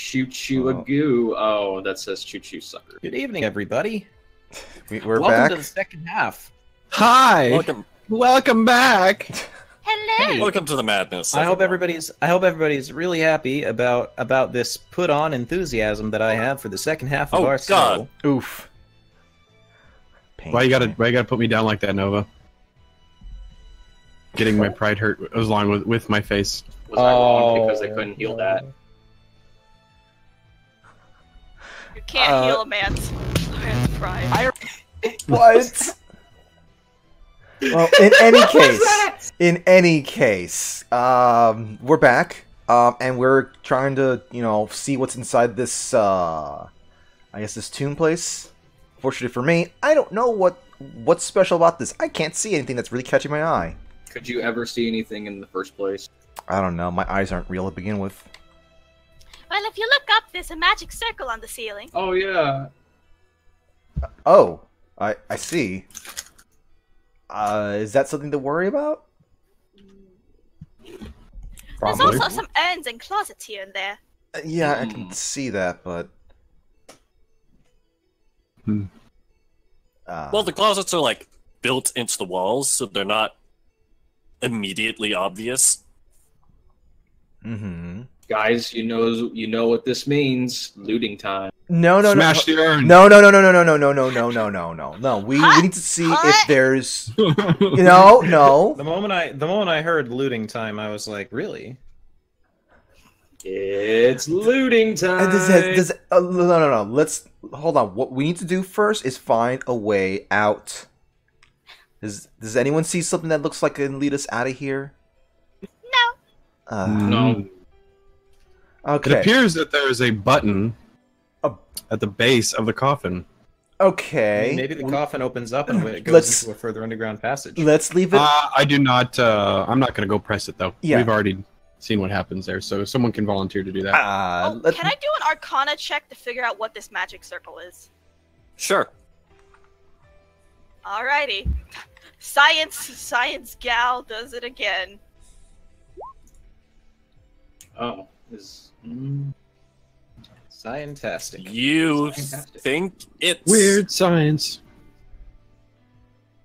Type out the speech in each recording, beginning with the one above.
Choo choo a goo. Oh, that says choo choo sucker. Good evening, everybody. We're Welcome back. to the second half. Hi. Welcome back. Hello. Hey, Welcome to the madness. I hope everybody's really happy about this put on enthusiasm that I have for the second half of our show. Oof. Why you gotta put me down like that, Nova? Getting my pride hurt along with my face. Was I wrong because I couldn't heal that? You can't heal a man's pride. What? Well, in any case, we're back, and we're trying to, see what's inside this, I guess this tomb place. Fortunately for me, I don't know what's special about this. I can't see anything that's really catching my eye. Could you ever see anything in the first place? I don't know. My eyes aren't real to begin with. Well, if you look up, there's a magic circle on the ceiling. Oh yeah. Oh, I see. Is that something to worry about? There's also some urns and closets here and there. Yeah, I can see that, but... Well, the closets are, like, built into the walls, so they're not immediately obvious. Mm-hmm. Guys, you know what this means. Looting time. No. Smash the urn. No. We need to see if there's... No. The moment I heard looting time, I was like, really? It's looting time. No. Let's hold on. What we need to do first is find a way out. Does anyone see something that looks like it can lead us out of here? No. No. Okay. It appears that there is a button at the base of the coffin. Okay. Maybe the coffin opens up and it goes into a further underground passage. Let's leave it. I do not. I'm not going to go press it though. Yeah. We've already seen what happens there, so someone can volunteer to do that. Can I do an Arcana check to figure out what this magic circle is? Sure. Alrighty. Science gal does it again. Oh, Scientastic. You think it's... Weird science.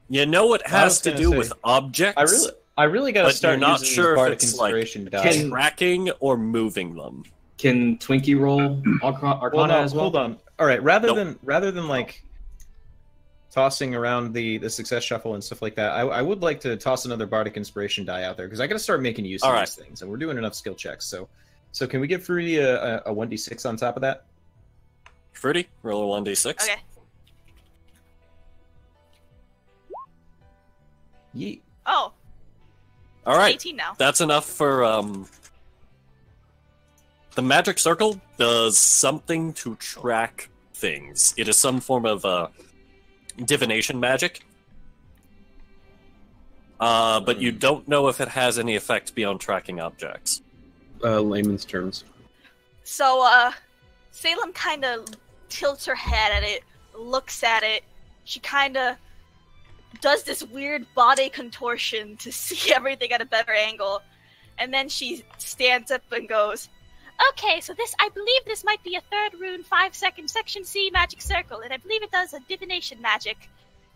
You know it has to do with objects, I really gotta but start you're not using sure if Bardic it's, like, Inspiration die. tracking or moving them. Can Twinkie roll Arcana Well, no, as well? hold on. All right, rather than like tossing around the success shuffle and stuff like that, I would like to toss another Bardic Inspiration die out there because I got to start making use of these things, and we're doing enough skill checks. So can we get Fruity a 1d6 on top of that? Fruity, roll a 1d6. Okay. Yeet. Oh. All right, 18 now. that's enough for the magic circle does something to track things. It is some form of divination magic, but you don't know if it has any effect beyond tracking objects. Layman's terms. So, Salem kind of tilts her head at it, looks at it. She kind of does this weird body contortion to see everything at a better angle. And then she stands up and goes, okay, so I believe this might be a 3rd rune, 5-second, section C magic circle, and I believe it does a divination magic.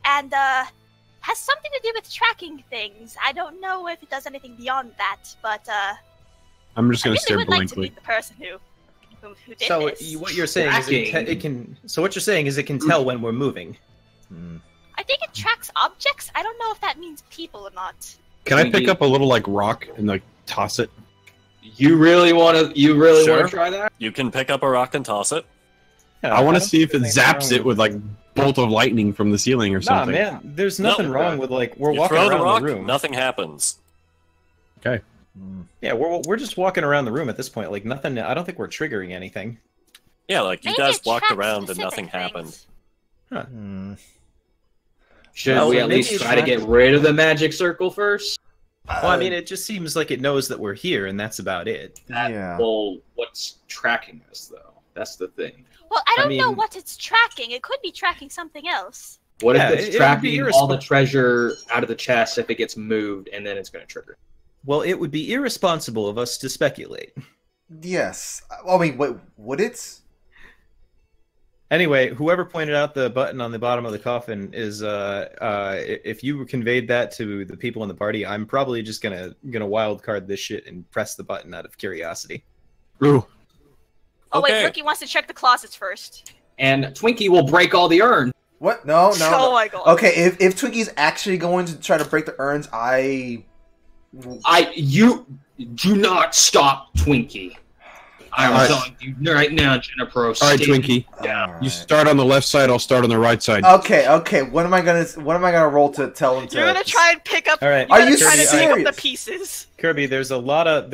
And, has something to do with tracking things. I don't know if it does anything beyond that, but, I'm just going to I stare really would like to blankly. meet the person who did So this. what you're saying is it can. So what you're saying is it can tell when we're moving. I think it tracks objects. I don't know if that means people or not. Can I pick up a little like rock and like toss it? You really want to try that? You can pick up a rock and toss it. Yeah, I want to don't see if it think zaps it with like bolt of lightning from the ceiling or Nah, something. man, there's nothing wrong with like we're You walking throw around the rock, the room. nothing happens. Okay. Yeah, we're just walking around the room at this point. Like nothing. I don't think we're triggering anything. Yeah, like you Maybe guys it walked tracks around and specific nothing things. happened. Should Well, we at maybe least it's try to get rid of the magic circle first? Well, I mean, it just seems like it knows that we're here, and that's about it. Well, what's tracking us though? That's the thing. Well, I don't know mean- what it's tracking. It could be tracking something else. What Yeah, if it's it would be tracking all the irresponsible. treasure out of the chest if it gets moved and then it's going to trigger? Well, it would be irresponsible of us to speculate. Yes. I mean, wait, would it? Anyway, whoever pointed out the button on the bottom of the coffin is if you conveyed that to the people in the party, I'm probably just gonna wild card this shit and press the button out of curiosity. Ooh. Oh Okay. wait, Rookie wants to check the closets first. And Twinkie will break all the urns. What? No. Oh my god. Okay, if Twinkie's actually going to try to break the urns, You do not stop Twinkie. I'm Alright. telling you right now, Jennifer. All right, Twinkie. Yeah. You start on the left side. I'll start on the right side. Okay. What am I gonna roll to tell him to? You're gonna try and pick up. All right. You're Are gonna you try to pick up serious? the pieces. Kirby, there's a lot of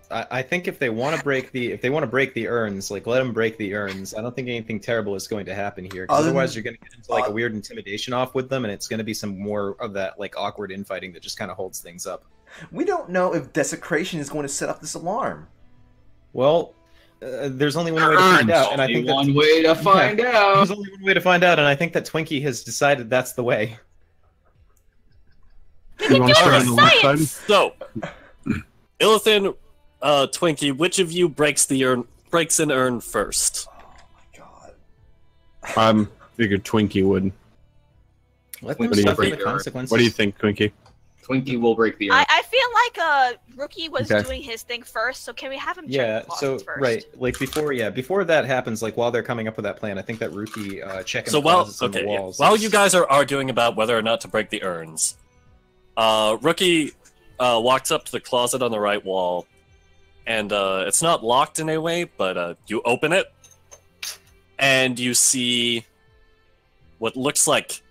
I think if they want to break the urns, like let them break the urns. I don't think anything terrible is going to happen here. 'Cause otherwise, you're going to get into like a weird intimidation off with them, and it's going to be some more of that like awkward infighting that just kind of holds things up. We don't know if desecration is going to set up this alarm. Well, there's only one way to find out, and I think one way to find out. there's only one way to find out, and I think that Twinkie has decided that's the way. You want to start on the left side? So, Illithin, Twinkie, which of you breaks an urn first? Oh my god. Figured Twinkie would. Let What them do you suffer think? the consequences. What do you think, Twinkie? Twinkie will break the urn. I feel like Rookie was Okay. doing his thing first, so can we have him check Yeah, the so closets first? right, like before that happens, like while they're coming up with that plan, I think that Rookie checking So the closets on okay, the yeah. walls. While you guys are arguing about whether or not to break the urns, Rookie walks up to the closet on the right wall, and it's not locked in a way, but you open it, and you see what looks like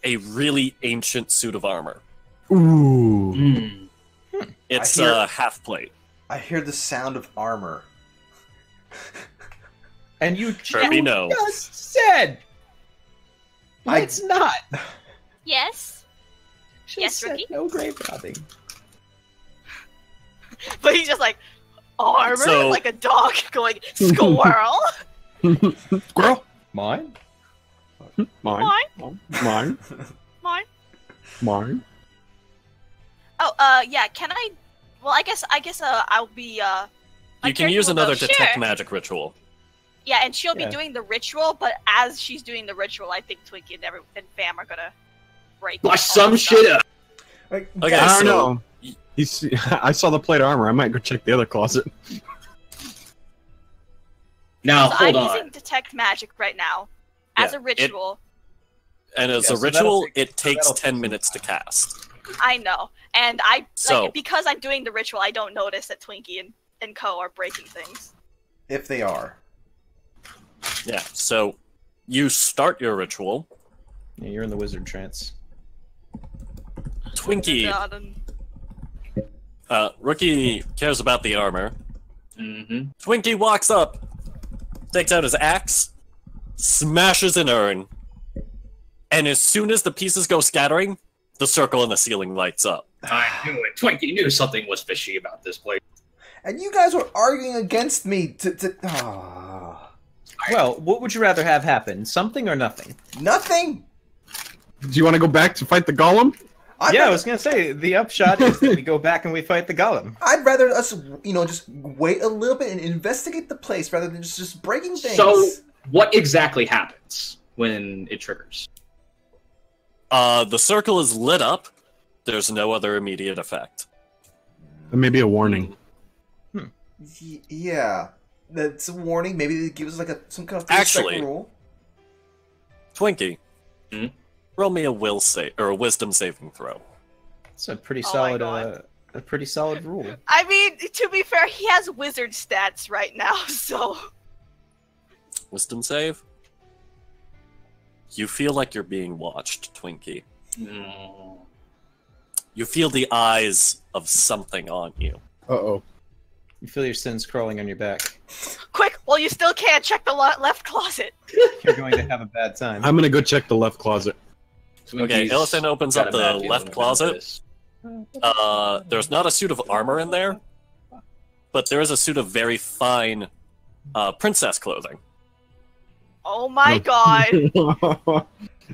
a really ancient suit of armor. Ooh. Mm. It's I hear- half plate. I hear the sound of armor. and you Kirby knows. just said I- it's not. Yes, Just Yes, said Rookie? no grave robbing. but he's just like armor, So- like a dog going squirrel. Squirrel. Mine? Mine. Mine. Mine. Oh, yeah. Can I? Well, I guess I'll be. My You can character use will go, another detect "Sure." magic ritual. Yeah, and she'll Yeah. be doing the ritual, but as she's doing the ritual, I think Twinkie and Fam are gonna break. all Bust some the shit stuff. up. Like, Okay, I don't so- know. I saw the plate of armor. I might go check the other closet. Now, So hold I'm on. using detect magic right now as Yeah, a ritual. And as Yeah, a so ritual, that'll take- it takes that'll 10 take minutes to some time. cast. I know, and I So- like because I'm doing the ritual. I don't notice that Twinkie and Co are breaking things. if they are. Yeah, so you start your ritual. Yeah, you're in the wizard trance. Twinkie, God, and- Rookie cares about the armor. Mm-hmm. Twinkie walks up, takes out his axe, smashes an urn, and as soon as the pieces go scattering, the circle in the ceiling lights up. I knew it. Twinkie knew something was fishy about this place. And you guys were arguing against me to Well, what would you rather have happen? Something or nothing? nothing. Do you want to go back to fight the golem? I was gonna say the upshot is that we go back and we fight the golem. I'd rather us, just wait a little bit and investigate the place rather than just breaking things. So, what exactly happens when it triggers? The circle is lit up. There's no other immediate effect. Maybe a warning. Yeah, that's a warning. Maybe it gives us like some kind of Actually- rule. Twinkie, Hmm? roll me a will save or a wisdom saving throw. It's a pretty Oh my solid, God. a pretty solid rule. I mean, to be fair, he has wizard stats right now, so Wisdom save. You feel like you're being watched, Twinkie. Mm. You feel the eyes of something on you. Uh-oh. You feel your sins crawling on your back. quick. Well, you still can't check the left closet. You're going to have a bad time. I'm gonna go check the left closet. Okay, Twinkie's Illithin opens got up a the bad feeling left about closet. this. There's not a suit of armor in there, but there is a suit of very fine princess clothing. Oh my Oh. god.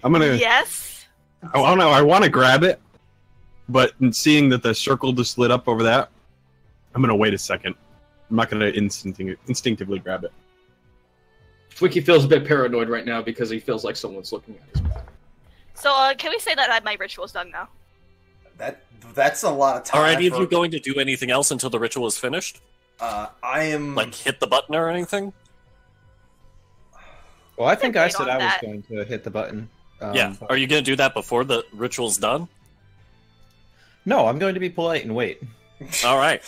I'm gonna. Yes. I don't know. I want to grab it, but in seeing that the circle just lit up over that, I'm gonna wait a second. I'm not gonna instinctively grab it. Twinkie feels a bit paranoid right now because he feels like someone's looking at his back. So, can we say that my ritual's done now? That's a lot of time. Are any of you going to do anything else until the ritual is finished? I am... Like, hit the button or anything? Well, I think I said I was that. going to hit the button. Yeah. Are you going to do that before the ritual's done? No, I'm going to be polite and wait. All right.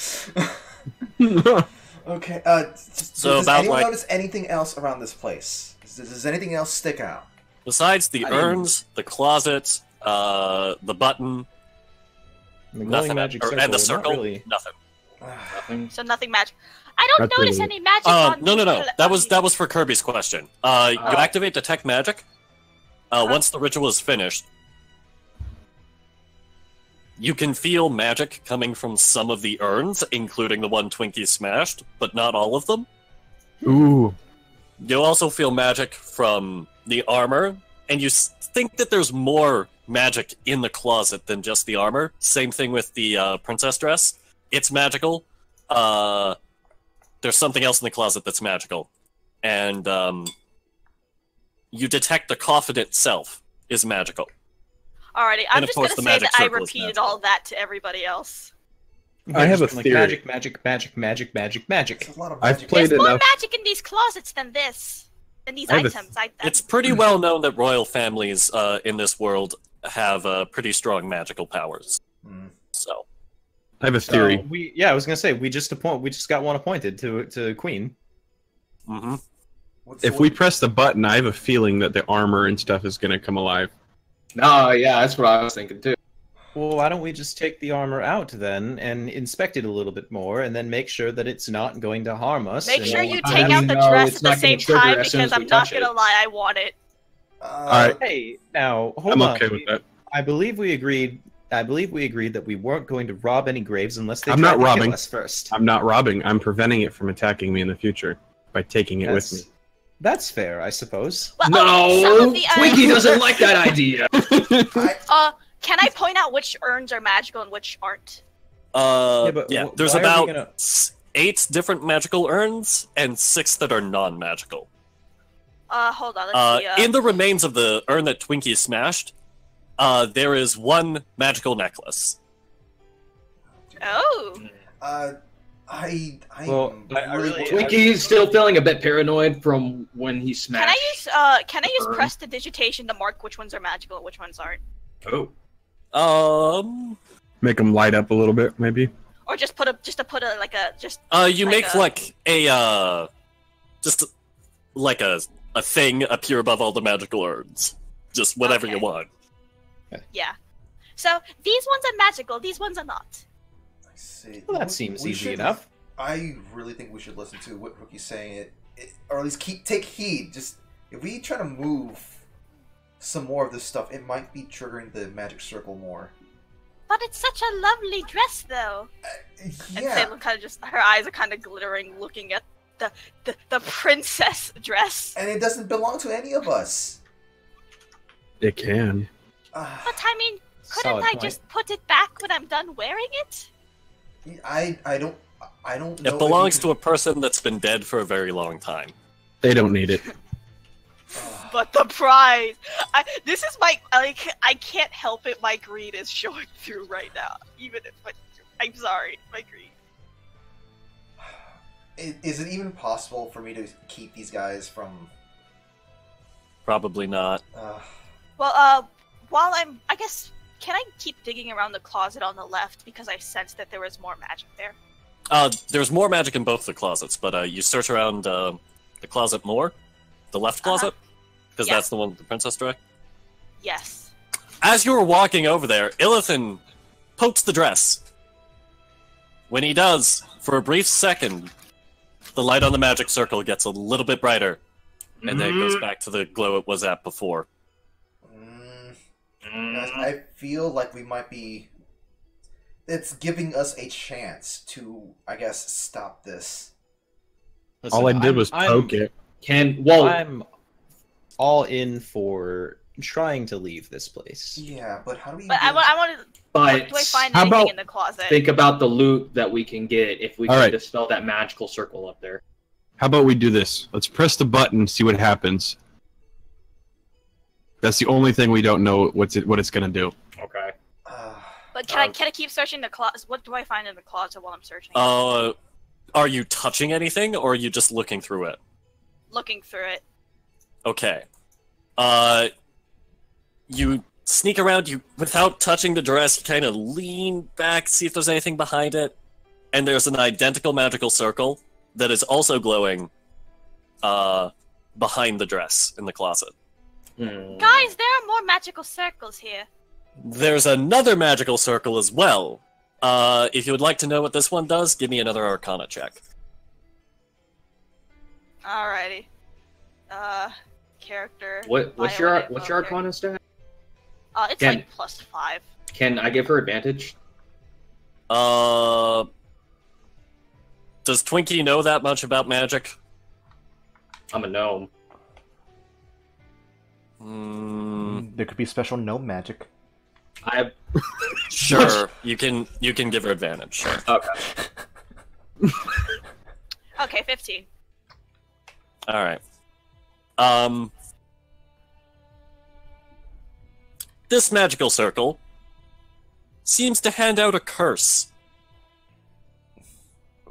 Okay, So does about, anyone like- notice anything else around this place? Does anything else stick out? Besides the I mean- urns, the closet, the button, The glowing nothing. magic Or, circle, and the not circle, really. nothing. Nothing. So nothing magic. I don't That's notice really- any magic on No. the- That was for Kirby's question. You activate detect magic. Once the ritual is finished, you can feel magic coming from some of the urns, including the one Twinkie smashed, but not all of them. Ooh. You'll also feel magic from the armor, and you think that there's more magic in the closet than just the armor. Same thing with the princess dress. It's magical. There's something else in the closet that's magical. And you detect the coffin itself is magical. Alrighty, I'm And of just course gonna the say magic that I circle is repeated magical. all that to everybody else. I have a Like, theory. magic, magic, magic, magic, magic, magic. It's a lot of I've magic. played There's more enough. magic in these closets than this. Than these I have a items. It's pretty well known that royal families in this world have pretty strong magical powers. Hmm. So, I have a theory. I was gonna say we just got one appointed to queen. mhm. If we press the button, I have a feeling that the armor and stuff is gonna come alive. No, yeah, that's what I was thinking too. Well, why don't we just take the armor out then and inspect it a little bit more, and then make sure that it's not going to harm us? Make and sure all you the take time- out the No, dress it's at the not gonna same trigger time as soon because as we I'm not touch it. gonna lie, I want it. Alright. Hey, now hold I'm on. okay with that. I believe we agreed that we weren't going to rob any graves unless they I'm tried not to robbing. kill us first. I'm not robbing. I'm preventing it from attacking me in the future by taking it with me. That's fair, I suppose. Well, No, some of the Twinkie doesn't like that idea. Can I point out which urns are magical and which aren't? Yeah, but There's why are we about gonna- 8 different magical urns and 6 that are non-magical. Hold on, let's see. In the remains of the urn that Twinkie smashed, there is one magical necklace. Oh. I Well, I really- Twinkie's still feeling a bit paranoid from when he smashed. Can I use urn. prestidigitation to mark which ones are magical and which ones aren't? Oh. Make them light up a little bit, maybe. Or just put a You like make a- like a just like a thing appear above all the magical urns. Just whatever you Okay. want. Yeah. So these ones are magical, these ones are not. I see. Well, that seems We easy should- enough. I really think we should listen to what Rookie's saying, or at least take heed. Just if we try to move some more of this stuff, it might be triggering the magic circle more. But it's such a lovely dress, though. And Yeah, Salem kind of her eyes are kind of glittering, looking at the princess dress. and it doesn't belong to any of us. It can. But I mean, couldn't Solid I point. just put it back when I'm done wearing it? I don't know. It belongs to a person that's been dead for a very long time. They don't need it. But the prize! This is my I can't help it. My greed is showing through right now. Even if I'm sorry, my greed. Is it even possible for me to keep these guys from? Probably not. Well, while I guess, can I keep digging around the closet on the left because I sensed that there was more magic there? There's more magic in both the closets, but you search around the closet more, the left closet, because Yeah. that's the one with the princess dress. Yes. As you were walking over there, Illithin pokes the dress. When he does, for a brief second, the light on the magic circle gets a little bit brighter, and then it goes back to the glow it was at before. Guys, I feel like we might be. It's giving us a chance to, I guess, stop this. Listen, All I did was poke it. I'm all I'm all in for trying to leave this place. Yeah, but how do we? But I want to. But Do I find how anything about- in the closet? think about the loot that we can get if we All can right. dispel that magical circle up there. How about we do this? Let's press the button, see what happens. That's the only thing we don't know what it's gonna do. Okay. But can I keep searching the closet? What do I find in the closet while I'm searching? Are you touching anything, or are you just looking through it? Looking through it. Okay. You sneak around, you without touching the dress, you kind of lean back, see if there's anything behind it, and there's an identical magical circle that is also glowing behind the dress in the closet. Guys, there are more magical circles here. There's another magical circle as well. If you would like to know what this one does, give me another Arcana check. Alrighty. Character. What's your Violet, Arcana stat? It's Can- like +5. Can I give her advantage? Does Twinkie know that much about magic? I'm a gnome. There could be special gnome magic. Sure, you can give her advantage. Sure. Okay. Okay, 15. All right. This magical circle seems to hand out a curse.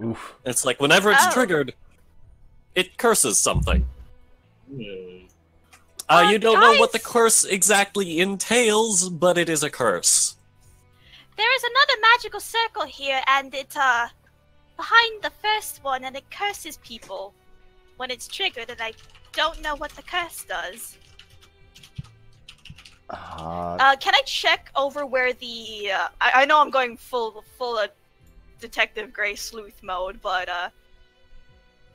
Oof. It's like whenever it's Oh. triggered, it curses something. You don't know what the Guys? curse exactly entails, but it is a curse. There is another magical circle here, and it's behind the first one, and it curses people when it's triggered, and I don't know what the curse does. Can I check over where the? I know I'm going full Detective Gray sleuth mode, but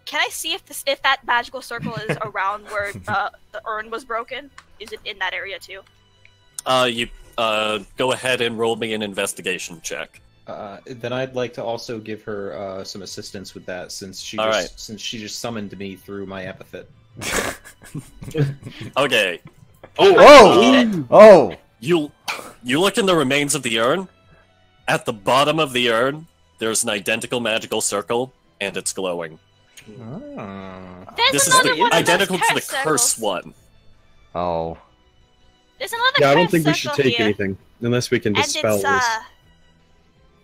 can I see if that magical circle is around where the urn was broken? Is it in that area too? Uh, Go ahead and roll me an investigation check. Then I'd like to also give her some assistance with that, since she All just summoned me through my epithet. Okay. Oh! You look in the remains of the urn. At the bottom of the urn, there's an identical magical circle, and it's glowing. There's This is another one of those identical to the curse curse circles. one. Oh. There's another Yeah, I don't curse think we should circle take here, anything unless we can and dispel it's this.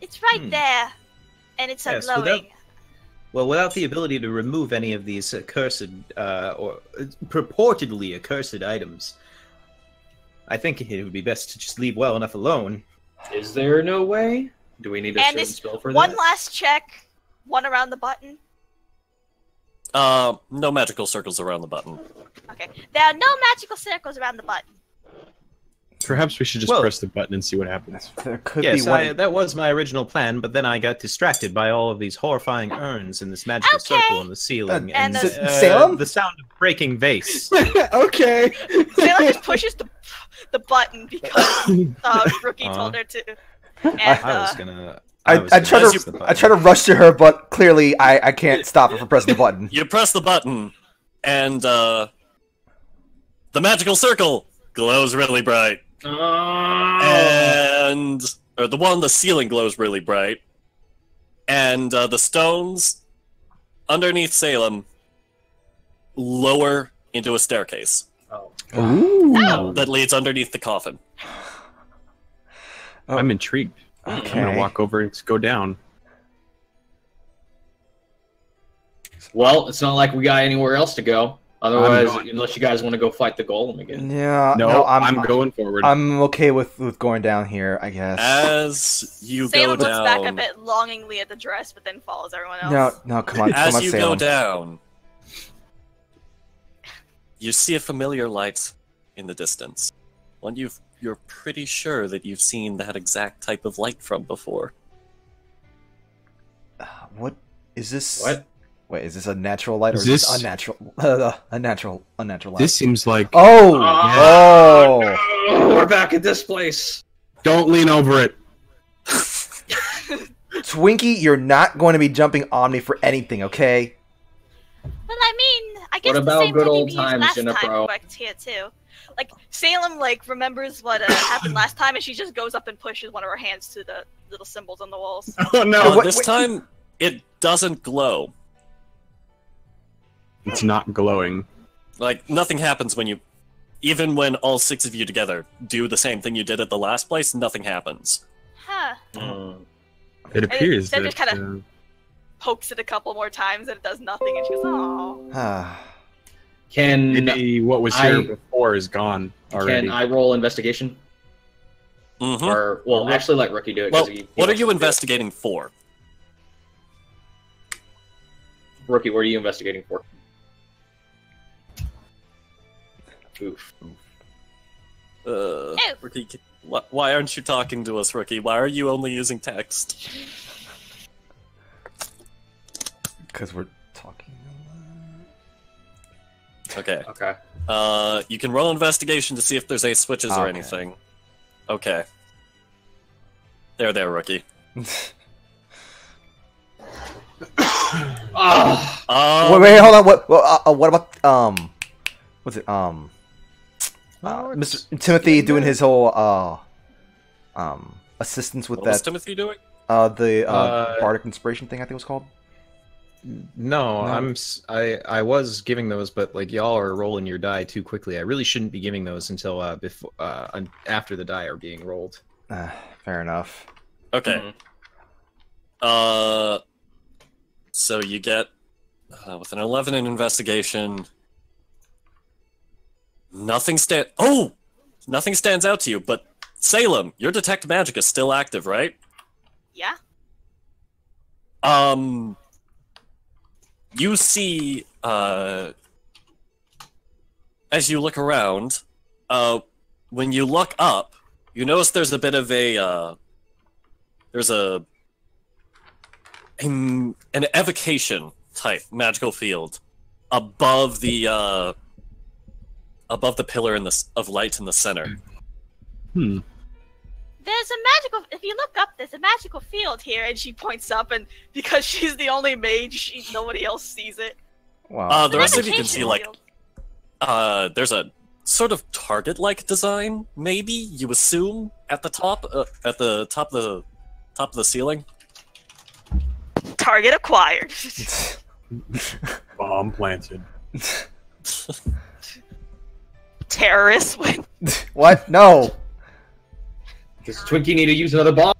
it's right there, and it's Yes, glowing. Without the ability to remove any of these accursed, or purportedly accursed items, I think it would be best to just leave well enough alone. Is there no way? Do we need a And certain this spell for one that? last check, one around the button. No magical circles around the button. Okay, there are no magical circles around the button. Perhaps we should just Well- press the button and see what happens. There could Yes, be one. that was my original plan, but then I got distracted by all of these horrifying urns and this magical Okay. circle on the ceiling, And Salem? the sound of breaking vase. Okay. Salem just pushes the button because Rookie told her to. And I was gonna. I was try gonna press the to button. rush to her, but clearly I can't stop her from pressing the button. You press the button, and the magical circle glows really bright. And the one on the ceiling glows really bright. And the stones underneath Salem lower into a staircase Ooh. that leads underneath the coffin. I'm intrigued. Okay. I'm gonna walk over and go down. Well, it's not like we got anywhere else to go. Otherwise, unless you guys want to go fight the golem again. Yeah. No, I'm I'm going forward. I'm okay with going down here, I guess. As you Salem go looks back a down, bit longingly at the dress, but then follows everyone else. No, come on, as you Salem. go down, you see a familiar light in the distance. One you're pretty sure that you've seen that exact type of light from before. What is this? What? Wait, is this a natural light or Is is this this- unnatural? Unnatural light. This seems like. Oh! Oh, Oh! no, we're back at this place. Don't lean over it. Twinkie, you're not going to be jumping on me for anything, okay? Well, I mean, I guess What the about same good technique old we used times, last Jennifer? time worked here too. Like Salem like remembers what happened last time, and she just goes up and pushes one of her hands to the little symbols on the walls. Oh no! This time it doesn't glow. It's not glowing. Like nothing happens when you, even when all 6 of you together do the same thing you did at the last place. Nothing happens. Huh. It appears Instead that just kinda pokes it a couple more times and it does nothing, and she goes, "Oh." Can maybe what was here before is gone already. Can I roll investigation? Mm-hmm. Or well, actually, let Rookie do it. Well, he what are you investigating for? Rookie, what are you investigating for? Oof. Rookie, why aren't you talking to us, Rookie? Why are you only using text? Because we're talking. Okay. Okay. You can roll investigation to see if there's any switches or Okay. anything. Okay. There, Rookie. Wait, hold on. What about what's it? Mr. Timothy doing his whole assistance with What that. was Timothy doing? The bardic inspiration thing, I think it was called. No, I was giving those, but like y'all are rolling your die too quickly. I really shouldn't be giving those until after the die are being rolled. Fair enough. Okay. So you get with an 11 in investigation. Nothing stands out to you, but Salem, your detect magic is still active, right? Yeah. You see, as you look around, when you look up, you notice there's a bit of an evocation type magical field above the pillar of light in the center. There's a magical. If you look up, there's a magical field here, and she points up, and because she's the only mage, nobody else sees it. Wow. The rest of you can see like there's a sort of target-like design, maybe you assume at the top of the ceiling. Target acquired. Bomb planted. Terrorists win. What? No. Does Twinkie need to use another bomb?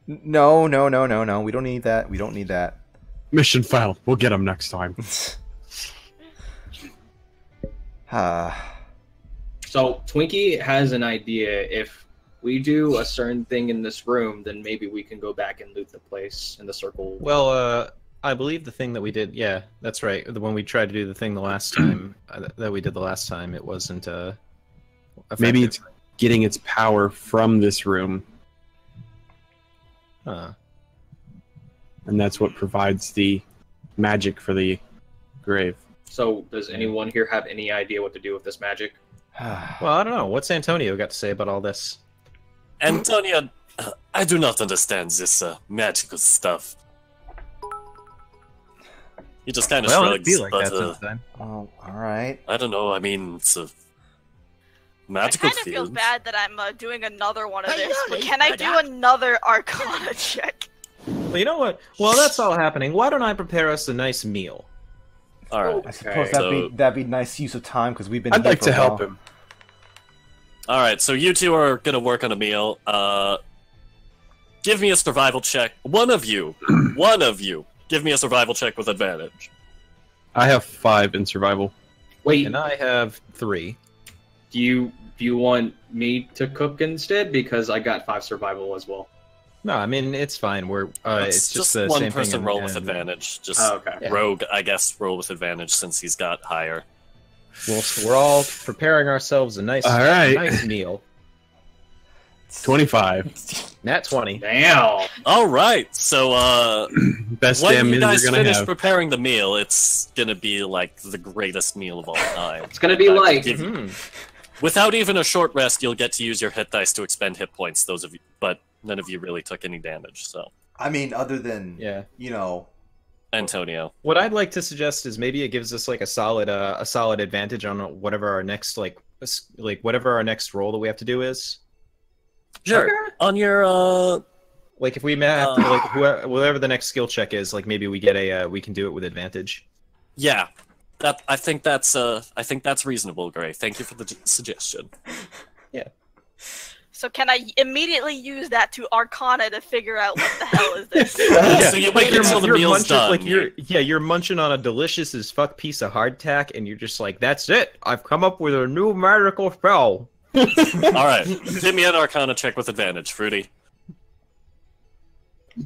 No. We don't need that. We don't need that. Mission failed. We'll get him next time. So Twinkie has an idea. If we do a certain thing in this room, then maybe we can go back and loot the place in the circle. Well, I believe the thing that we did, yeah, that's right. When we tried to do the thing the last time, it wasn't effective. Maybe it's getting its power from this room. Huh. And that's what provides the magic for the grave. So does anyone here have any idea what to do with this magic? Well, I don't know. What's Antonio got to say about all this? Antonia, I do not understand this magical stuff. He just kind of shrugs, like but that sometime. Oh, all right. I don't know. I mean, it's a magical I kind of feel field. bad that I'm doing another one of this, but can I do another Arcana check? Well, you know what? While that's all happening, why don't I prepare us a nice meal? All right. I suppose So- that'd be nice use of time because we've been. I'd here like for to a help while. him. All right. So you two are gonna work on a meal. Give me a survival check. One of you, give me a survival check with advantage. I have 5 in survival. Wait, And I have 3. do you want me to cook instead? Because I got 5 survival as well. No, I mean it's fine. It's just the one same person thing. roll with advantage. Just Oh, okay. Rogue, I guess, roll with advantage since he's got higher. We're all preparing ourselves a nice, All right. nice meal. 25. Nat 20. Damn. All right. So Best when damn you meal guys you're gonna finish have. preparing the meal, it's gonna be like the greatest meal of all time. It's gonna be like Without even a short rest, you'll get to use your hit dice to expend hit points. Those of you, but none of you really took any damage. So I mean, other than Yeah. you know, Antonio. What I'd like to suggest is maybe it gives us like a solid advantage on whatever our next whatever our next roll that we have to do is. Sure. On your like if we have to, like whatever the next skill check is, like maybe we get we can do it with advantage. Yeah. I think that's reasonable, Gray. Thank you for the suggestion. Yeah. So can I immediately use that to Arcana to figure out what the hell is this? So you wait until the meal's done. Like you're munching on a delicious as fuck piece of hardtack, and you're just like, "That's it! I've come up with a new magical spell." All right, give me an Arcana check with advantage, Fruity.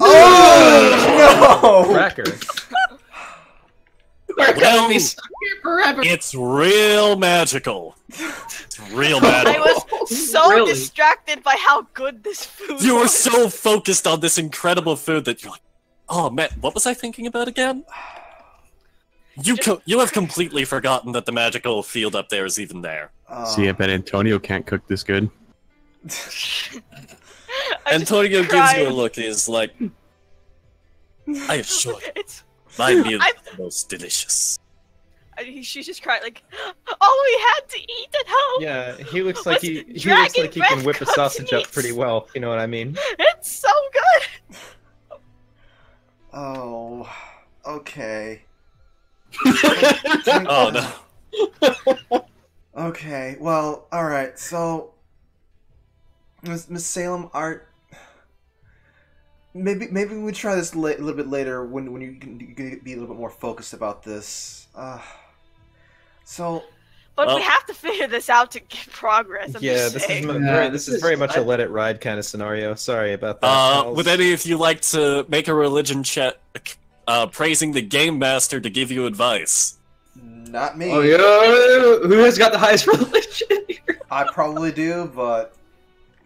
Oh no! Cracker. Well, it's real magical. It's real magical. I was so distracted by how good this food was. You were so focused on this incredible food that you're like, oh man, what was I thinking about again? You have completely forgotten that the magical field up there is even there. See, I bet Antonio can't cook this good. Antonio gives you a look. He's like, I assure you, my meal is the most delicious. She's just crying like, all we had to eat at home. Yeah, he looks like he can whip a sausage up pretty well. You know what I mean? It's so good. Oh, okay. Oh no. Okay, well, all right. So, Miss Salem, maybe we try this a little bit later when you can be a little bit more focused about this. But we have to figure this out to get progress. This is very much a let it ride kind of scenario. Sorry about that. Would any of you like to make a religion check, praising the game master to give you advice? Not me. Oh yeah, who has got the highest religion here? I probably do, but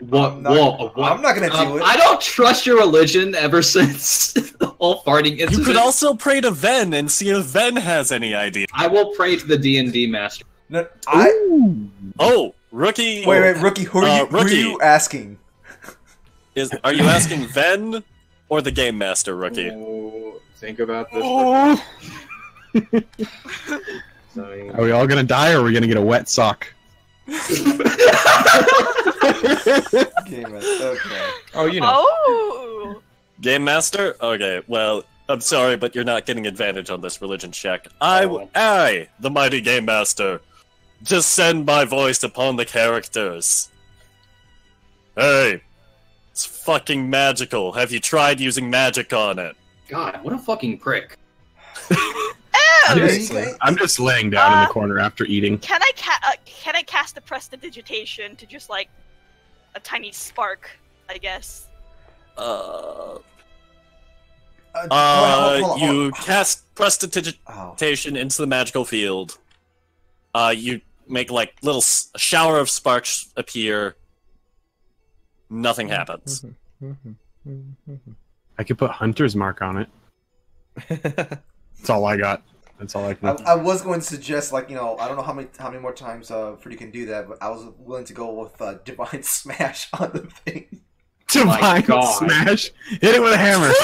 I'm not gonna do it. I don't trust your religion ever since the whole farting incident. You could also pray to Ven and see if Ven has any idea. I will pray to the DnD master. No, Oh, Rookie. Wait, Rookie. Who are you asking? Are you asking Ven or the game master, Rookie? Oh, think about this. Are we all gonna die, or are we gonna get a wet sock? Okay. Oh, you know. Oh. Game master? Okay, well, I'm sorry, but you're not getting advantage on this religion check. I, the mighty game master, just send my voice upon the characters. Hey, it's fucking magical. Have you tried using magic on it? God, what a fucking prick. I'm just laying down in the corner after eating. Can I cast a prestidigitation to just like a tiny spark? I guess. Hold You cast prestidigitation into the magical field. You make like little shower of sparks appear. Nothing happens. I could put Hunter's Mark on it. That's all I got. That's all I can. I was going to suggest, like, I don't know how many more times Fruity can do that, but I was willing to go with Divine Smash on the thing. Divine Smash! Hit it with a hammer! Hit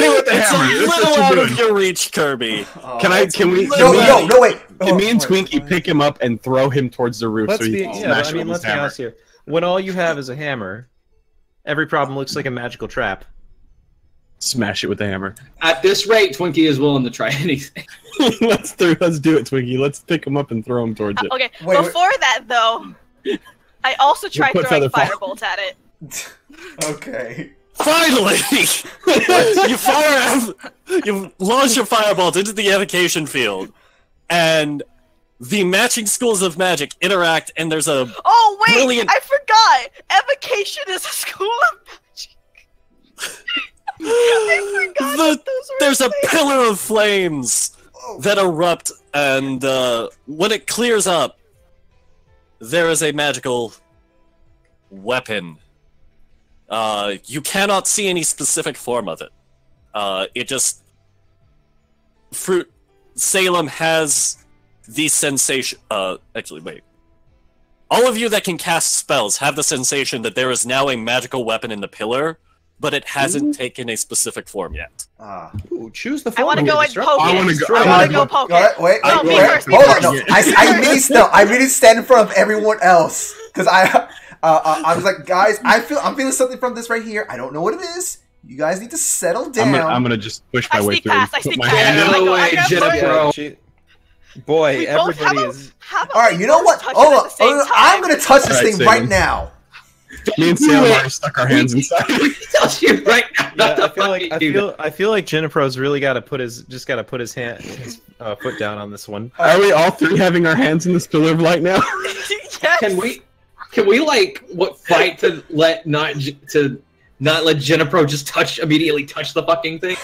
it with the hammer! It's a little out of your reach, Kirby. Can we? No, wait! Can me and Twinkie pick him up and throw him towards the roof so he can smash it with his hammer? Let's be honest here. When all you have is a hammer, every problem looks like a magical trap. Smash it with the hammer. At this rate, Twinkie is willing to try anything. Let's do it, Twinkie. Let's pick him up and throw him towards it. Okay, before that though, I also tried throwing firebolts at it. Okay. Finally! You launch your firebolt into the evocation field, and the matching schools of magic interact, and there's a brilliant... I forgot! Evocation is a school of magic. I forgot that those were There's a pillar of flames that erupt, and when it clears up, there is a magical weapon. You cannot see any specific form of it. It just... Salem has the sensation... actually, wait. All of you that can cast spells have the sensation that there is now a magical weapon in the pillar, but it hasn't taken a specific form yet. Ooh, choose the form. I want to go and poke I wanna it. go- I want to go poke it. Wait, No, me wait, first, me hold on. first. No, I really stand in front of everyone else because I was like, guys, I'm feeling something from this right here. I don't know what it is. You guys need to settle down. I'm gonna just push my way sneak through. past, I and put sneak my past. hand I in. go, I way, grab Jenna first. Pro. Boy, We both everybody have a- is. How about All right, we you know both what? touch it Hold at on, the same time? I'm gonna touch this All right, thing right Salem. now. Me and Sam already stuck our hands inside. Tell you right now. not Yeah, to I feel like Jenipro's really got to put his foot down on this one. Are we all three having our hands in this pillar of light now? Yes. Can we like fight to not let Jennifer just immediately touch the fucking thing?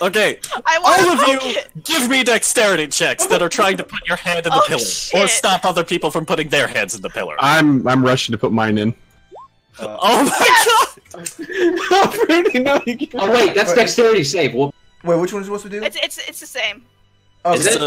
Okay, I want all to of poke you, it. give me dexterity checks that are trying to put your hand in the Oh, pillar, shit. or stop other people from putting their hands in the pillar. I'm rushing to put mine in. Oh my god! Oh wait, that's dexterity save. Well, Wait, which one is supposed to do? It's the same. Oh, It's it?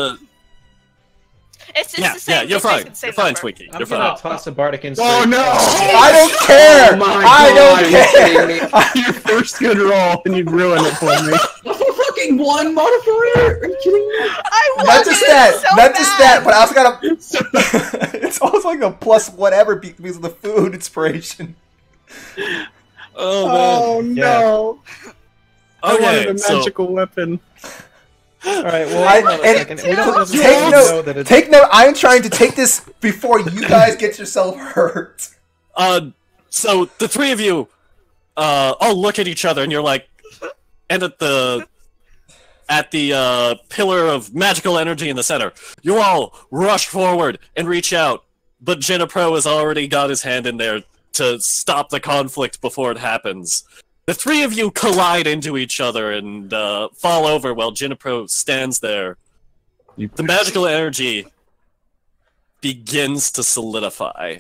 It's yeah, the same. you're it's fine. the same You're fine, number. Twinkie. I'm You're gonna fine. toss a bardic Oh inspiration. no! I don't care. Oh my I God, don't are you care. kidding me? Your first good roll, and you'd ruin it for me. Fucking one modifier? Are you kidding me? I Not want just it that, so not just that, bad. but I also gotta. It's also like a plus whatever because of the food inspiration. Oh man. no! I Okay, wanted a so magical weapon. All right, well, I- hold on a and- second. We don't Take necessarily note. know that it's. Take note. I'm trying to take this before you guys get yourself hurt. so the three of you, all look at each other, and you're like, and at the pillar of magical energy in the center, you all rush forward and reach out, but Jenipro has already got his hand in there to stop the conflict before it happens. The three of you collide into each other and fall over while Jenipro stands there. The magical energy begins to solidify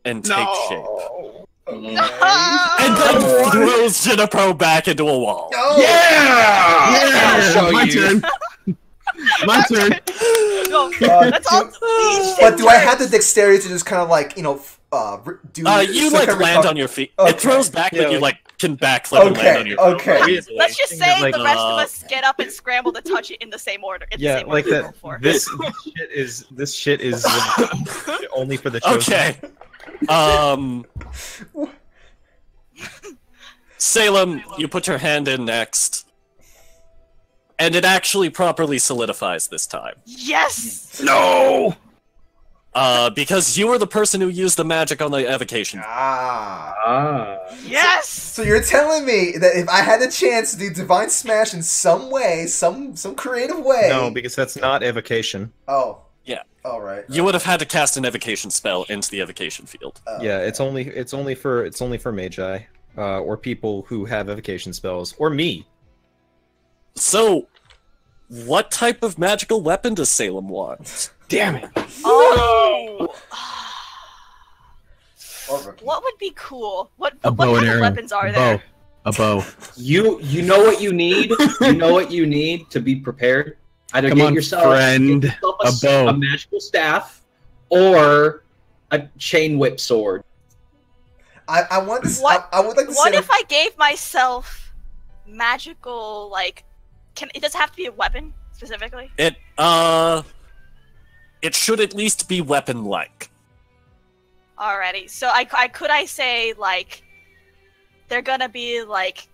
and take shape. And then throws Jenipro back into a wall. I'll show My you. turn. My turn. Go. Uh, That's all. But do I have the dexterity to just kind of like do? You some like kind of land on your feet. Okay. It throws back, Yeah, but you like- like can backflip and land on Okay, your okay. feet. Let's just say Like, the rest of us get up and scramble to touch it in the same order. In the Yeah, same like order that. before. This shit is only for the chosen. Okay. Salem, you put your hand in next. And it actually properly solidifies this time. Yes. No! Because you were the person who used the magic on the evocation. Yes. So you're telling me that if I had the chance to do Divine Smash in some way, some creative way. No, because that's not evocation. Oh. Yeah. All right. You would have had to cast an evocation spell into the evocation field. Yeah, it's only for magi, or people who have evocation spells, or me. So, what type of magical weapon does Salem want? Damn it. Oh. Over. What would be cool? What A bow kind and of arrow. weapons are A there? bow. A bow. You know what you need. You know what you need to be prepared. Either Come get on, yourself, friend. get yourself A bow. a magical staff, or a chain whip sword. I want this. What- I would like to What say. if I gave myself magical, like, it does have to be a weapon specifically? It should at least be weapon-like. Alrighty, so I could say, like, they're gonna be, like,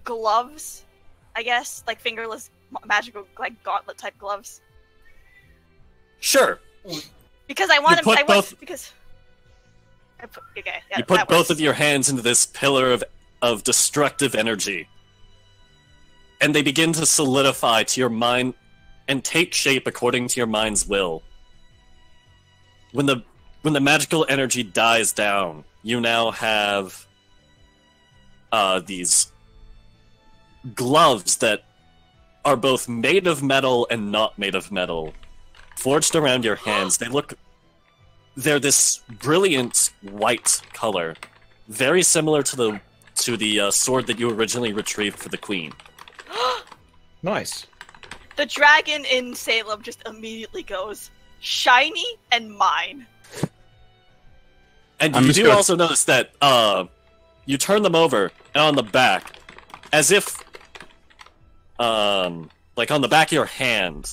gloves, I guess? Like, fingerless, magical, like, gauntlet-type gloves? Sure. Because I want You put them, both- because... okay, yeah, You put that both works. of your hands into this pillar of destructive energy. And they begin to solidify to your mind and take shape according to your mind's will. When the magical energy dies down, you now have these gloves that are both made of metal and not made of metal, forged around your hands. They're this brilliant white color, very similar to the sword that you originally retrieved for the queen. Nice. The dragon in Salem just immediately goes, shiny and mine. And I'm you just do gonna- also notice that you turn them over, and on the back, as if, like on the back of your hand,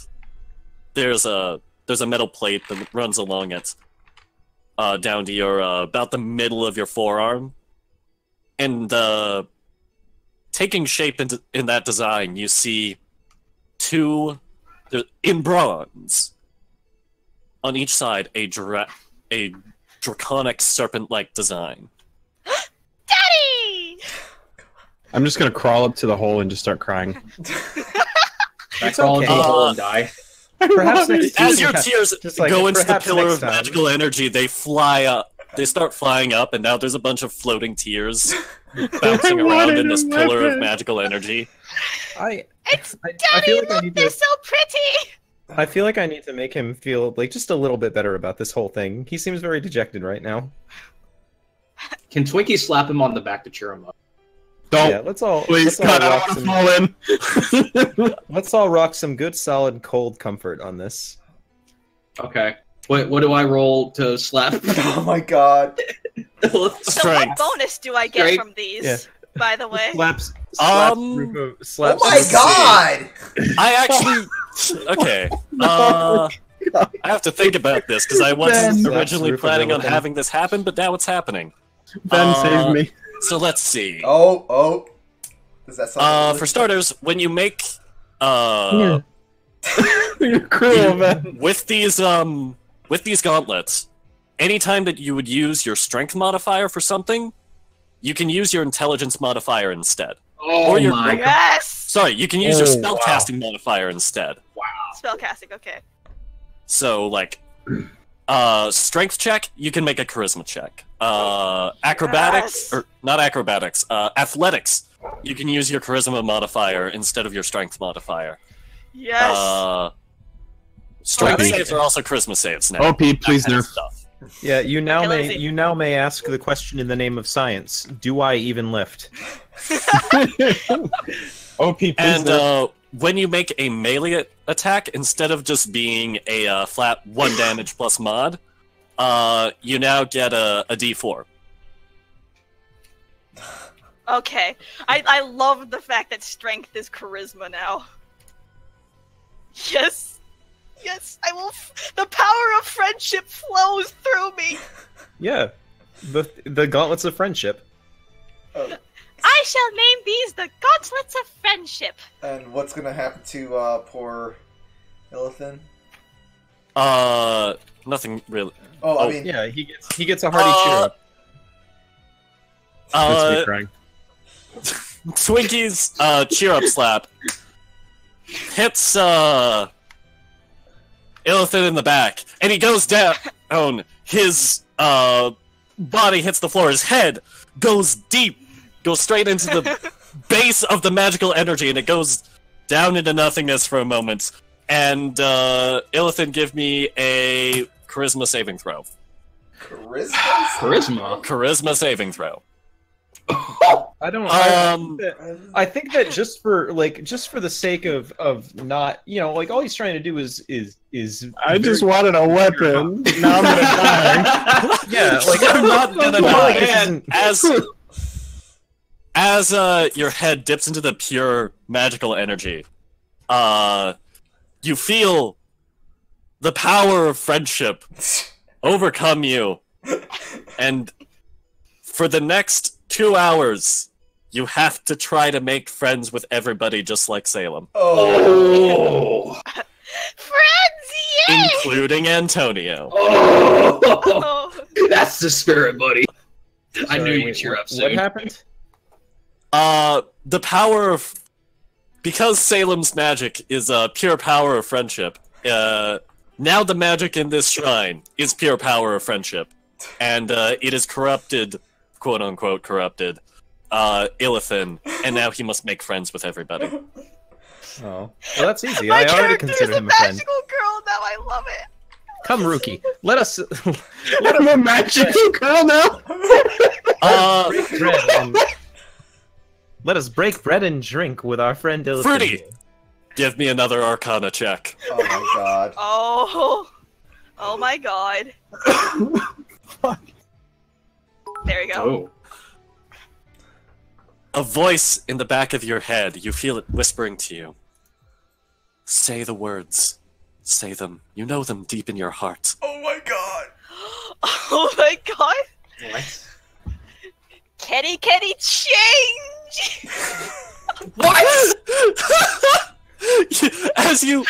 there's a metal plate that runs along it, down to your about the middle of your forearm, and taking shape in that design, you see two in bronze on each side a draconic serpent-like design. Daddy! I'm just gonna crawl up to the hole and just start crying. It's crawl into the hole and die. Perhaps next As season, your tears like, go into the perhaps pillar next of time. magical energy, they fly up. They start flying up, and now there's a bunch of floating tears bouncing around in this pillar of magical energy. I Daddy, feel like I look, need they're to. so pretty! I feel like I need to make him feel like just a little bit better about this whole thing. He seems very dejected right now. Can Twinkie slap him on the back to cheer him up? Don't. Yeah, let's all Please, let's all God, I rock don't want to some, fall in. let's all rock some good, solid, cold comfort on this. Okay. What do I roll to slap? Oh my god. So what Strength. bonus do I get Strength. from these, Yeah. by the way? Slaps. Oh Slaps my god! I actually... Okay. I have to think about this, because I wasn't Ben. originally Roof of planning on everything. having this happen, but now it's happening. Ben saved me. So let's see. Oh. Does that sound For starters, when you make... You're cruel, man. With these gauntlets, anytime that you would use your strength modifier for something, you can use your intelligence modifier instead. Oh Or your- my god. Yes! Sorry, you can use your Oh, spellcasting modifier instead. Spellcasting, okay. So, like, strength check, you can make a charisma check. Acrobatics, Yes. or not acrobatics, athletics, you can use your charisma modifier instead of your strength modifier. Yes! Strength Okay. saves are also charisma saves now. OP, please That kind of nerf. stuff. Yeah, you now Okay, may let's see. you now may ask the question in the name of science: do I even lift? OP, please And nerf. when you make a melee attack, instead of just being a flat 1 damage plus mod, you now get a d4. Okay. I love the fact that strength is charisma now. Yes! Yes, I will. The power of friendship flows through me! Yeah, the gauntlets of friendship. I shall name these the Gauntlets of Friendship. And what's gonna happen to poor Illithin? Nothing really. Oh, I mean, Yeah, he gets a hearty cheer up. That's me crying. Twinkie's cheer up slap hits Illithin in the back, and he goes down. His body hits the floor. His head goes deep, goes straight into the base of the magical energy, and it goes down into nothingness for a moment. And Illithin, give me a charisma saving throw. charisma? Charisma. Charisma saving throw. I don't. Um, I think that just for the sake of not, like all he's trying to do is I just wanted a weapon. Now I'm gonna die. yeah, like You're not gonna Like, this die. isn't- As your head dips into the pure magical energy, you feel the power of friendship overcome you, and for the next 2 hours, you have to try to make friends with everybody, just like Salem, Oh. Friends, yay! including Antonio. Oh. Oh, That's the spirit, buddy. I knew Sorry, you'd wait, cheer up what soon. happened? The power of... Because Salem's magic is pure power of friendship, now the magic in this shrine is pure power of friendship. And it is corrupted, quote-unquote corrupted, Illithin, and now he must make friends with everybody. Oh, well, that's easy. my I already character is consider a him a friend. magical girl now. I love it. Come, Rookie. Let us I'm a magical girl now. break bread and let us break bread and drink with our friend Illithid. Fruity! Give me another Arcana check. Oh my god. Oh my god. There you go. Oh. a voice in the back of your head, you feel it whispering to you. Say the words. Say them. You know them deep in your heart. Oh my god! Oh my god! What? Kenny change! What? As you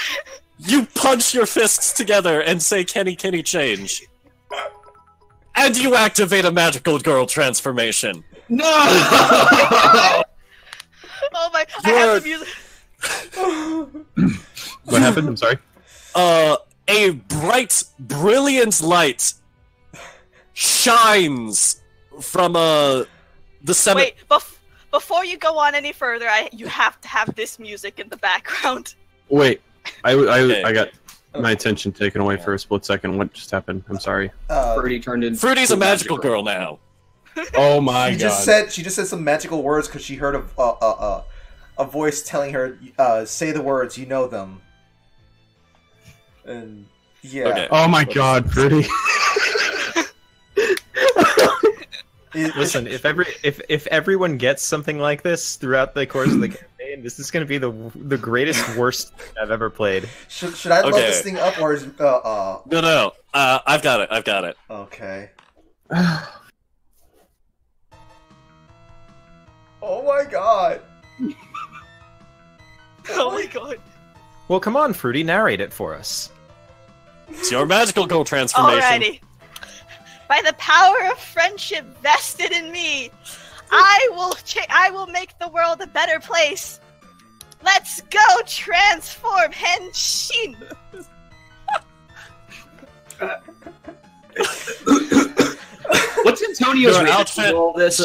punch your fists together and say Kenny change. And you activate a magical girl transformation. No! Oh my! I have the music. What happened? I'm sorry. A bright, brilliant light shines from the center. Wait, before you go on any further, you have to have this music in the background. Wait, Okay. I got my attention taken away for a split second. What just happened? I'm sorry. Fruity turned into Fruity's a magical girl now. Oh my She god. just said some magical words because she heard a voice telling her, "Say the words, you know them." And yeah. Okay. Oh my god, Fruity. Listen, if everyone gets something like this throughout the course of the campaign, this is going to be the greatest worst thing I've ever played. Should I load Okay. this thing up or is No. I've got it. okay? Oh my god! Oh my god! Well, come on, Fruity, narrate it for us. It's your magical girl transformation. Alrighty. By the power of friendship vested in me, I will make the world a better place. Let's go transform Henshin. What's Antonio's Your reaction outfit, to all this?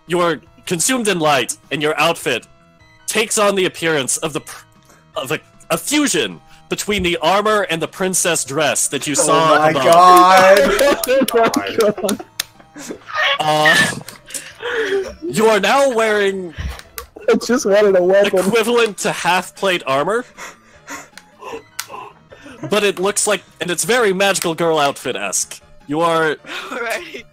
you are consumed in light, and your outfit takes on the appearance of a fusion between the armor and the princess dress that you saw Oh my above. god! You are now wearing I just wanted a weapon. equivalent to half-plate armor, but it looks like, and it's very magical girl outfit-esque. You are Alrighty.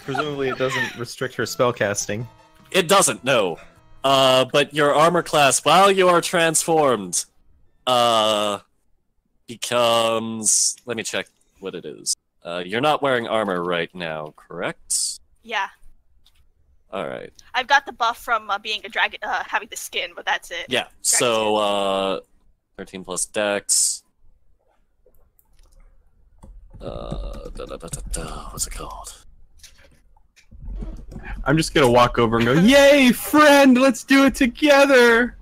Presumably, it doesn't restrict her spellcasting. It doesn't, no. But your armor class, while you are transformed, becomes... Let me check what it is. You're not wearing armor right now, correct? Yeah, Alright. I've got the buff from being a dragon, having the skin, but that's it. Yeah, so, 13 plus dex. What's it called? I'm just gonna walk over and go, "Yay, friend! Let's do it together!"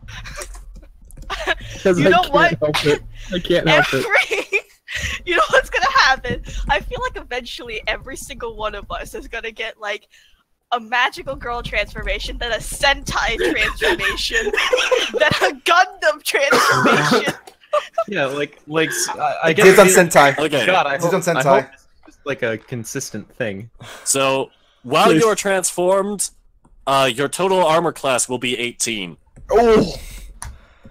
Because You know what? Help it. I can't help it. You know what's gonna happen? I feel like eventually every single one of us is gonna get like a magical girl transformation, then a Sentai transformation, then a Gundam transformation. Yeah, I guess. Dibs on Sentai. Okay, God, I Dibs hope, on I Sentai. hope it's just like a consistent thing. so while you are transformed, your total armor class will be 18. Oh,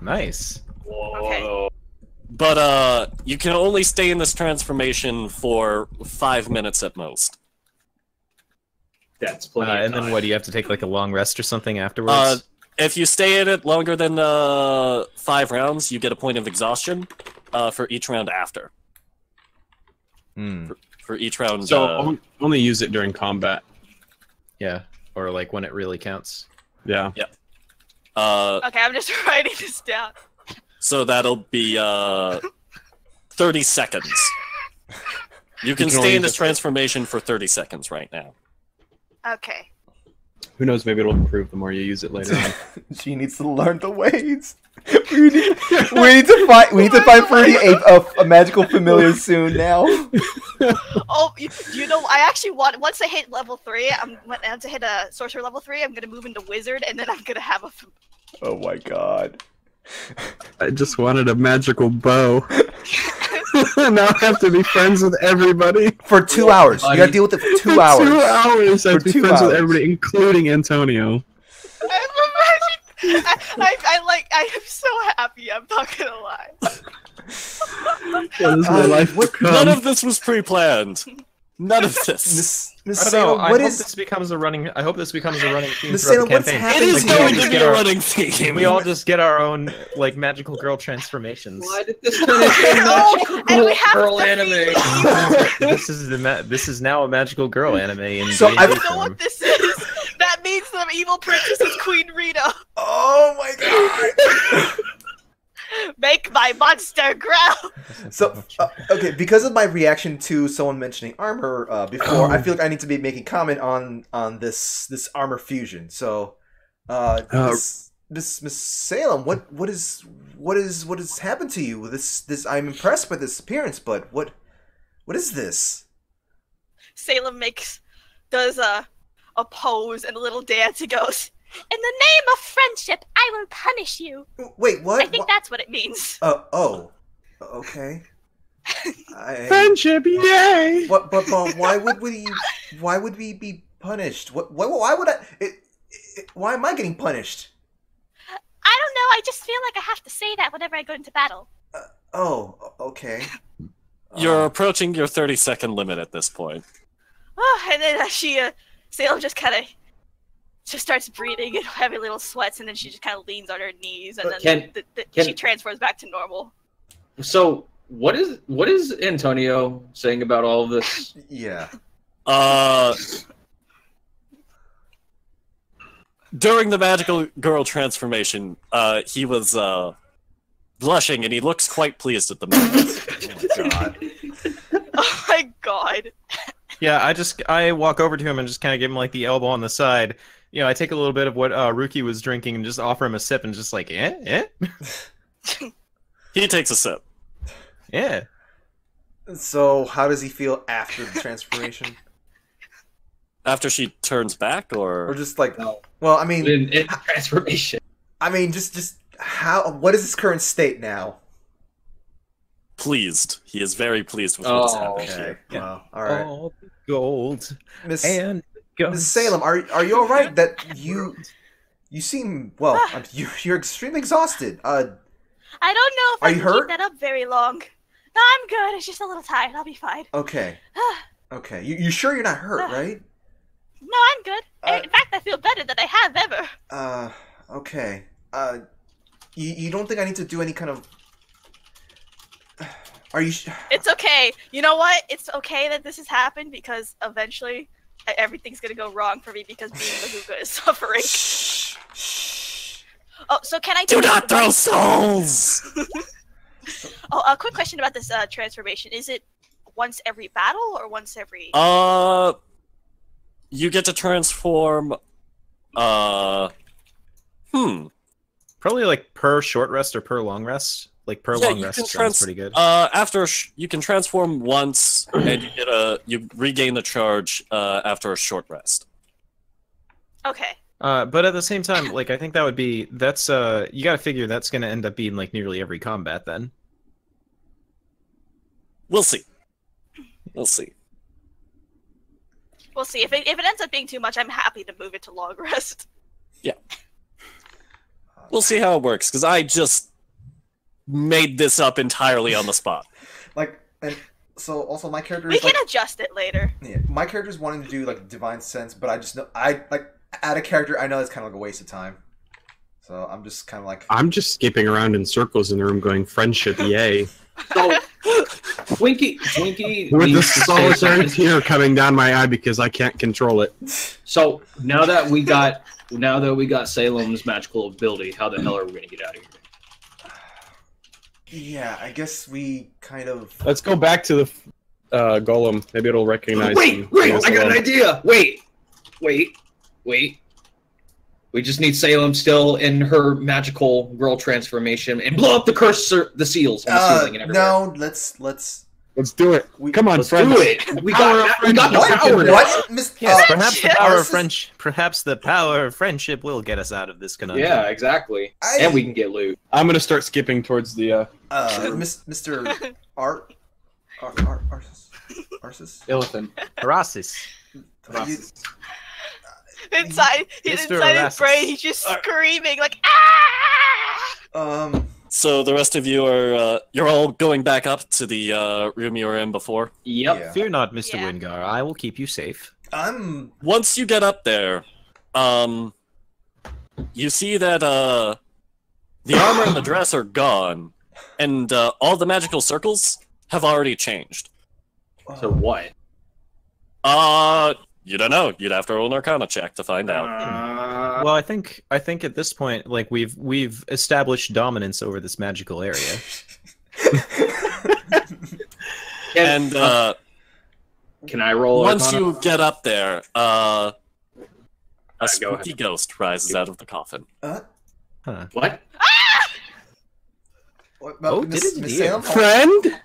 Nice. Okay. But you can only stay in this transformation for 5 minutes at most. That's plenty of And then time. what? Do you have to take like a long rest or something afterwards? If you stay in it longer than 5 rounds, you get a point of exhaustion for each round after. Hmm. For each round. so only use it during combat. Yeah, or like when it really counts. Yeah. Okay, I'm just writing this down. So that'll be 30 seconds. You can can stay only in this use it- transformation for 30 seconds right now. Okay. Who knows? Maybe it'll improve the more you use it later on. She needs to learn the ways. We need to find Fruity a magical familiar soon now. Oh, you know, I actually want, once I hit level 3, once I hit a sorcerer level 3, I'm gonna move into wizard, and then I'm gonna have a... Oh my god. I just wanted a magical bow. Now I have to be friends with everybody. For 2 hours. You gotta deal with it for 2 hours. 2 hours. I have For to be 2 friends with hours. everybody, including Antonio. I am so happy, I'm not gonna lie. Yeah, this is my life to what- come. None of this was pre-planned. None of this. Miss I don't Salem, know. I what hope is? this becomes a running. I hope this becomes a running theme Miss throughout Salem, the what's campaign. happening? It is Like, going we to be a running theme. We all just get our own like magical girl transformations. Why did this turn into a magical And we have girl to anime? This is now a magical girl anime in So D&D I've- You know what this is? That means the evil princess is Queen Rita. Oh my god! Make my monster growl. So okay, because of my reaction to someone mentioning armor before, I feel like I need to be making comment on this armor fusion. So, Miss Salem, what has happened to you? This I'm impressed by this appearance, but what is this? Salem does a pose and a little dance. He goes, "In the name of friendship, I will punish you." Wait, what? I think that's what it means. Oh, okay. Friendship, yay! But why would we be punished? Why would why am I getting punished? I don't know. I just feel like I have to say that whenever I go into battle. Oh, okay. You're approaching your 30-second limit at this point. Oh, and then Salem just kind of just starts breathing and having little sweats, and then she just kind of leans on her knees, and then she transforms back to normal. So what is Antonio saying about all of this? Yeah. During the magical girl transformation, he was blushing, and he looks quite pleased at the moment. Oh my god. Oh my god. Yeah, I walk over to him and just kind of give him like the elbow on the side. You know, I take a little bit of what Ruki was drinking and just offer him a sip and just like, eh? He takes a sip. Yeah. So, how does he feel after the transformation? After she turns back, Or or just like, No. well, I mean, In transformation. I mean, just how? What is his current state now? pleased. He is very pleased with what has happened Okay. here. Yeah. Well, all right. All the gold Miss and Miss Salem, are you all right? That you seem well. You're extremely exhausted. I don't know if Are I you can hurt? keep that up very long. No, I'm good. It's just a little tired. I'll be fine. Okay. Okay. You sure you're not hurt, right? No, I'm good. In fact, I feel better than I have ever. Okay. You don't think I need to do any kind of? Are you? It's okay. You know what? It's okay that this has happened because eventually everything's gonna go wrong for me because being Mahuga is suffering. Oh, so can I Do not throw souls! Oh, a quick question about this transformation. Is it once every battle or once every? You get to transform. Probably like per short rest or per long rest. Like per long rest sounds pretty good. You can transform once, and you regain the charge after a short rest. Okay. But at the same time, like I think you got to figure that's going to end up being like nearly every combat then. We'll see. We'll see. We'll see. If it ends up being too much, I'm happy to move it to long rest. Yeah. We'll see how it works, because I just made this up entirely on the spot. Like, and so also my character. We is can like, adjust it later. Yeah, my character's wanting to do like divine sense, but I just know add a character. I know it's kind of like a waste of time. So I'm just kind of like. I'm just skipping around in circles in the room, going friendship, yay. So, Twinkie With the needs to say solitary something. tear coming down my eye because I can't control it. So now that we got Salem's magical ability, how the hell are we gonna get out of here? Yeah, I guess we kind of. Let's go back to the golem. Maybe it'll recognize him. Wait! I got an idea! Wait! We just need Salem still in her magical girl transformation and blow up the seals on the ceiling and everywhere. No, let's. Let's do it. Come on, Let's friends. do it. We got the power. What? Miss? Yes, perhaps the power of Arsis? French. Perhaps the power of friendship will get us out of this conundrum. Yeah, exactly. And we can get loot. I'm gonna start skipping towards the Mr. Arsis? elephant. Parasis. Inside Mr. his Erasmus. brain, he's just screaming like, ah! So the rest of you are you're all going back up to the room you were in before. Yep. Yeah. Fear not, Mr. Yeah. Wingar. I will keep you safe. Once you get up there, you see that the armor and the dress are gone, and all the magical circles have already changed. So what? You don't know. You'd have to roll an Arcana check to find out. Well, I think at this point, like we've established dominance over this magical area. And can I roll? once Arcana? you get up there, a go spooky ahead. ghost rises out of the coffin. What? What Oh, Miss- did it Miss indeed. Salem? Friend?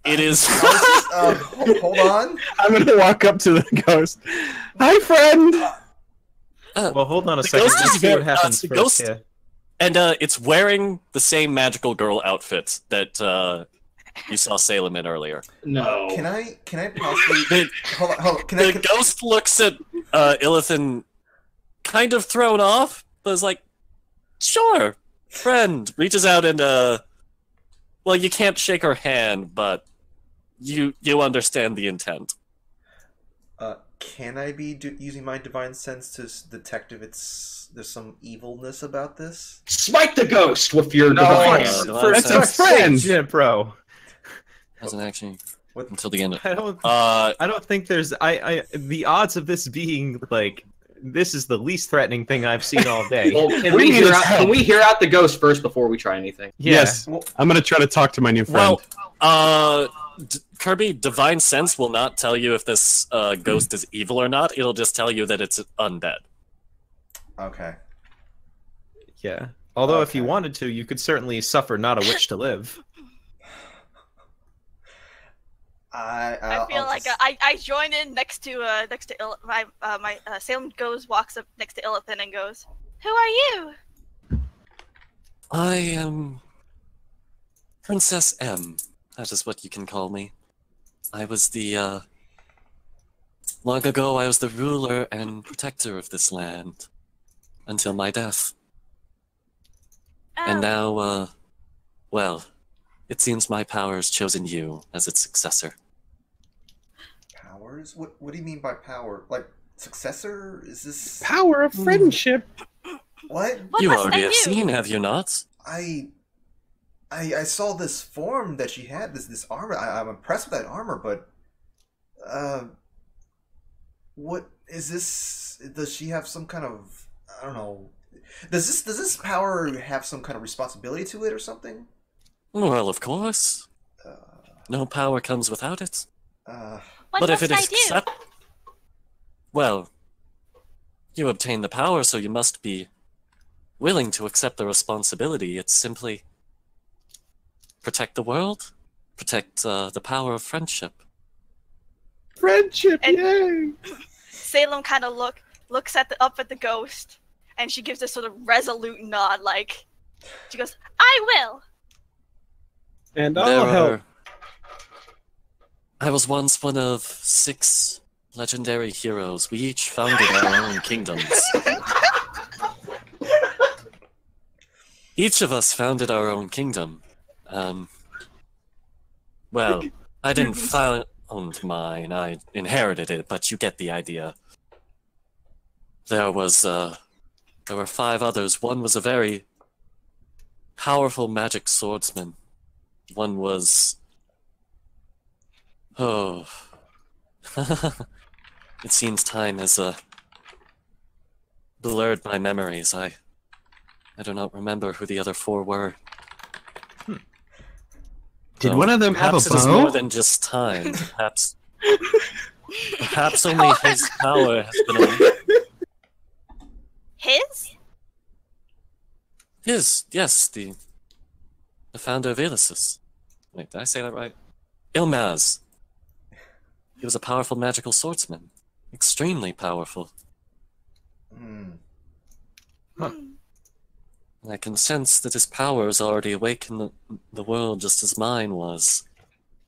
It is. Hold on. I'm gonna walk up to the ghost. Hi, friend! Well, hold on a The second. ghost Let's is see what very- happens the first. ghost- Yeah. And it's wearing the same magical girl outfit that you saw Salem in earlier. No. Can I possibly The, hold on? Can the ghost looks at Illithin kind of thrown off, but is like, sure, friend. Reaches out and, well, you can't shake her hand, but you understand the intent. Can I be using my divine sense to detect if there's some evilness about this? Smite the ghost with your No, divine fuck. hand. That's a friend! Yeah, bro. Hasn't actually What? until the end of. I don't think there's the odds of this being like this is the least threatening thing I've seen all day. Well, can We we, need hear his out, help. can we hear out the ghost first before we try anything? Yeah. Yes. I'm gonna try to talk to my new friend. Well, Kirby, divine sense will not tell you if this ghost is evil or not. It'll just tell you that it's undead. Okay. Yeah. Although if you Okay. wanted to, you could certainly suffer not a wish to live. I feel like I join in next to my Salem walks up next to Illithin and goes, "Who are you?" I am Princess M. That is what you can call me. I was the long ago I was the ruler and protector of this land until my death. And Oh, now, well, it seems my power has chosen you as its successor. powers. What do you mean by power? Like successor? Is this Power of friendship. what? what You must already I have do? seen, have you not? I saw this form that she had, this armor. I'm impressed with that armor, but what is this? Does she have some kind of, I don't know. Does this power have some kind of responsibility to it or something? Well, of course. No power comes without it. What But if must it I is do? accept... Well, you obtain the power, so you must be willing to accept the responsibility. It's simply protect the world, protect the power of friendship. Friendship, And- yay! Salem kind of looks up at the ghost, and she gives this sort of resolute nod, like she goes, "I will." And I'll help. I was once one of 6 legendary heroes. We each founded our own kingdoms. Each of us founded our own kingdom. Well, I didn't found mine. I inherited it, but you get the idea. There were 5 others. One was a very powerful magic swordsman. One was... Oh... It seems time has blurred my memories. I do not remember who the other 4 were. Did So one of them have a perhaps it is bow? more than just time. Perhaps only his power has been His? yes, the founder of Ilisis. Wait, did I say that right? Ilmaz. He was a powerful magical swordsman. Extremely powerful. Hmm. I can sense that his power is already awake in the world just as mine was.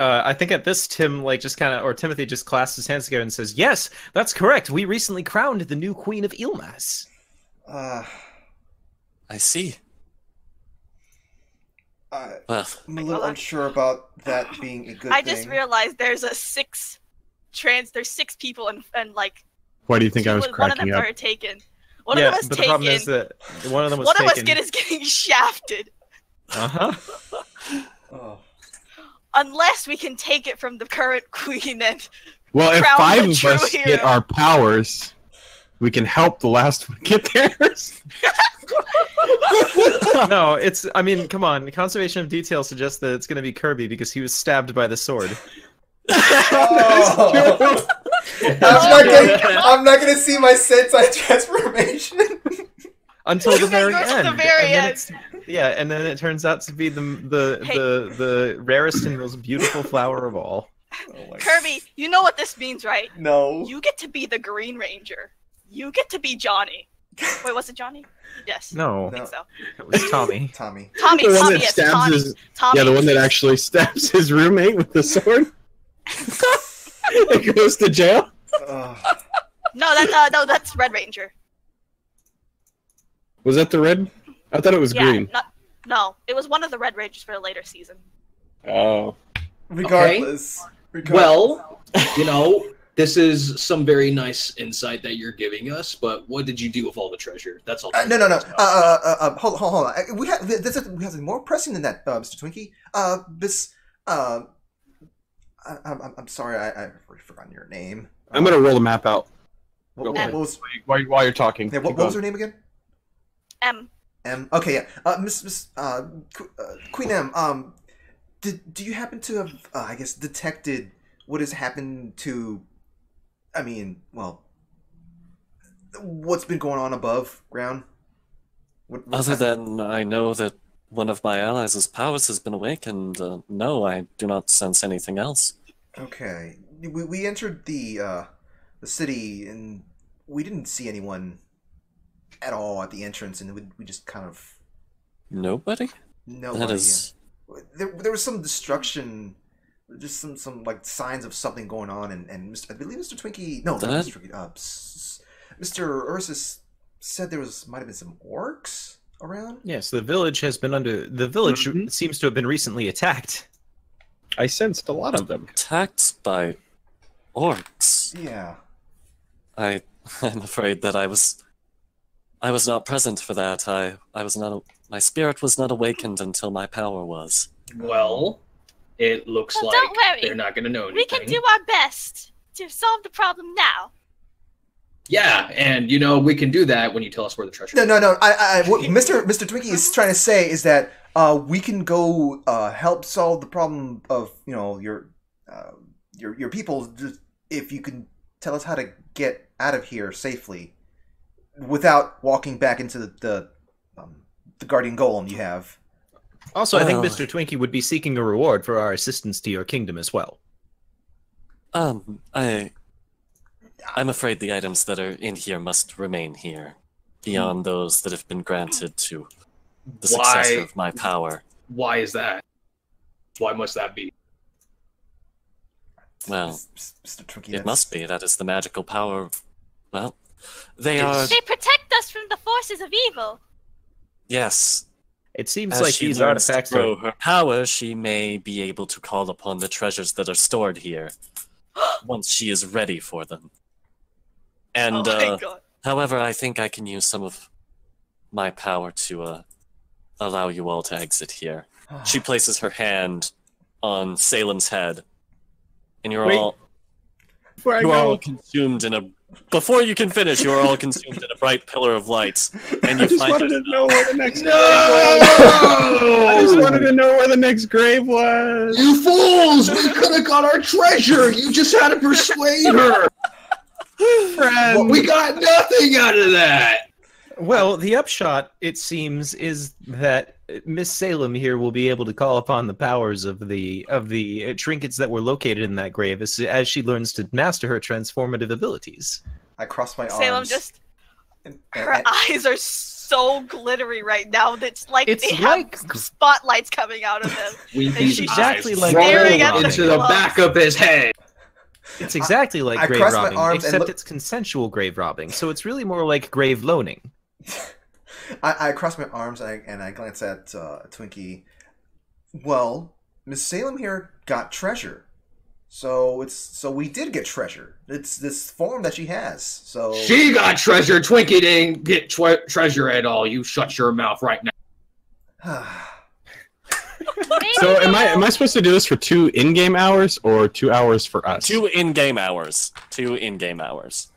I think at this, Tim, like, just kind of, or Timothy just clasps his hands together and says, "Yes, that's correct. We recently crowned the new queen of Ilmas." I see. I'm a little unsure about that being a good thing. I just realized there's six people and like. Why do you think I was one of them cracking up? are taken. One of them was but taken. the problem is that one of them was one taken. of us is getting shafted. Oh. Unless we can take it from the current queen and Well, if crown 5 the of true us hero. get our powers, we can help the last one get theirs. No, it's. I mean, come on. Conservation of detail suggests that it's going to be Kirby because he was stabbed by the sword. Oh. I'm not gonna see my Sentai transformation until the very Until end. the very and then end. and then it turns out to be the rarest and most beautiful flower of all. Oh Kirby, you know what this means, right? No. You get to be the Green Ranger. You get to be Johnny. Wait, was it Johnny? Yes. No, I think so. it was Tommy. Tommy. Tommy, The one that yes, stabs Tommy. his- Tommy. Yeah, the one that actually stabs his roommate with the sword. It goes to jail. No, that's Red Ranger. Was that the red? I thought it was green. No, it was one of the Red Rangers for a later season. Oh. Regardless. Well, you know, this is some very nice insight that you're giving us, but what did you do with all the treasure? That's all. No. Hold on. We have something more pressing than that, Mr. Twinkie. I'm sorry, I've already forgotten your name. I'm gonna roll the map out. What was While you're talking. yeah, what was her name again? M. Okay, yeah. Miss Queen M. Do you happen to have I guess detected what has happened to? I mean, well, what's been going on above ground? Other than I know that one of my allies' powers has been awakened, no, I do not sense anything else. Okay, we entered the city and we didn't see anyone at all at the entrance, and we just kind of Nobody? nobody. That is. There was some destruction, just some like signs of something going on, and I believe Mr. Twinkie, no, not Mr. Twinkie, Mr. Ursus said there might have been some orcs around. Yes, the village has been under. The village seems to have been recently attacked. I sensed a lot of them. Attacked by orcs. Yeah. I'm afraid that I was not present for that. I was not. My spirit was not awakened until my power was. Well, it looks Well, like don't worry. they're not going to know anything. We can do our best to solve the problem now. Yeah, and you know we can do that when you tell us where the treasure is. No. What Mr. Twinkie is trying to say is that we can go help solve the problem of your people just if you can tell us how to get out of here safely without walking back into the guardian golem you have. Also, I think Mr. Twinkie would be seeking a reward for our assistance to your kingdom as well. I'm afraid the items that are in here must remain here, beyond those that have been granted to the successor of my power. Why is that? Why must that be? Well, Mr. Twinkie, it must be. That is the magical power. Well, they protect us from the forces of evil. Yes. It seems As like she these learns artifacts to grow are. her power, she may be able to call upon the treasures that are stored here once she is ready for them. And, Oh my God. however, I think I can use some of my power to allow you all to exit here. She places her hand on Salem's head, and you're all consumed in a. Before you can finish, you are all consumed in a bright pillar of light, and you I just find wanted to know where the next grave No! I just wanted to know where the next grave was. You fools! We could have got our treasure! You just had to persuade her! Friend. We got nothing out of that! Well, the upshot, it seems, is that Miss Salem here will be able to call upon the powers of the trinkets that were located in that grave as she learns to master her transformative abilities. I cross my arms. Salem just her eyes are so glittery right now that it's like It's they like- have spotlights coming out of them. It's she's exactly like staring grave at robbing. into the gloves. back of his head. It's exactly like I grave cross my robbing, arms and except look- it's consensual grave robbing, so it's really more like grave loaning. I cross my arms and I glance at Twinkie. Well, Miss Salem here got treasure. So we did get treasure. It's this form that she has. So she got treasure. Twinkie didn't get treasure at all. You shut your mouth right now. So am I supposed to do this for 2 in-game hours or 2 hours for us? 2 in-game hours. 2 in-game hours.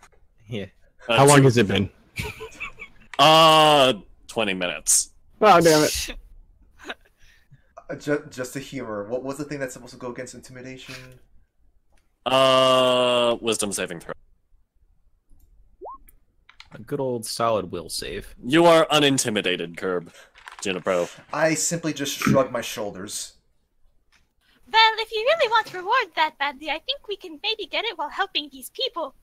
Yeah. How long has it been? 20 minutes. Oh, damn it. Just a humor. What was the thing that's supposed to go against intimidation? Wisdom saving throw. A good old solid will save. You are unintimidated, Curb. Junipero. I simply just shrugged my shoulders. Well, if you really want reward that badly, I think we can maybe get it while helping these people.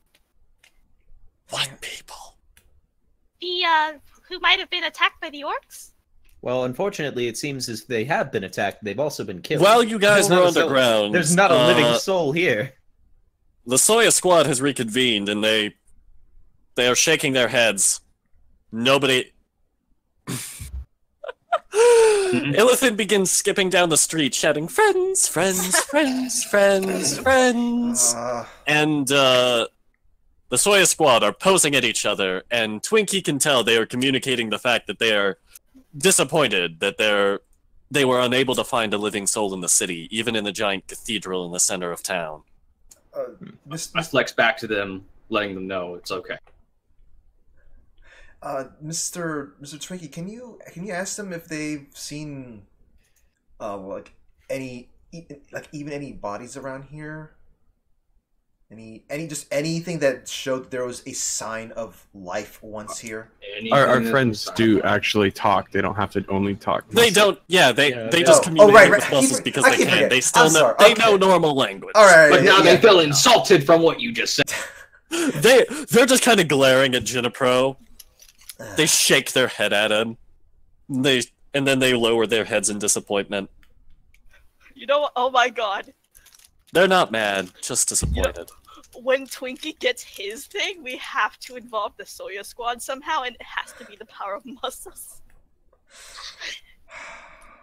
What people? The, who might have been attacked by the orcs? Well, unfortunately, it seems as they have been attacked. They've also been killed. Well, you guys were underground. There's not a living soul here. The Soya squad has reconvened, and they are shaking their heads. Nobody... Illithid begins skipping down the street, shouting, "Friends, friends, friends, friends, friends!" And, the Soya squad are posing at each other, and Twinkie can tell they are communicating the fact that they are disappointed that they were unable to find a living soul in the city, even in the giant cathedral in the center of town. I flex back to them, letting them know it's okay. Mr. Twinkie, can you ask them if they've seen, like even any bodies around here? Just anything that showed there was a sign of life once here? Our friends do actually talk. They don't have to only talk. They don't. Yeah, they just communicate with muscles because they can. They still know. They know normal language. All right, but now they feel insulted from what you just said. They're just kind of glaring at Junipero. They shake their head at him. And then they lower their heads in disappointment. You know what? Oh my god. They're not mad, just disappointed. You know, when Twinkie gets his thing, we have to involve the Soya squad somehow, and it has to be the power of muscles.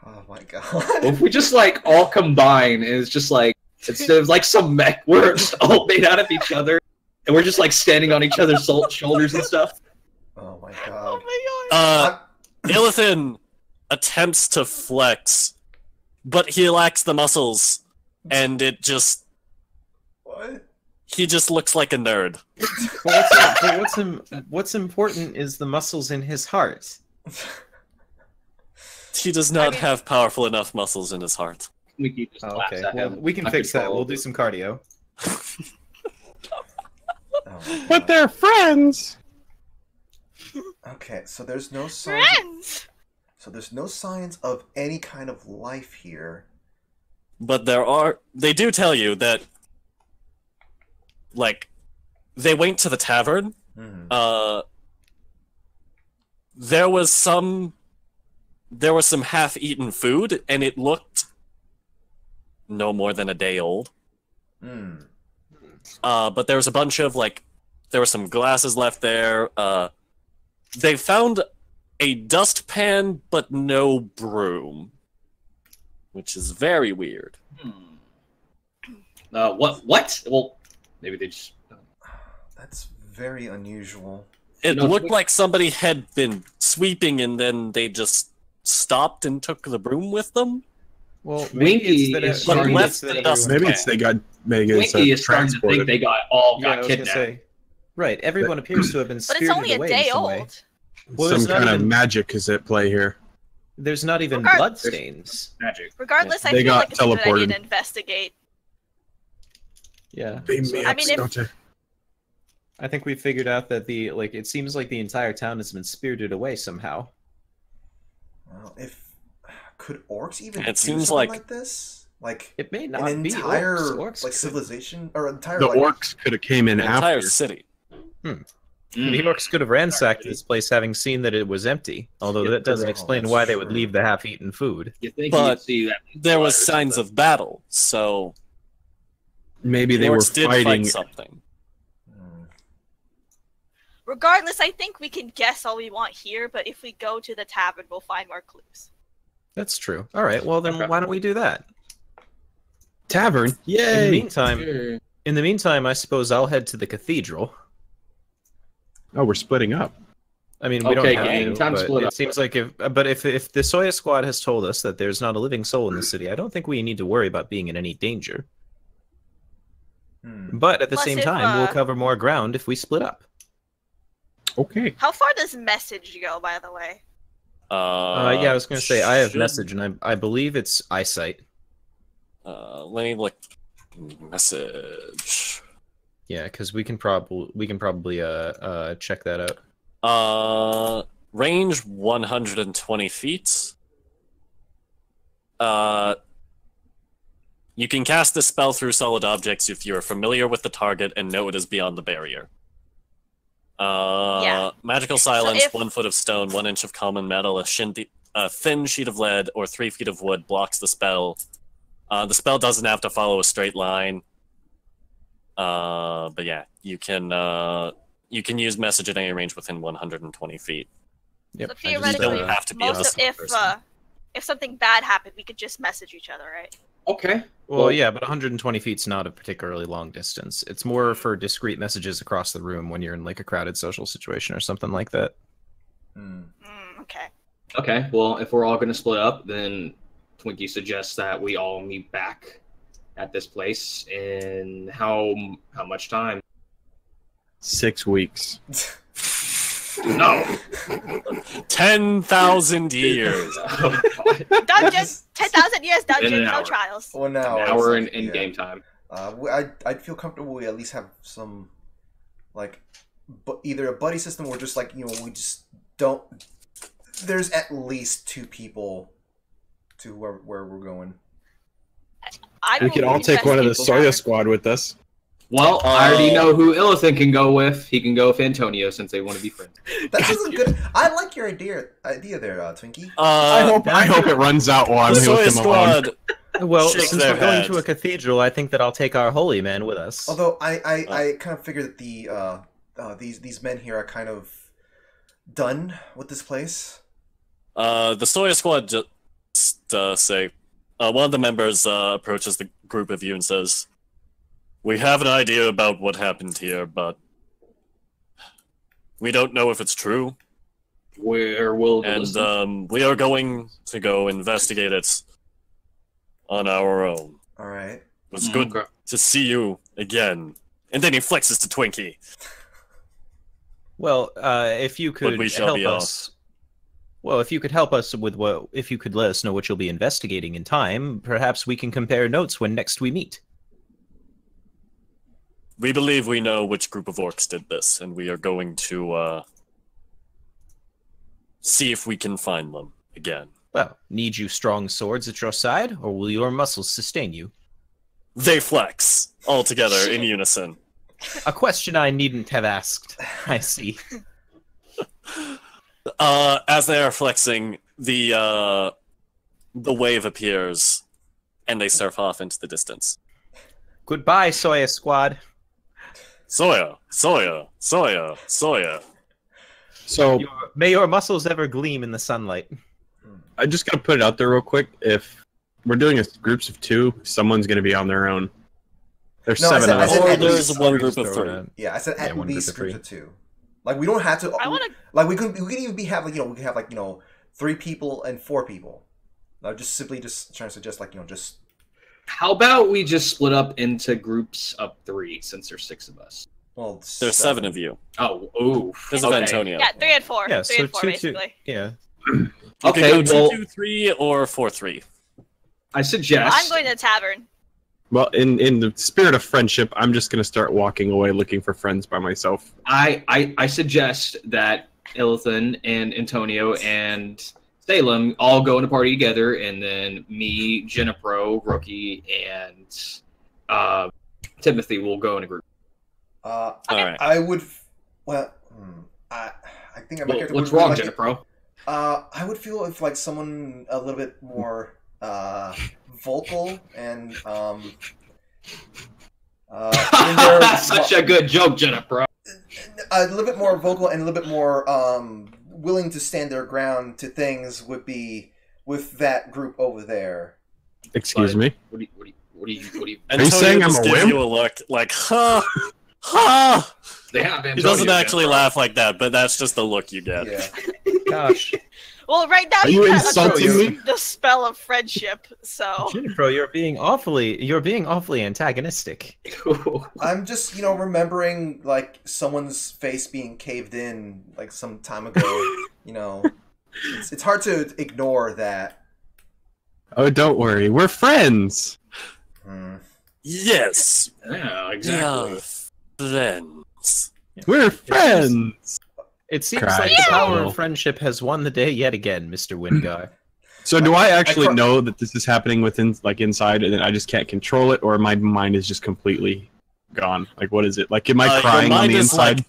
Oh my god. If we just like all combine, and it's just like instead of like some mech, we're just all made out of each other, and we're just like standing on each other's shoulders and stuff. Oh my god. Oh my god. Illithin attempts to flex, but he lacks the muscles, and it just... What? He just looks like a nerd. What's important is the muscles in his heart. He does not have powerful enough muscles in his heart. We keep just okay, well, we can fix that. We'll do some cardio. But they're friends! Okay, so there's no signs. Friends! So there's no signs of any kind of life here. But there are... They do tell you that... Like, they went to the tavern. Mm-hmm. There was some half-eaten food, and it looked no more than a day old. Mm. But there was a bunch of, like... There were some glasses left there. They found a dustpan, but no broom. Which is very weird. What? Well, maybe they just... That's very unusual. It looked like somebody had been sweeping and then they just stopped and took the broom with them. Well, maybe it's that maybe it's they got Twinkie is starting to think they got kidnapped. Right, everyone appears to have been spirited away. But it's only a day old. Well, some kind of magic is at play here. There's not even blood stains. Magic. Regardless, I They feel got like it's a good idea teleported. to investigate. Yeah. I think we figured out that it seems like the entire town has been spirited away somehow. Well, could orcs even it do seems something like this? Like it may not an be entire orcs like civilization or entire the orcs could have came in an after. Entire city. The orcs could have ransacked this place, having seen that it was empty. Although that doesn't explain why they would leave the half-eaten food. But there was signs of battle, so maybe they were fighting something. Regardless, I think we can guess all we want here, but if we go to the tavern, we'll find more clues. That's true. All right. Well, then why don't we do that? Tavern. Yay! In the meantime, I suppose I'll head to the cathedral. Oh, we're splitting up. I mean, we don't have gang, to, time to but split it up. seems like if the Soya Squad has told us that there's not a living soul in the city, I don't think we need to worry about being in any danger. But at the Plus, same if, time, we'll cover more ground if we split up. Okay. How far does message go, by the way? Yeah, I was going to say I have should- message, and I believe it's eyesight. Let me look. Message. Yeah, because we can probably check that out. Range 120 feet. You can cast this spell through solid objects if you're familiar with the target and know it is beyond the barrier. Magical silence, if- 1 foot of stone, 1 inch of common metal, a thin sheet of lead, or 3 feet of wood blocks the spell. The spell doesn't have to follow a straight line. But yeah, you can use message at any range within 120 feet. Yep. So I just, theoretically, don't have to be a most of person. if something bad happened, we could just message each other, right? Okay. Well, yeah, but 120 feet's not a particularly long distance. It's more for discrete messages across the room when you're in like a crowded social situation or something like that. Okay. Okay. Well, if we're all going to split up, then Twinkie suggests that we all meet back at this place in how much time? 6 weeks. No. 10,000 years. Oh, God. Dungeons, 10,000 years dungeon, In an no hour. trials. 1 hour. An hour in yeah. game time. I'd feel comfortable. We at least have some, like, either a buddy system or just like we just don't. There's at least 2 people to where we're going. We could all take one of the Soya Squad with us. Well, I already know who Illithin can go with. He can go with Antonio since they want to be friends. That isn't good. I like your idea there, Twinkie. I hope it runs out while I'm the here with Soya him alone. Squad. Well, Shake since their we're going heads. to a cathedral, I think that I'll take our holy man with us. Although I kind of figure that these men here are kind of done with this place. The Soya Squad just say one of the members approaches the group of you and says, "We have an idea about what happened here, but we don't know if it's true. Where will the And listen? we are going to go investigate it on our own. All right. It was good Okay. to see you again." And then he flexes to Twinkie. Well, if you could we shall help be us. Well, if you could help us with if you could let us know what you'll be investigating in time, perhaps we can compare notes when next we meet. We believe we know which group of orcs did this, and we are going to see if we can find them again. Well, need you strong swords at your side, or will your muscles sustain you? They flex all together in unison. A question I needn't have asked. I see. As they are flexing, the wave appears, and they surf off into the distance. Goodbye, Soya Squad. Soya, Soya, Soya, Soya. So May your muscles ever gleam in the sunlight. I just gotta put it out there real quick. If we're doing groups of 2, someone's gonna be on their own. There's No, 7 of I us. said Or at there's least. one Or group just of throw it 3. out. Yeah, I said Yeah, at one group least of groups 3. of 2. Like we don't have to. I wanna- Like we could even have we could have 3 people and 4 people. I'm just simply trying to suggest just. How about we just split up into groups of 3 since there's 6 of us? Well, There's 7 of you. Oh, ooh. Because of Antonio. Yeah, 3 and 4. Yeah, 3 so and 4, 2, basically. yeah. You Okay, can go well, 2-2-3 or 4-3. I suggest. I'm going to the tavern. Well, in the spirit of friendship, I'm just gonna start walking away looking for friends by myself. I suggest that Illithin and Antonio and Salem all go in a party together, and then me, Jenipro, Rookie, and Timothy will go in a group. All right. I would. Well, I think I might. Well, what's wrong, Jenipro? I would feel if someone a little bit more vocal and in their, Such a good joke, Jenipro. a little bit more vocal and a little bit more willing to stand their ground to things would with that group over there. Excuse me? What do you And Are you saying I'm just a gives wimp? you a look like, ha! Ha! Yeah, He doesn't actually laugh like that, but that's just the look you get. Yeah. Gosh, Well, right now Are you you have insulting me? the spell of friendship, so Junipero, you're being awfully antagonistic. I'm just, remembering like someone's face being caved in like some time ago. It's hard to ignore that. Oh, don't worry. We're friends. Yes! Yeah, exactly. Friends. We're friends. It seems Christ. like the power Yeah. of friendship has won the day yet again, Mr. Wingar. So do I actually cr- know that this is happening within, like, inside, and then I just can't control it, or my mind is just completely gone? Like, what is it? Like, am I Your crying on mind the is inside? like-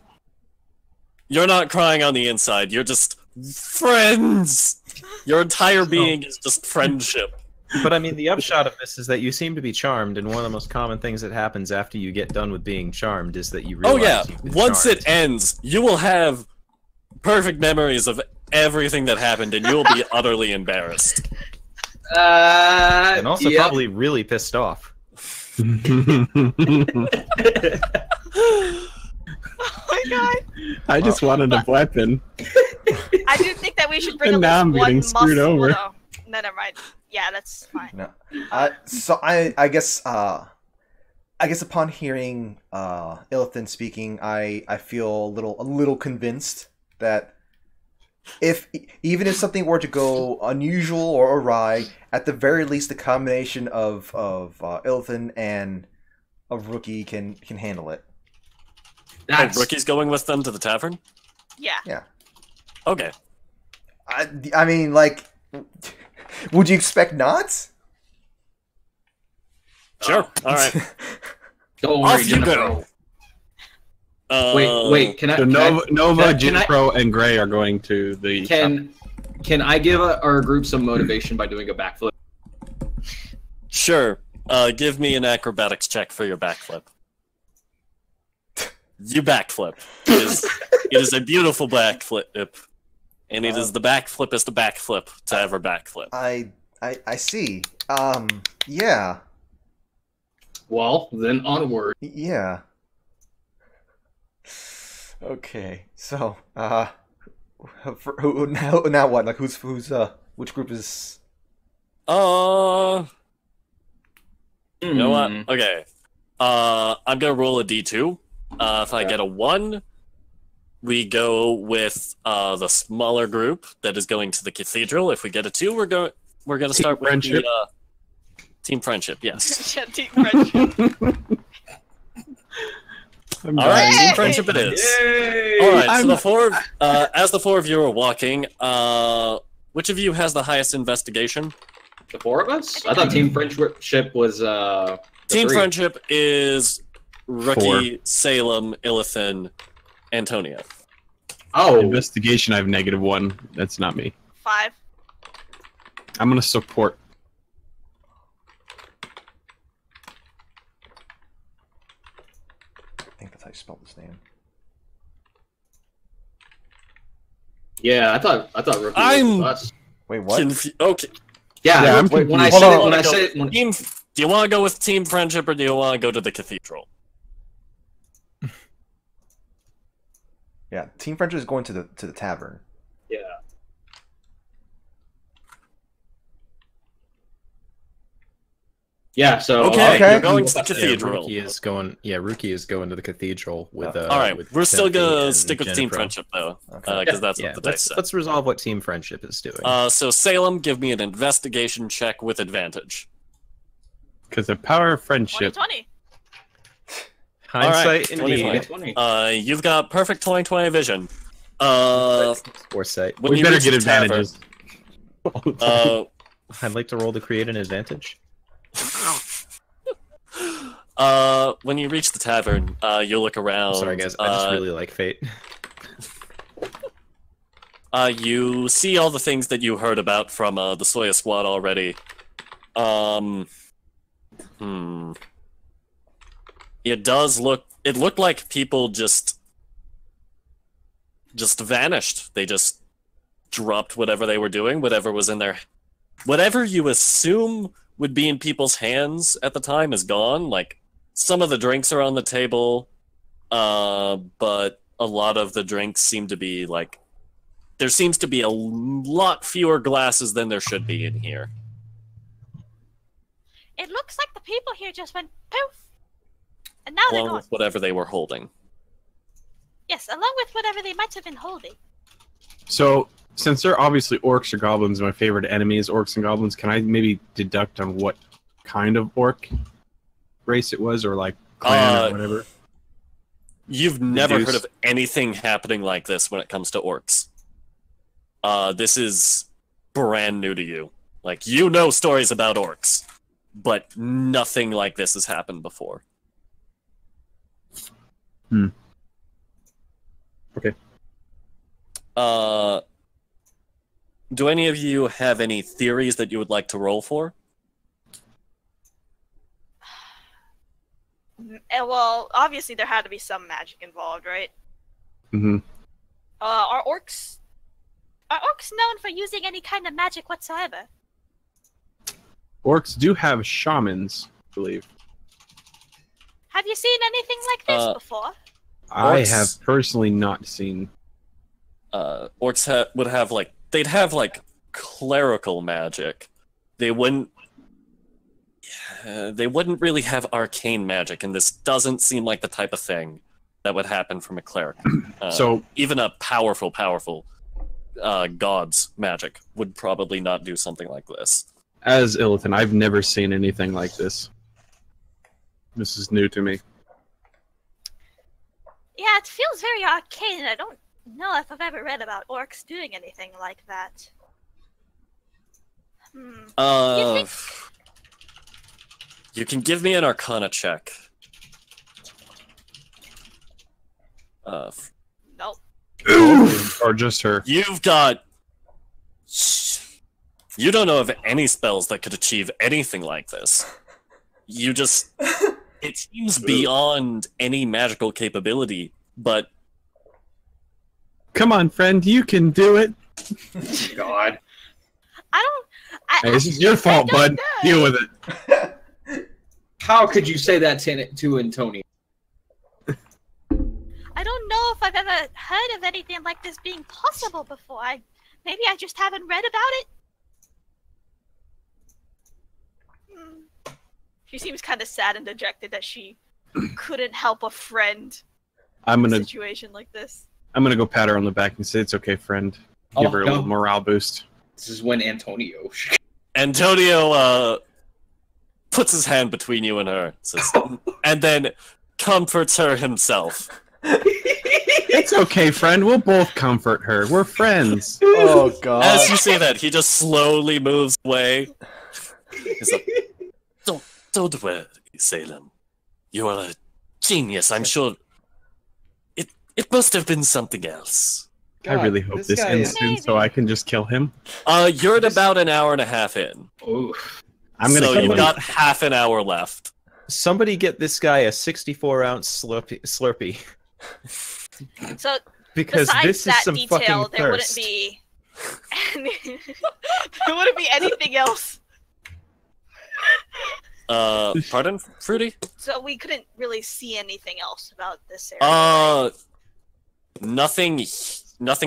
You're not crying on the inside, you're just friends! Your entire being is just friendship. But I mean, the upshot of this is that you seem to be charmed, and one of the most common things that happens after you get done with being charmed is that you Oh realize yeah, you've been once charmed. it ends, you will have perfect memories of everything that happened, and you will be utterly embarrassed. And also yep. probably really pissed off. oh my god. I just wanted a weapon. I do think that we should bring And up now this I'm one getting screwed muscle, over. though. No, never mind. Yeah, that's fine. No. I guess upon hearing Illithin speaking, I feel a little convinced that even if something were to go unusual or awry, at the very least the combination of Illithin and of Rookie can handle it. That's Rookie's going with them to the tavern? Yeah. Yeah. Okay. I mean, like, would you expect not? Sure. Alright. Don't worry, Off you Jennifer. go! Wait, can I? So can I- Nova, can I- Jinpro, and Gray are going to the... Can I give our group some motivation by doing a backflip? Sure. Give me an acrobatics check for your backflip. You backflip. It is a beautiful backflip. And it is the backflipest backflip to ever backflip. I see. Yeah. Well, then onward. Yeah. Okay. So, now what? Like, who's which group is? You know what? Okay. I'm gonna roll a d2. If I get a 1, we go with the smaller group that is going to the cathedral. If we get a 2, we're gonna start with friendship. the team friendship. Yes. Yeah, deep friendship. I'm All right, dying. team friendship it is. All right. So the four, as the four of you are walking, which of you has the highest investigation? The four of us? I thought team friendship was the Team three. friendship is Rookie, 4. Salem, Illithin, Antonia. Oh, Investigation, I have -1. That's not me. 5. I'm gonna support. I think that's how you spell this name. yeah. I thought Rookie I'm- was us. Wait, what? Okay. Yeah, Yeah, I'm when I confused. said it, Hold when on. I said it, when, Team, do you want to go with team friendship or do you want to go to the cathedral? Yeah, Team Friendship is going to the tavern. yeah. Yeah, so Okay, Okay. you're going to the Yeah, cathedral. Rookie is going. Yeah, Rookie is going to the cathedral with. All right, with we're still Timothy gonna and stick with team Jennifer. friendship though, Okay. because that's Yeah, what the dice let's said. let's resolve what team friendship is doing. So Salem, give me an investigation check with advantage. Because the power of friendship. 2020. Hindsight, all right, indeed. 2020. You've got perfect 20/20 vision. When Foresight. We you better reach get the tavern, advantages. I'd like to roll to create an advantage. When you reach the tavern, you look around. Sorry, guys. I just really like Fate. You see all the things that you heard about from the Soya Squad already. It does look. It looked like people just vanished. They just dropped whatever they were doing, whatever was in their whatever you assume would be in people's hands at the time is gone. Like, some of the drinks are on the table, but a lot of the drinks seem to be, like, there seems to be a lot fewer glasses than there should be in here. It looks like the people here just went poof, and now they're Along gone. with whatever they were holding. Yes, along with whatever they might have been holding. So, since they're obviously orcs or goblins, my favorite enemies, orcs and goblins, can I maybe deduct on what kind of orc race it was, or like clan or whatever? You've never heard of anything happening like this when it comes to orcs. This is brand new to you. Like, you know stories about orcs, but nothing like this has happened before. Okay. Do any of you have any theories that you would like to roll for? Well, obviously there had to be some magic involved, right? Mm-hmm. Are orcs known for using any kind of magic whatsoever? Orcs do have shamans, I believe. Have you seen anything like this before? I have personally not seen. Orcs would have like, they'd have like clerical magic. They wouldn't really have arcane magic, and this doesn't seem like the type of thing that would happen from a cleric. So even a powerful god's magic would probably not do something like this. As Illithan, I've never seen anything like this. This is new to me. Yeah, it feels very arcane, and I don't know if I've ever read about orcs doing anything like that. You can give me an Arcana check. Nope. Or just her. You've got... You don't know of any spells that could achieve anything like this. You just... It seems beyond any magical capability, but... Come on, friend, you can do it! God. Hey, this is your fault, bud. Deal with it. How could you say that to Antonio? I don't know if I've ever heard of anything like this being possible before. Maybe I just haven't read about it. She seems kind of sad and dejected that she couldn't help a friend in a situation like this. I'm gonna go pat her on the back and say, "It's okay, friend." Give her a little morale boost. This is when Antonio puts his hand between you and her, says, and then comforts her himself. It's okay, friend. We'll both comfort her. We're friends. Oh, God. As you say that, he just slowly moves away. He's like, Don't worry, Salem. You are a genius. I'm sure it must have been something else. God, I really hope this ends soon so I can just kill him. You're at about an hour and a half in. Oof. So you've got half an hour left. Somebody get this guy a 64-ounce Slurpee. So because besides this is that some detail, fucking there thirst. wouldn't be anything else. Pardon, Fruity? So we couldn't really see anything else about this area. Nothing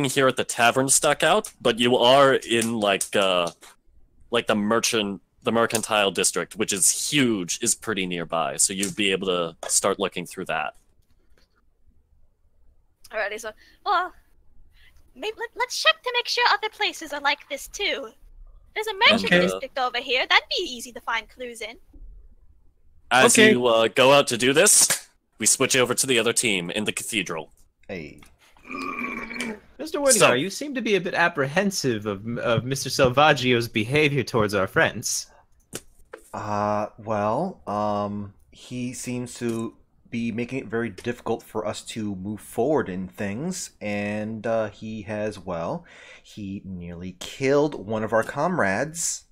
here at the tavern stuck out, but you are in like the mercantile district, which is huge, is pretty nearby, so you'd be able to start looking through that. Alrighty, so maybe let's check to make sure other places are like this too. There's a merchant district over here. That'd be easy to find clues in. As you go out to do this, we switch over to the other team in the cathedral. Hey. Mr. Woodgar, you seem to be a bit apprehensive of Mr. Salvaggio's behavior towards our friends. He seems to be making it very difficult for us to move forward in things, and he nearly killed one of our comrades.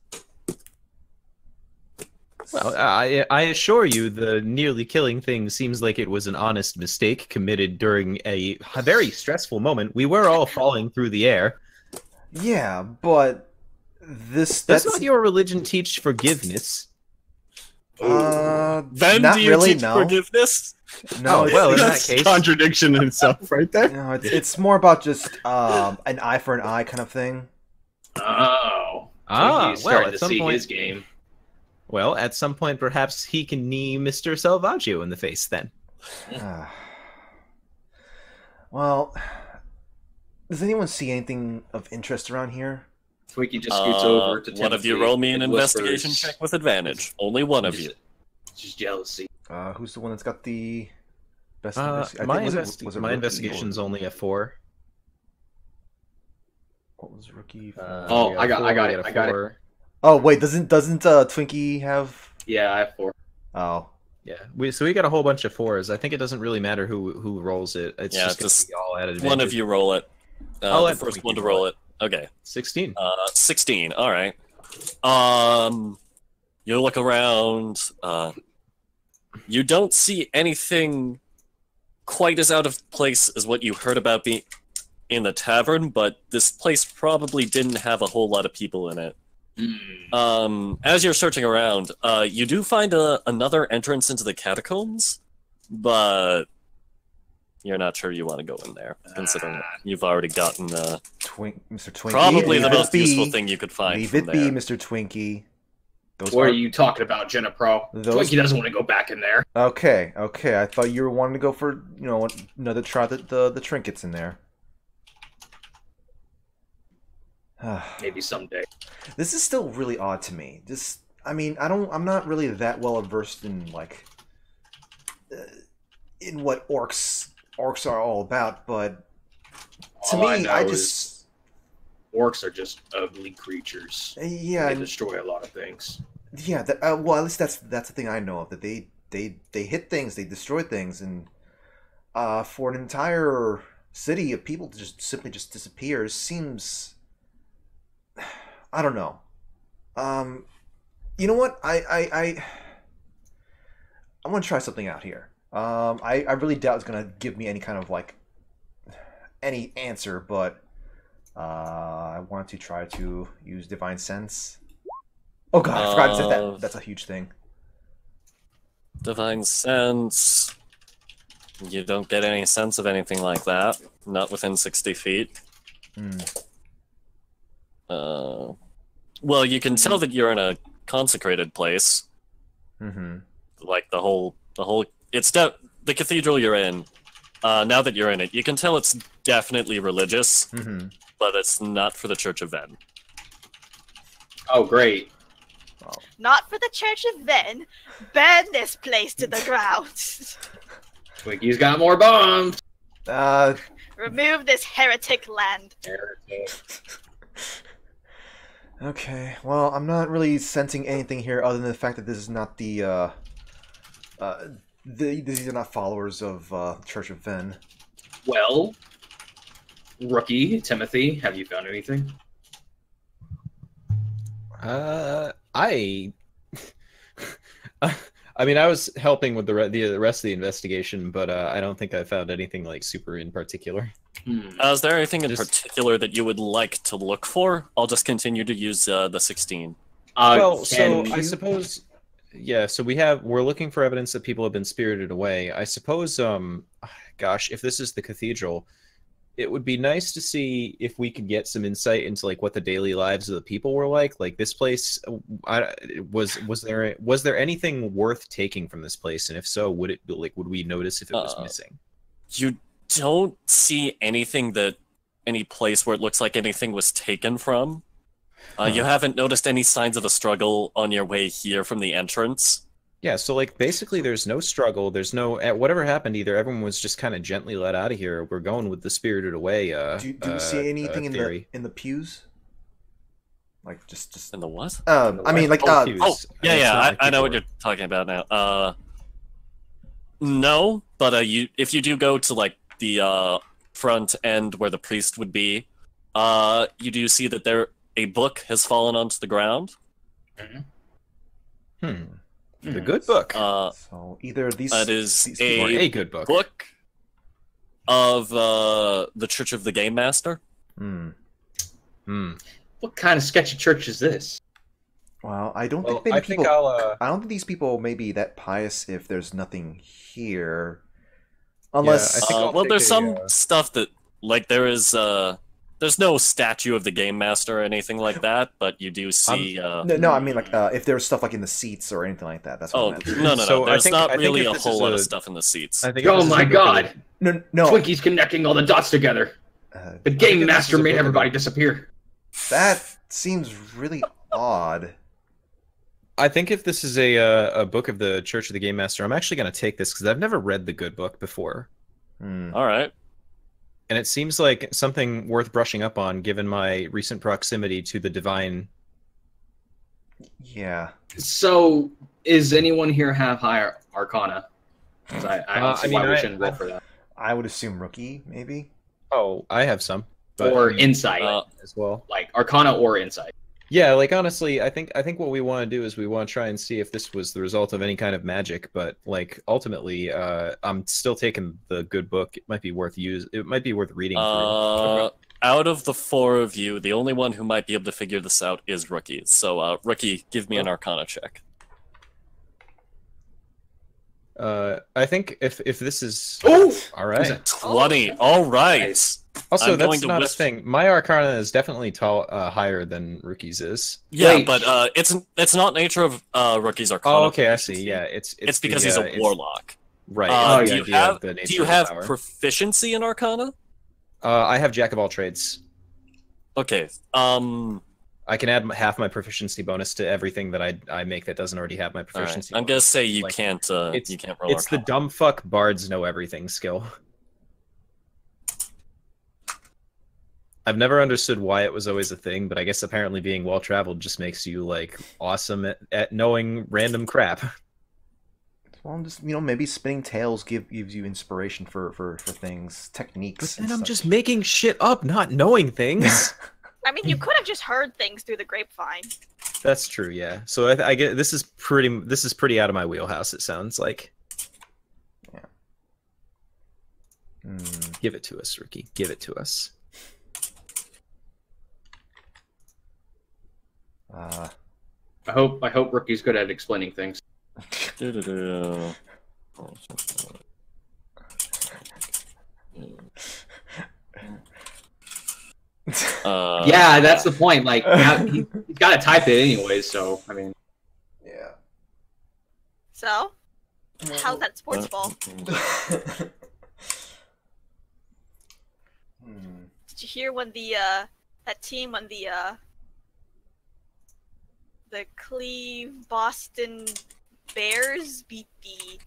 Well, I assure you, the nearly killing thing seems like it was an honest mistake committed during a very stressful moment. We were all falling through the air. Yeah, but Does not your religion teach forgiveness? Then not do you really, teach no. forgiveness? No, well, in that That's case, contradiction in itself, right there. no, it's more about just an eye for an eye kind of thing. Oh. He's well, starting at to some see point, his game. well, at some point, perhaps he can knee Mr. Salvaggio in the face. Then, well, does anyone see anything of interest around here? Twinkie just scoots over to one of you Timothy roll me an and investigation whispers, check with advantage. Only one of you. Just jealousy. Who's the one that's got the best? my Rookie investigation's or- only a 4. What was rookie? Oh, I got it. Oh wait, doesn't Twinkie have? Yeah, I have 4. Oh, Yeah, we got a whole bunch of 4s. I think it doesn't really matter who rolls it. It's Yeah, just gonna be all at advantage. One of you roll it. I'll The let first Twinkie one to roll roll it. Okay. 16. 16. All right. You look around. You don't see anything quite as out of place as what you heard about being in the tavern, but this place probably didn't have a whole lot of people in it. As you're searching around, you do find another entrance into the catacombs, but you're not sure you want to go in there, considering you've already gotten Mr. Twinkie. probably the Leave it most useful be. thing you could find. Leave from it there. be, Mr. Twinkie. What are you talking about, Jenna Pro? Those- Twinkie doesn't want to go back in there. Okay. I thought you were wanting to go for another try at the trinkets in there. Maybe someday. This is still really odd to me. I'm not really that well versed in in what orcs are all about, but to All I me, know I is just orcs are just ugly creatures. yeah, They destroy a lot of things. yeah. Well, at least that's the thing I know of. That they hit things, they destroy things, and for an entire city of people to just simply just disappear seems. I don't know. You know what? I want to try something out here. I really doubt it's gonna give me any kind of any answer, but I want to try to use Divine Sense. Oh god, I forgot to say that. That's a huge thing. Divine Sense. You don't get any sense of anything like that. Not within 60 feet. Well, you can tell that you're in a consecrated place. Like the whole. It's the cathedral you're in. Now that you're in it, you can tell it's definitely religious, but it's not for the Church of Ven. Oh, great. Not for the Church of Ven. Burn this place to the ground. Twinkie's got more bombs. Remove this heretic land. Okay, well, I'm not really sensing anything here other than the fact that this is not these are not followers of Church of Ven. Well, Rookie, Timothy, have you found anything? I mean, I was helping with the rest of the investigation, but I don't think I found anything super in particular. Is there anything in particular that you would like to look for? I'll just continue to use the 16. I suppose, yeah. So we're looking for evidence that people have been spirited away. I suppose, gosh, if this is the cathedral, it would be nice to see if we could get some insight into what the daily lives of the people were like. Like this place, was there anything worth taking from this place? And if so, would we notice if it was missing? You don't see any place where it looks like anything was taken from. You haven't noticed any signs of a struggle on your way here from the entrance. Yeah, so basically there's no struggle, there's no whatever happened, either everyone was just kind of gently let out of here. We're going with the spirited away do we see anything in the pews? Just in the what? I mean pews. I know what you're talking about now. No, but if you do go to the front end where the priest would be, you do see that a book has fallen onto the ground. The good book. So either these. That is a good book. Book of the Church of the Game Master. What kind of sketchy church is this? Well, I don't think I many think people. I'll. I don't think these people may be that pious if there's nothing here, I unless. think I'll well, take there's a, some stuff that like there's no statue of the game master or anything like that, but you do see. No, I mean like if there's stuff like in the seats or anything like that. That's what I meant. No. So I There's think- not I think really if a this whole is lot a- of stuff in the seats. I think Oh my god! No. Twinkies connecting all the dots together. The game think if this master is a made book of everybody the- disappear. That seems really odd. I think if this is a book of the Church of the Game Master, I'm actually going to take this because I've never read the good book before, All right. and it seems like something worth brushing up on given my recent proximity to the divine. Yeah. So, is anyone here have higher Arcana? 'Cause I don't see why we shouldn't roll for that. I would assume rookie, maybe. Oh, I have some, but Or Insight, as well. like Arcana or Insight. Yeah, like honestly, I think what we want to do is we want to try and see if this was the result of any kind of magic. But like ultimately, I'm still taking the good book. It might be worth reading. Out of the four of you, the only one who might be able to figure this out is Rookie. So, Rookie, give me an Arcana check. I think if this is Oh, all right. 20. All right. Nice. Also, I'm going that's to not a whisper- thing. My Arcana is definitely higher than Rookie's is. Yeah, Wait. but it's not nature of Rookie's Arcana. Oh, okay, I see. Yeah, it's because the, he's a it's- warlock. Right. Oh, it's yeah. the idea of the nature Do you of the have power. proficiency in Arcana? I have Jack of all trades. Okay. I can add half my proficiency bonus to everything that I make that doesn't already have my All right. proficiency. I'm gonna bonus. say you Like, can't. You can't roll. It's the Arcana. dumb fuck bards know everything skill. I've never understood why it was always a thing, but I guess apparently being well traveled just makes you like awesome at knowing random crap. Well, just maybe spinning tails gives you inspiration for things, techniques. But then and I'm such. just making shit up, not knowing things. I mean, you could have just heard things through the grapevine. That's true, yeah. So I get this is pretty out of my wheelhouse. It sounds like. Give it to us, Ricky. Give it to us. I hope Rookie's good at explaining things. Do-do-do. Yeah, that's the point. Like, he's got to type it anyways. So, I mean, Yeah. So, how's that sports ball? Did you hear when that team when the Cleve Boston Bears beat the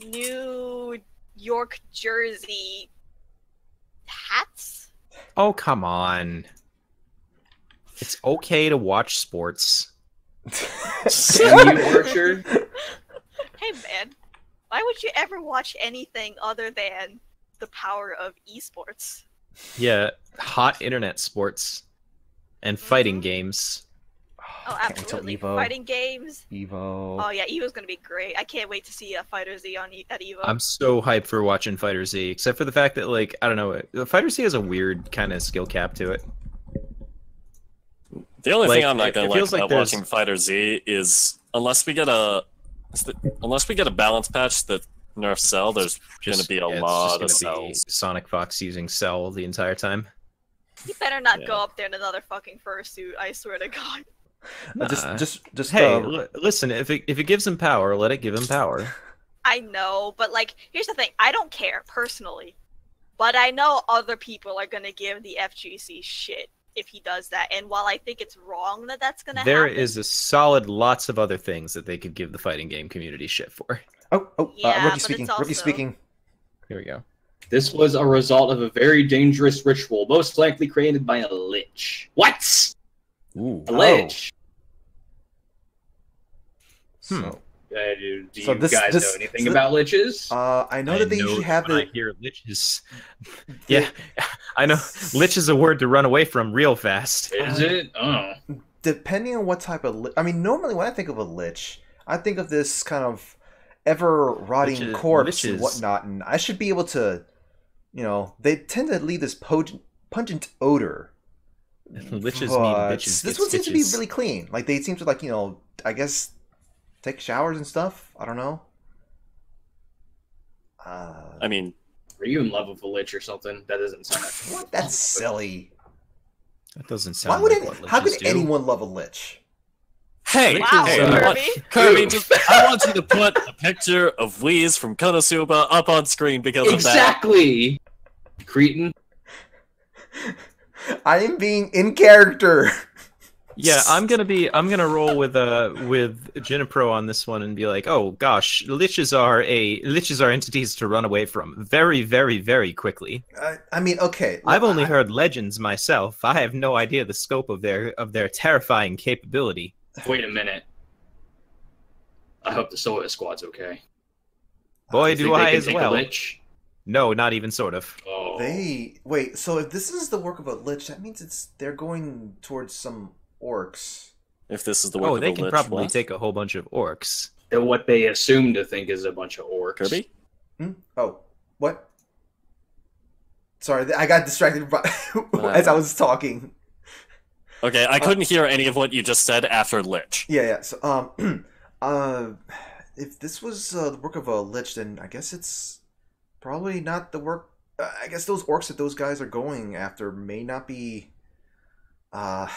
New York Jersey Hats? Oh, come on. It's okay to watch sports. Damn you, Archer. Hey man, why would you ever watch anything other than the power of esports? Yeah, hot internet sports and fighting games. Oh, Can't wait till absolutely. Evo. Fighting games. Evo. Oh yeah, Evo's gonna be great. I can't wait to see Fighter Z at Evo. I'm so hyped for watching Fighter Z, except for the fact that, like, I don't know, Fighter Z has a weird kind of skill cap to it. The only Like, thing I'm not it gonna like feels like about there's- watching Fighter Z is unless we get a balance patch that nerfs Cell, there's gonna be a lot of it's just gonna be cells. Sonic Fox using Cell the entire time. You better not Yeah. go up there in another fucking fursuit. I swear to God. Just Hey, listen, if it gives him power, let it give him power. I know, but like, here's the thing. I don't care personally, but I know other people are gonna give the FGC shit if he does that. And while I think it's wrong that that's gonna There happen, is a solid lots of other things that they could give the fighting game community shit for. Yeah, Rookie but speaking. it's Rookie also- speaking. Here we go. This was a result of a very dangerous ritual, most likely created by a lich. What? Ooh. A lich. So, Do So you this- guys this- know anything so- about liches? I know that they usually have when the. I hear liches. Yeah, I know. Lich is a word to run away from real fast. Is it? Oh. Depending on what type of I mean, normally when I think of a lich, I think of this kind of ever rotting Liches- corpse and liches. whatnot, and I should be able to, they tend to leave this pungent odor Liches mean bitches. This one seems to be really clean. Like they seem to like I guess take showers and stuff. I don't know. I mean, are you in love with a lich or something? That doesn't sound like what? That's silly. That doesn't sound. How could anyone love a lich? Hey, wow, Kirby, I want you to put a picture of Wheeze from Konosuba up on screen because of that. Exactly! Cretin. I am being in character. Yeah, I'm gonna roll with Jinipro on this one and be like, oh gosh, liches are entities to run away from very, very, very quickly. I mean, okay. I've only heard legends myself. I have no idea the scope of their terrifying capability. Wait a minute. I hope the Soya Squad's okay. Boy, do I as well. Lich? No, not even sort of. Oh. Wait. So if this is the work of a lich, that means they're going towards some orcs. If this is the work of a lich, they can probably take a whole bunch of orcs. They're what they assume to think is a bunch of orcs. Kirby? Oh, what? Sorry, I got distracted as I was talking. Okay, I couldn't hear any of what you just said after lich. Yeah. So, if this was the work of a lich, then I guess it's probably not the work. I guess those orcs that those guys are going after may not be, well,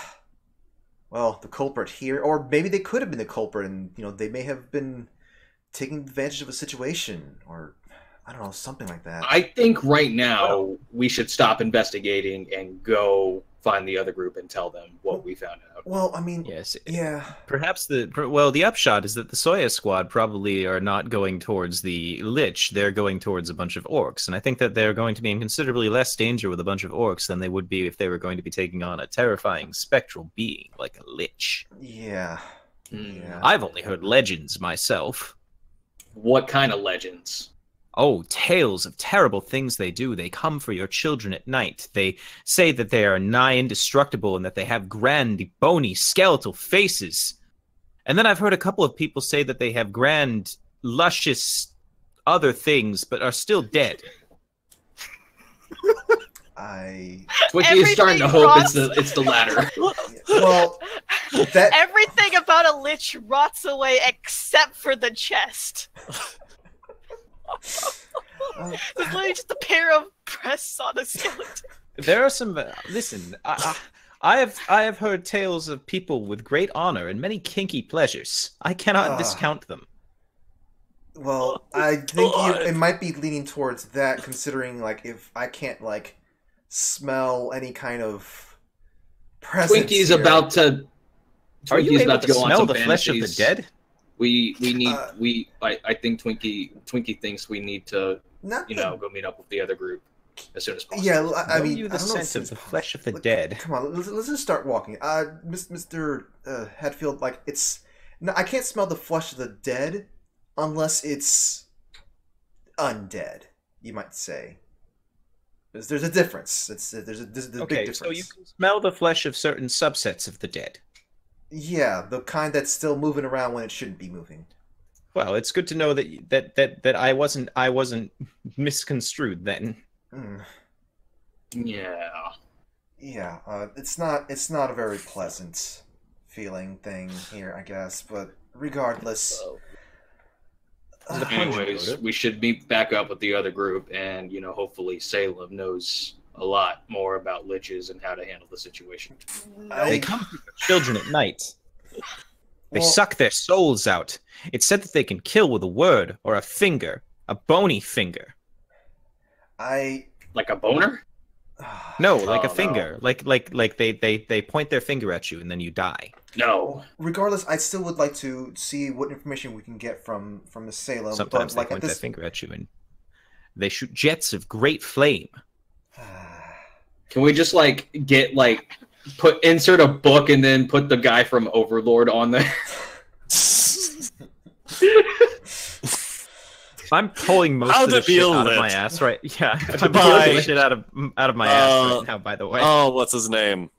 the culprit here, or maybe they could have been the culprit, and they may have been taking advantage of a situation, or I don't know, something like that. I think right now we should stop investigating and go find the other group and tell them what we found out. Well, I mean, yes, yeah. Perhaps the upshot is that the Soya Squad probably are not going towards the Lich. They're going towards a bunch of orcs, and I think that they're going to be in considerably less danger with a bunch of orcs than they would be if they were going to be taking on a terrifying spectral being like a Lich. Yeah. Yeah. I've only heard legends myself. What kind of legends? Oh, tales of terrible things they do. They come for your children at night. They say that they are nigh indestructible and that they have grand, bony, skeletal faces. And then I've heard a couple of people say that they have grand, luscious other things, but are still dead. Twinkie is starting to hope it's the latter. Well, everything about a lich rots away except for the chest. There's literally just a pair of breasts on a skeleton. There are some. Listen, I have heard tales of people with great honor and many kinky pleasures. I cannot discount them. Well, I think it might be leaning towards that, considering if I can't smell any kind of presence. Twinkie is about to. Are you able to go smell on the fantasies. flesh of the dead? We need I think Twinkie thinks we need to go meet up with the other group as soon as possible. Yeah, I mean, you the scent of the flesh of the dead. Come on, let's just start walking. Mr. Hatfield, I can't smell the flesh of the dead unless it's undead. You might say. There's a difference. There's a big difference. So you can smell the flesh of certain subsets of the dead. Yeah, the kind that's still moving around when it shouldn't be moving. Well, it's good to know that I wasn't misconstrued then. Yeah. Yeah, it's not a very pleasant feeling thing here, I guess. But regardless, anyways, we should meet back up with the other group, and hopefully Salem knows a lot more about liches and how to handle the situation. They come for your children at night. They suck their souls out. It's said that they can kill with a word or a finger, a bony finger. Like a boner? No, like a finger. No. Like they point their finger at you and then you die. No. Regardless, I still would like to see what information we can get from the Salem. Sometimes they point their finger at you and they shoot jets of great flame. Can we just insert a book and then put the guy from Overlord on there? I'm pulling most of the shit out of my ass right. Yeah, I'm pulling the shit out of my ass right now. By the way. Oh, what's his name?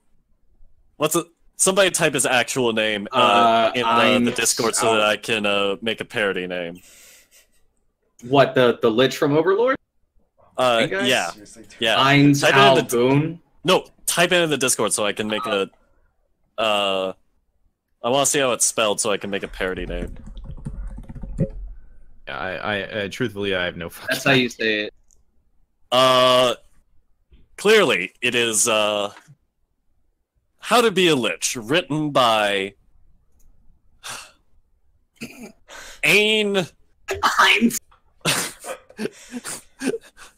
Somebody type his actual name in the Discord so that I can make a parody name. What, the Lich from Overlord? Yeah. Eins Al Boon? No, type it in the Discord so I can make a. I want to see how it's spelled so I can make a parody name. I truthfully, I have no fucking. That's how you say it. Clearly, it is How to Be a Lich, written by Ain.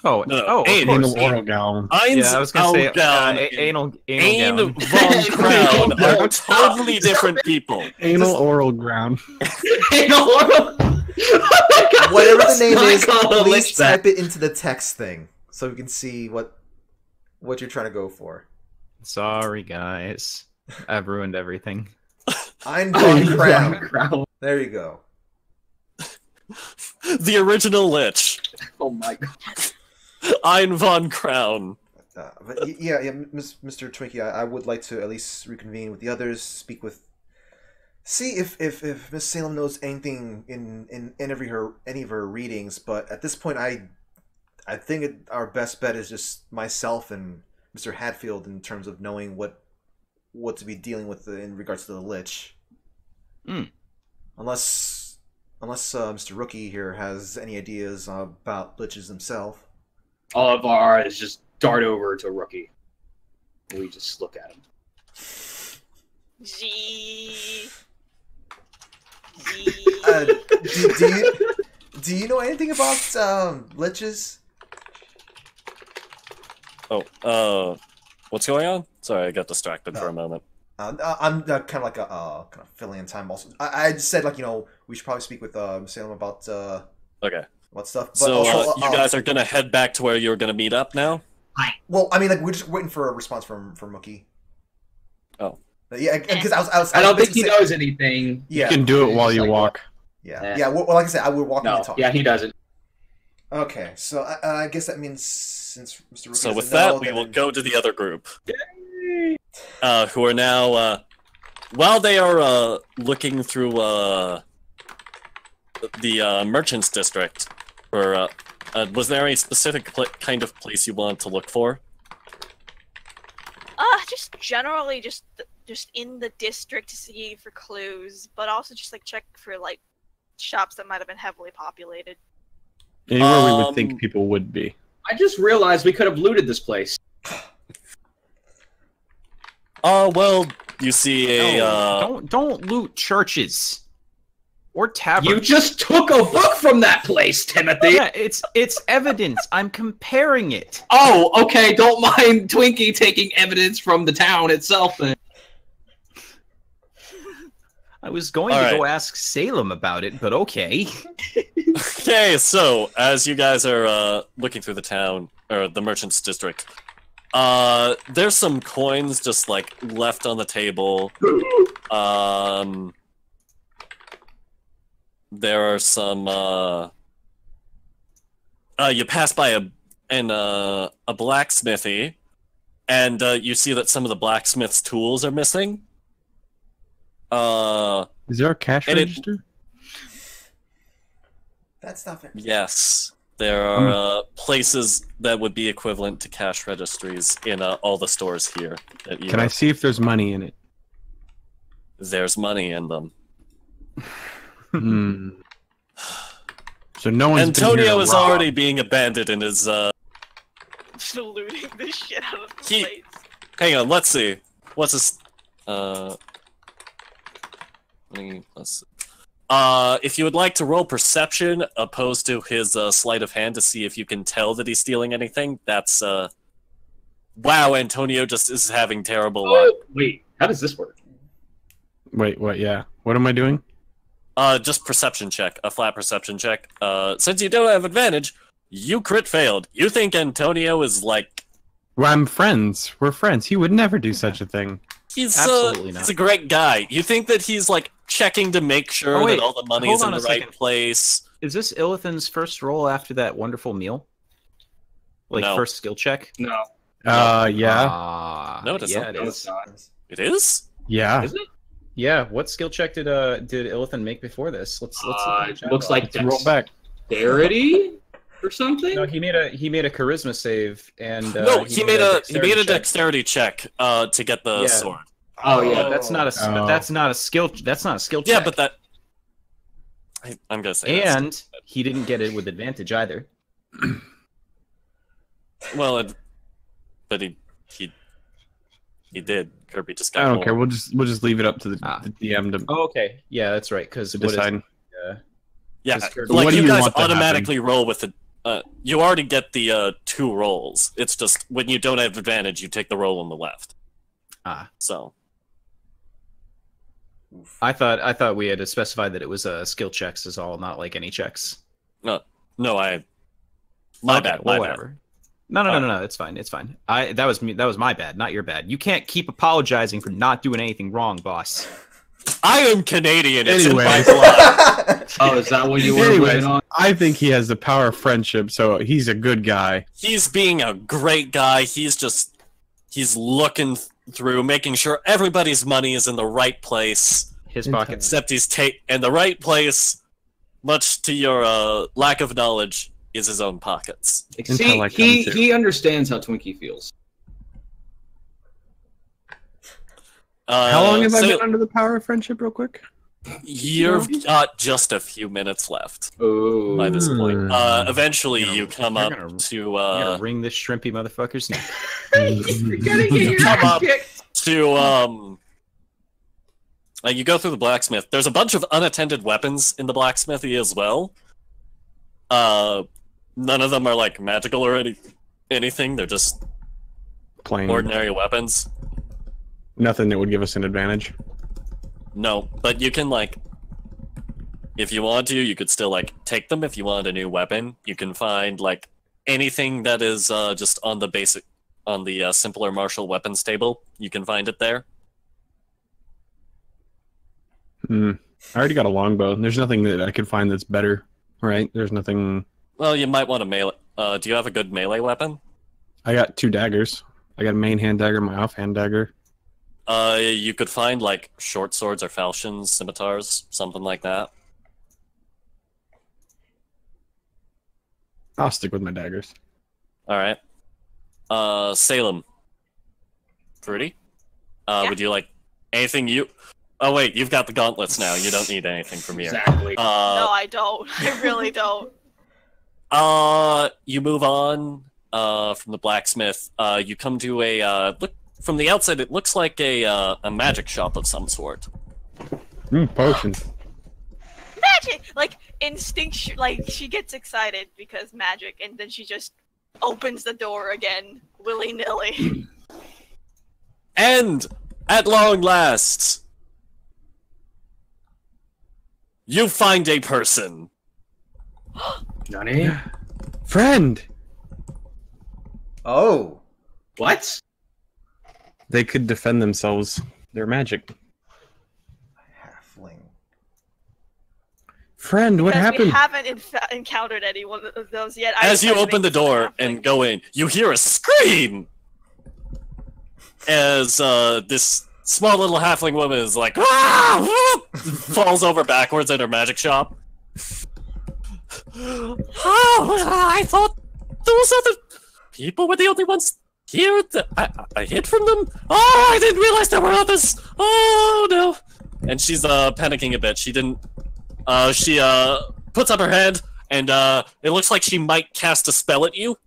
Oh, No, oh, Ain. of course. Anal oral gown. Yeah, I was gonna say anal Ain gown. von Crown are totally different people. Anal oral ground. Whatever the name is, call a please lich that. type it into the text thing so we can see what you're trying to go for. Sorry, guys. I've ruined everything. Ein von Crown. There you go. The original Lich. Oh my god. Ein von Crown. But yeah, Mr. Twinkie, I would like to at least reconvene with the others, speak with, see if Miss Salem knows anything in any of her readings. But at this point, I think our best bet is just myself and Mr. Hatfield in terms of knowing what to be dealing with in regards to the Lich. Unless Mr. Rookie here has any ideas about Liches himself. All of our is just dart over to Rookie. We just look at him. Do you know anything about Liches? Oh, what's going on? Sorry, I got distracted for a moment. I'm kind of like kind of filling in time. Also, I just said we should probably speak with Salem about Okay. what stuff. But So also, you guys are gonna head back to where you're gonna meet up now? well, I mean, we're just waiting for a response from Mookie. Oh. Yeah, because I was. I don't think he basically knows anything. Yeah. You can do it while you Like, walk. Yeah. Well, like I said, we're walking No, and talking. yeah, he doesn't. Okay, so I guess that means since Mr. Rookie So with doesn't know, that, we then- will go to the other group. Who are now, while they are looking through the Merchants District, for, was there any specific kind of place you wanted to look for? Just generally, just in the district to see for clues, but also just like check for like shops that might have been heavily populated. Anywhere we would think people would be. I just realized we could have looted this place. Well, you see a, Don't loot churches or taverns. You just took a book from that place, Timothy. Yeah, it's evidence. I'm comparing it. Oh, okay. Don't mind Twinkie taking evidence from the town itself. Then. I was going All to right. go ask Salem about it, but okay. Okay, so as you guys are looking through the town or the Merchants District, there's some coins just like left on the table. There are some. You pass by a blacksmithy, and you see that some of the blacksmith's tools are missing. Is there a cash register? That's not fair. Yes, there are places that would be equivalent to cash registries in all the stores here. Can I see if there's money in it? There's money in them. Hmm. So no one's been here Antonio to is rob. already being abandoned and is Just looting the shit out of the He- place. Hang on, let's see. What's this? Let's see. If you would like to roll perception opposed to his sleight of hand to see if you can tell that he's stealing anything, that's wow, Antonio just is having terrible luck. Wait, how does this work? Wait, what? Yeah. What am I doing? Just perception check, a flat perception check. Since you don't have advantage, you crit failed. You think Antonio is like Well, I'm friends. We're friends. He would never do such a thing. he's Absolutely not. he's a great guy. You think that he's like checking to make sure Oh, wait, that all the money hold is in on the a right second. place. Is this Illithan's first roll after that wonderful meal? Like No. first skill check? No, Yeah. No, it isn't. Yeah, it no, is. it's not. It is? Yeah. Is it? Yeah, what skill check did Illithan make before this? Let's look in the chat Looks box. like Let's roll back. dexterity or something? No, he made a charisma save, and no, he made a dexterity check to get the sword. Oh yeah, that's not a skill. That's not a skill check. Yeah, but that. I'm gonna say. And he didn't get it with advantage either. Well, but he did. Kirby just got. I don't care. We'll just leave it up to the DM to. Oh, okay. Yeah, that's right. Because decide. Yeah, Kirby, like you guys want to automatically roll with the. You already get the 2 rolls. It's just when you don't have advantage, you take the roll on the left. So. I thought we had specified that it was skill checks is all, not like any checks. No, my bad. Whatever. No, it's fine. It's fine. That was me. That was my bad, not your bad. You can't keep apologizing for not doing anything wrong, boss. I am Canadian. It's Anyway. in my blood. Oh, is that what you were waiting on? I think he has the power of friendship, so he's a good guy. He's being a great guy. He's looking through, making sure everybody's money is in the right place. His pocket. Except he's in the right place, much to your lack of knowledge, is his own pockets. See, he understands how Twinkie feels. How long have I been under the power of friendship, real quick? You've got just a few minutes left by this point. Eventually, you come up to... You're gonna wring this shrimpy motherfucker's neck. You come up to... you go through the blacksmith. There's a bunch of unattended weapons in the blacksmithy as well. None of them are like magical or anything. They're just plain ordinary weapons. Nothing that would give us an advantage. No, but you can if you want to, you could still take them if you want a new weapon. You can find anything that is just on the simpler martial weapons table. You can find it there. I already got a longbow. There's nothing that I could find that's better, right? There's nothing... Well, you might want to melee... do you have a good melee weapon? I got 2 daggers. I got a main hand dagger, my offhand dagger. You could find, short swords or falchions, scimitars, something like that. I'll stick with my daggers. Alright. Salem. Fruity? Yeah. Would you like anything you... Oh wait, you've got the gauntlets now. You don't need anything from here. Exactly. No, I don't. I really don't. You move on from the blacksmith. You come to a look from the outside. It looks like a magic shop of some sort. Potions. Magic, instinct. She gets excited because magic, and then she just opens the door again, willy nilly. And at long last, you find a person. Nani? Friend! Oh. What? They could defend themselves. They're magic. Halfling. Friend, what happened? We haven't encountered any one of those yet. As you open the door and go in, you hear a scream! As this small little halfling woman is like, ah! Falls over backwards in her magic shop. Oh, I thought those other people were the only ones here that I hid from them. Oh, I didn't realize there were others. Oh no! And she's panicking a bit. She didn't. She puts up her hand, and it looks like she might cast a spell at you.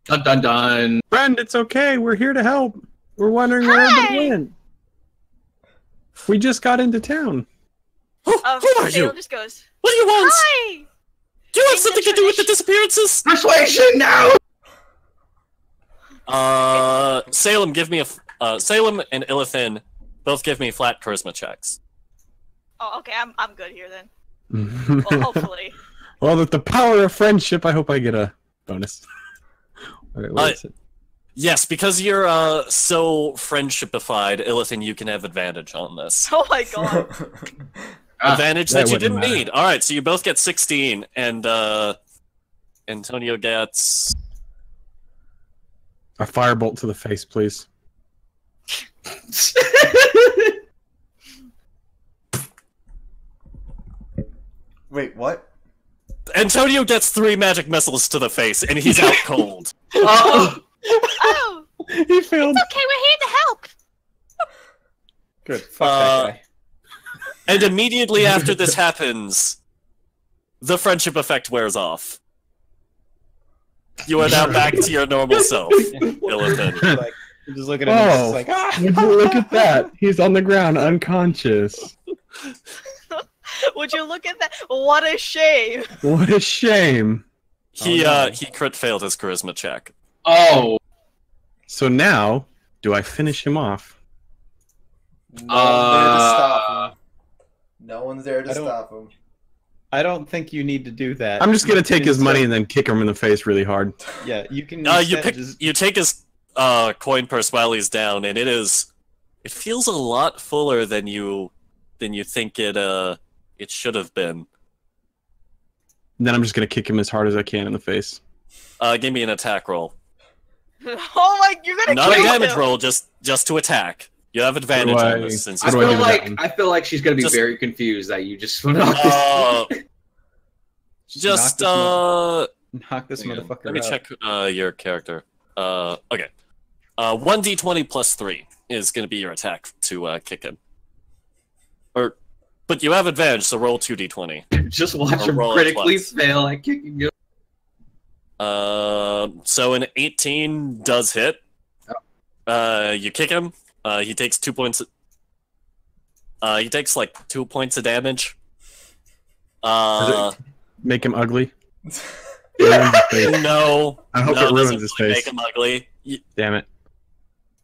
Dun dun dun. Friend, it's okay. We're here to help. We're wondering where everybody went. We just got into town. Who are you? Just goes, what do you want? hi! Do you have something to do with the disappearances? Persuasion now. Salem, give me a Salem and Illithin both give me flat charisma checks. Oh, okay, I'm good here then. Well, hopefully. Well, with the power of friendship, I hope I get a bonus. Okay, what is it? Yes, because you're so friendshipified, Illithin, you can have advantage on this. Oh my god. Advantage that you didn't matter. need. All right, so you both get 16, and Antonio gets A firebolt to the face, please. Wait, what? Antonio gets 3 magic missiles to the face, and he's out cold. Oh, He failed. it's okay. We're here to help. Good. Fuck that guy. And immediately after this happens, the friendship effect wears off. You are now back to your normal self, Illithin. Like, you're just looking at him, just like, ah! Would you look at that? He's on the ground, unconscious. Would you look at that? What a shame. What a shame. He no. he crit failed his charisma check. Oh. So now, do I finish him off? No one's there to stop him. No one's there to I don't- stop him. I don't think you need to do that. I'm just gonna take his Instead- money and then kick him in the face really hard. Yeah, you can. You take his coin purse while he's down, and it feels a lot fuller than you think it should have been. And then I'm just gonna kick him as hard as I can in the face. Give me an attack roll. Oh my! You're gonna Not a kill damage him. roll, just to attack. You have advantage on this since I What do you're I feel do like then? I feel like she's gonna be Just- very confused that you just went off this. just knock this Hang on. motherfucker let me out. check your character. Okay. 1d20 plus 3 is going to be your attack to kick him. But you have advantage, so roll 2d20. Just watch Or him roll it critically twice. fail at kicking you. So an 18 does hit. You kick him. He takes 2 points. He takes like 2 points of damage. Make him ugly. No. I hope no, it ruins doesn't his really face. Make him ugly. Damn it.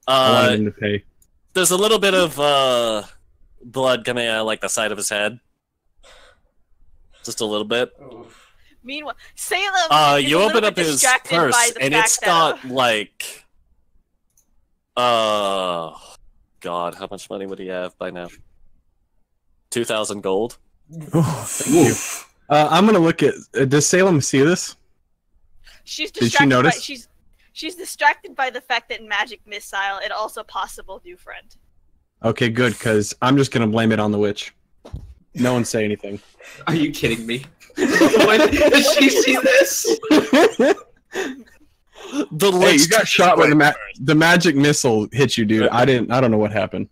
I wanted him to pay. There's a little bit of blood coming out like the side of his head. Just a little bit. Meanwhile, Salem. is You a open little up bit his distracted by purse, the and fact it's that, got like, God, how much money would he have by now? 2,000 gold. Oh, thank you. I'm gonna look at. Does Salem see this? she's Did she distracted. notice? She's distracted by the fact that magic missile and also possible new friend. Okay, good, because I'm just gonna blame it on the witch. No one say anything. Are you kidding me? When did she see this? The Hey, you got shot with the magic missile hit you, dude. I don't know what happened.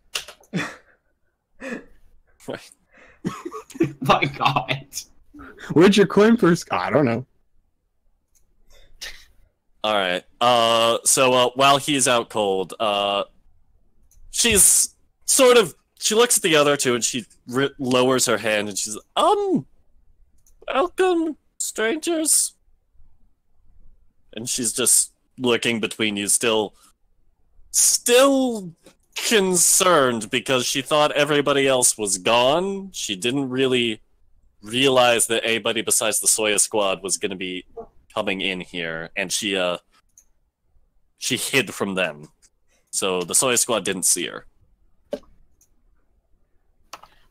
My God. Where'd your coin purse? I don't know. All right. So while he's out cold, she's sort of. She looks at the other two and she lowers her hand and she's, welcome, strangers. And she's just looking between you, still concerned because she thought everybody else was gone. She didn't really realize that anybody besides the Soya squad was going to be coming in here, and she hid from them. So the Soya squad didn't see her.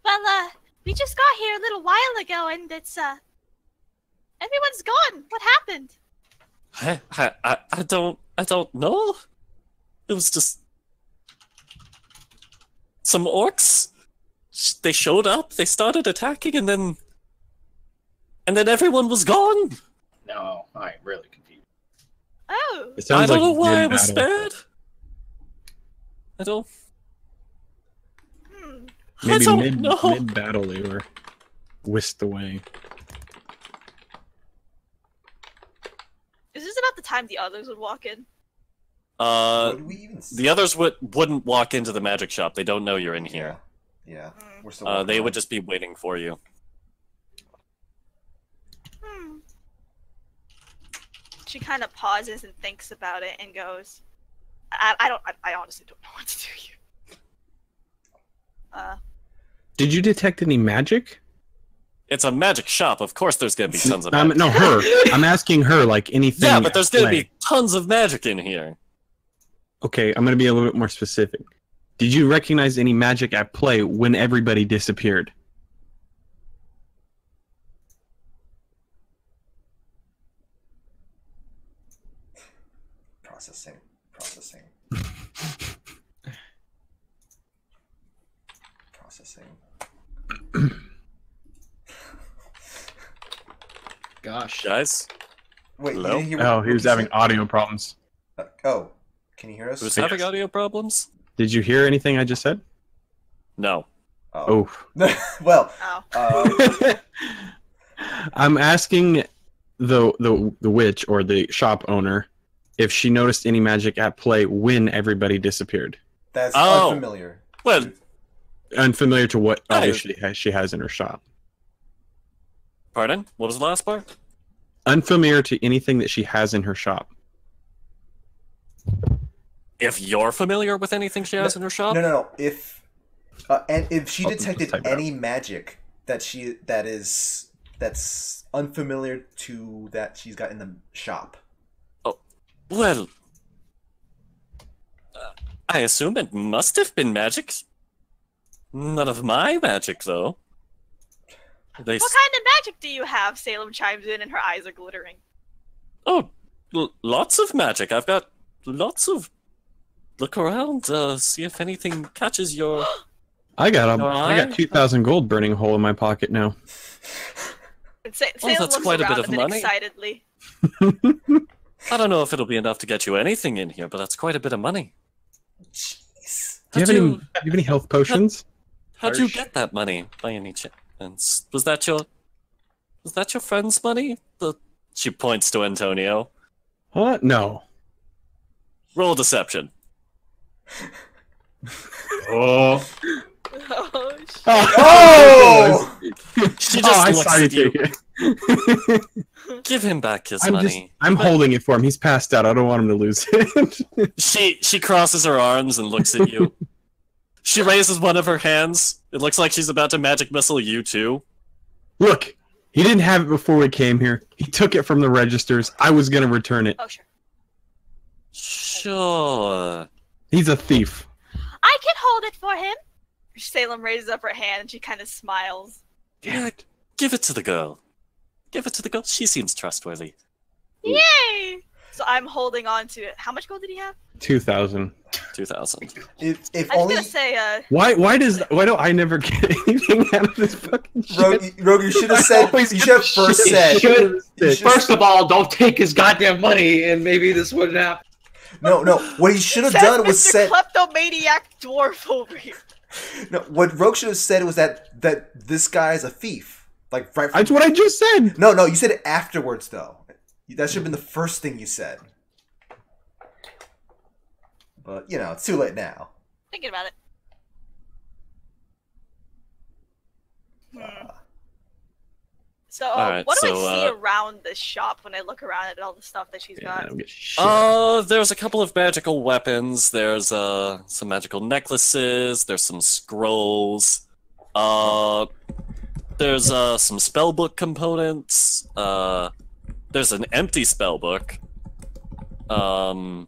Well, we just got here a little while ago, and it's everyone's gone. What happened? I don't know. It was just some orcs. They showed up, they started attacking, and then everyone was gone. No, I'm really confused. Oh, It I sounds don't like know why I was mid-battle. spared. I don't. I Maybe don't know. mid battle they were whisked away. is this about the time the others would walk in? What did we even see? The others wouldn't walk into the magic shop. They don't know you're in here. Yeah. Mm. We're still They would just be waiting for you. She kind of pauses and thinks about it and goes, I honestly don't know what to do here. Did you detect any magic? It's a magic shop. Of course, there's gonna be tons of magic. No, her. I'm asking her, like, anything. Yeah, but there's at gonna play. be tons of magic in here. Okay, I'm gonna be a little bit more specific. Did you recognize any magic at play when everybody disappeared? Processing. gosh. Guys? Wait, you Hello? didn't hear what Oh, he was Rookie having said? audio problems. Oh, can you hear us? Who's having audio problems? Did you hear anything I just said? No. Oh. Oh. Well, Oh. I'm asking the witch or the shop owner if she noticed any magic at play when everybody disappeared. that's Oh. unfamiliar. Well, Unfamiliar to what Hey. obviously she has in her shop. pardon? What was the last part? Unfamiliar to anything that she has in her shop. If you're familiar with anything she has in her shop? No. If she Oh, detected let's type it any magic that's unfamiliar to that she's got in the shop. Well, I assume it must have been magic. None of my magic, though. What kind of magic do you have? Salem chimes in and her eyes are glittering. Oh, lots of magic. I've got lots of... Look around, see if anything catches your... I got Alright. 2,000 gold burning a hole in my pocket now. And Salem that's looks quite a around bit of and then money. excitedly. I don't know if it'll be enough to get you anything in here, but that's quite a bit of money. Jeez. Do you have any health potions? How'd you Harsh. get that money, by any chance? Was that your friend's money? She points to Antonio. What? No. Roll deception. Oh. Oh, shit. Oh! She Oh, just I looks saw you at you. take it. Give him back his money. I'm holding it for him. He's passed out. I don't want him to lose it. She crosses her arms and looks at you. She raises one of her hands. It looks like she's about to magic missile you too. Look, he didn't have it before we came here. He took it from the registers. I was gonna return it. Oh, sure. Sure. He's a thief. I can hold it for him. Salem raises up her hand and she kind of smiles. Yeah, give it to the girl. Give it to the girl. She seems trustworthy. Yay! So I'm holding on to it. How much gold did he have? 2,000. 2,000. If I was only gonna say, Why don't I never get anything out of this fucking shit? Rogue, you should have said. Always You should have get first shit. said. Should- You should- First of all, don't take his goddamn money, and maybe this wouldn't happen. No. What he should have says done was Mr. said. Kleptomaniac dwarf over here. No, what Rogue should have said was that this guy is a thief. Like right. That's what I just said. No, you said it afterwards though. That should have been the first thing you said. But it's too late now. Thinking about it. So, Alright, what do so, I see around this shop when I look around at all the stuff that she's Yeah, I got? don't get shit. There's a couple of magical weapons. There's some magical necklaces. There's some scrolls. There's some spellbook components. There's an empty spellbook. I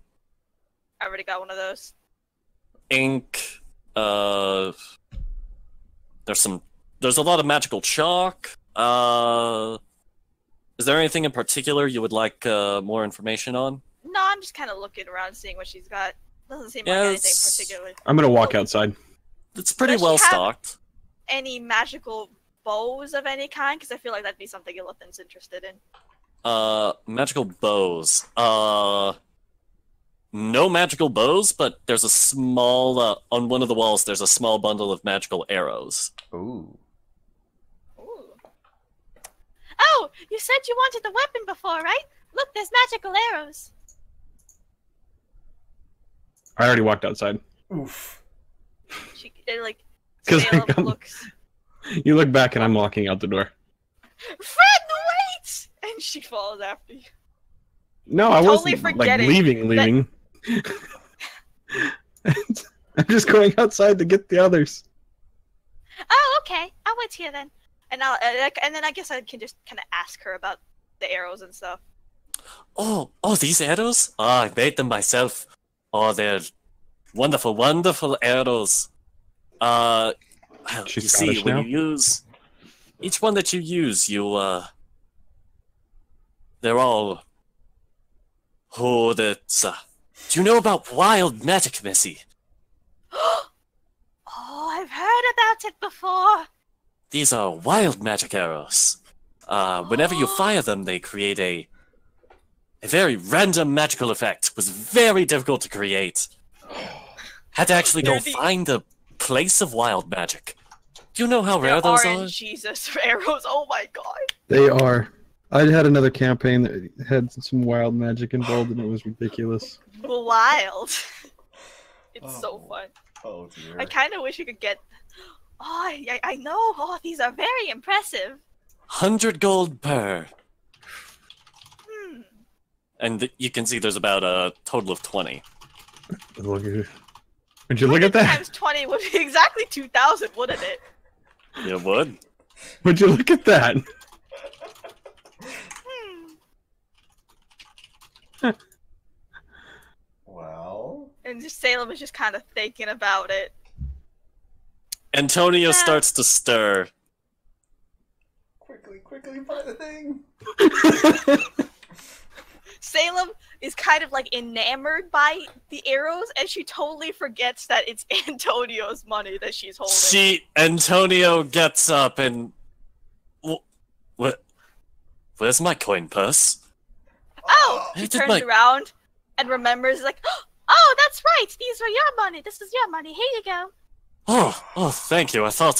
already got one of those. Ink. There's a lot of magical chalk. Is there anything in particular you would like more information on? No, I'm just kind of looking around, seeing what she's got. Doesn't seem like Yeah, anything it's- particular. I'm gonna walk outside. It's pretty Does she well have- stocked. Any magical bows of any kind? Because I feel like that'd be something Illithan's interested in. Magical bows. No magical bows, but there's a small, on one of the walls, there's a small bundle of magical arrows. Ooh. Ooh. Oh, you said you wanted the weapon before, right? Look, there's magical arrows. I already walked outside. Oof. She like 'Cause I Salem got- looks. You look back and I'm walking out the door. Fred, wait! And she follows after you. No, I Totally wasn't like forgetting leaving. I'm just going outside to get the others. Oh, okay. I'll wait here then. And and then I guess I can just kind of ask her about the arrows and stuff. Oh, these arrows? I made them myself. Oh, they're wonderful, wonderful arrows. Well, She's you see, Scottish when now? you use each one that you use, they're all. Oh, that's. Do you know about wild magic, Missy? Oh, I've heard about it before. These are wild magic arrows. Whenever you fire them, they create a very random magical effect. It was very difficult to create. Had to actually go find a place of wild magic. Do you know how rare those are? Jesus arrows! Oh my god. They are. I had another campaign that had some wild magic involved, and it was ridiculous. Wild. It's so fun. Oh dear. I kind of wish we could get. Oh, I know. Oh, these are very impressive. 100 gold per. And you can see there's about a total of 20. Look at it. Would you look at that? Times 20 would be exactly 2,000, wouldn't it? It would. Would you look at that? Well. And just Salem is just kind of thinking about it. Antonio starts to stir. Quickly find the thing. Salem is kind of like enamored by the arrows, and she totally forgets that it's Antonio's money that she's holding. Antonio gets up and... Where's my coin purse? Oh! He turns around and remembers, like, oh, that's right! These were your money! This is your money! Here you go! Oh, thank you. I thought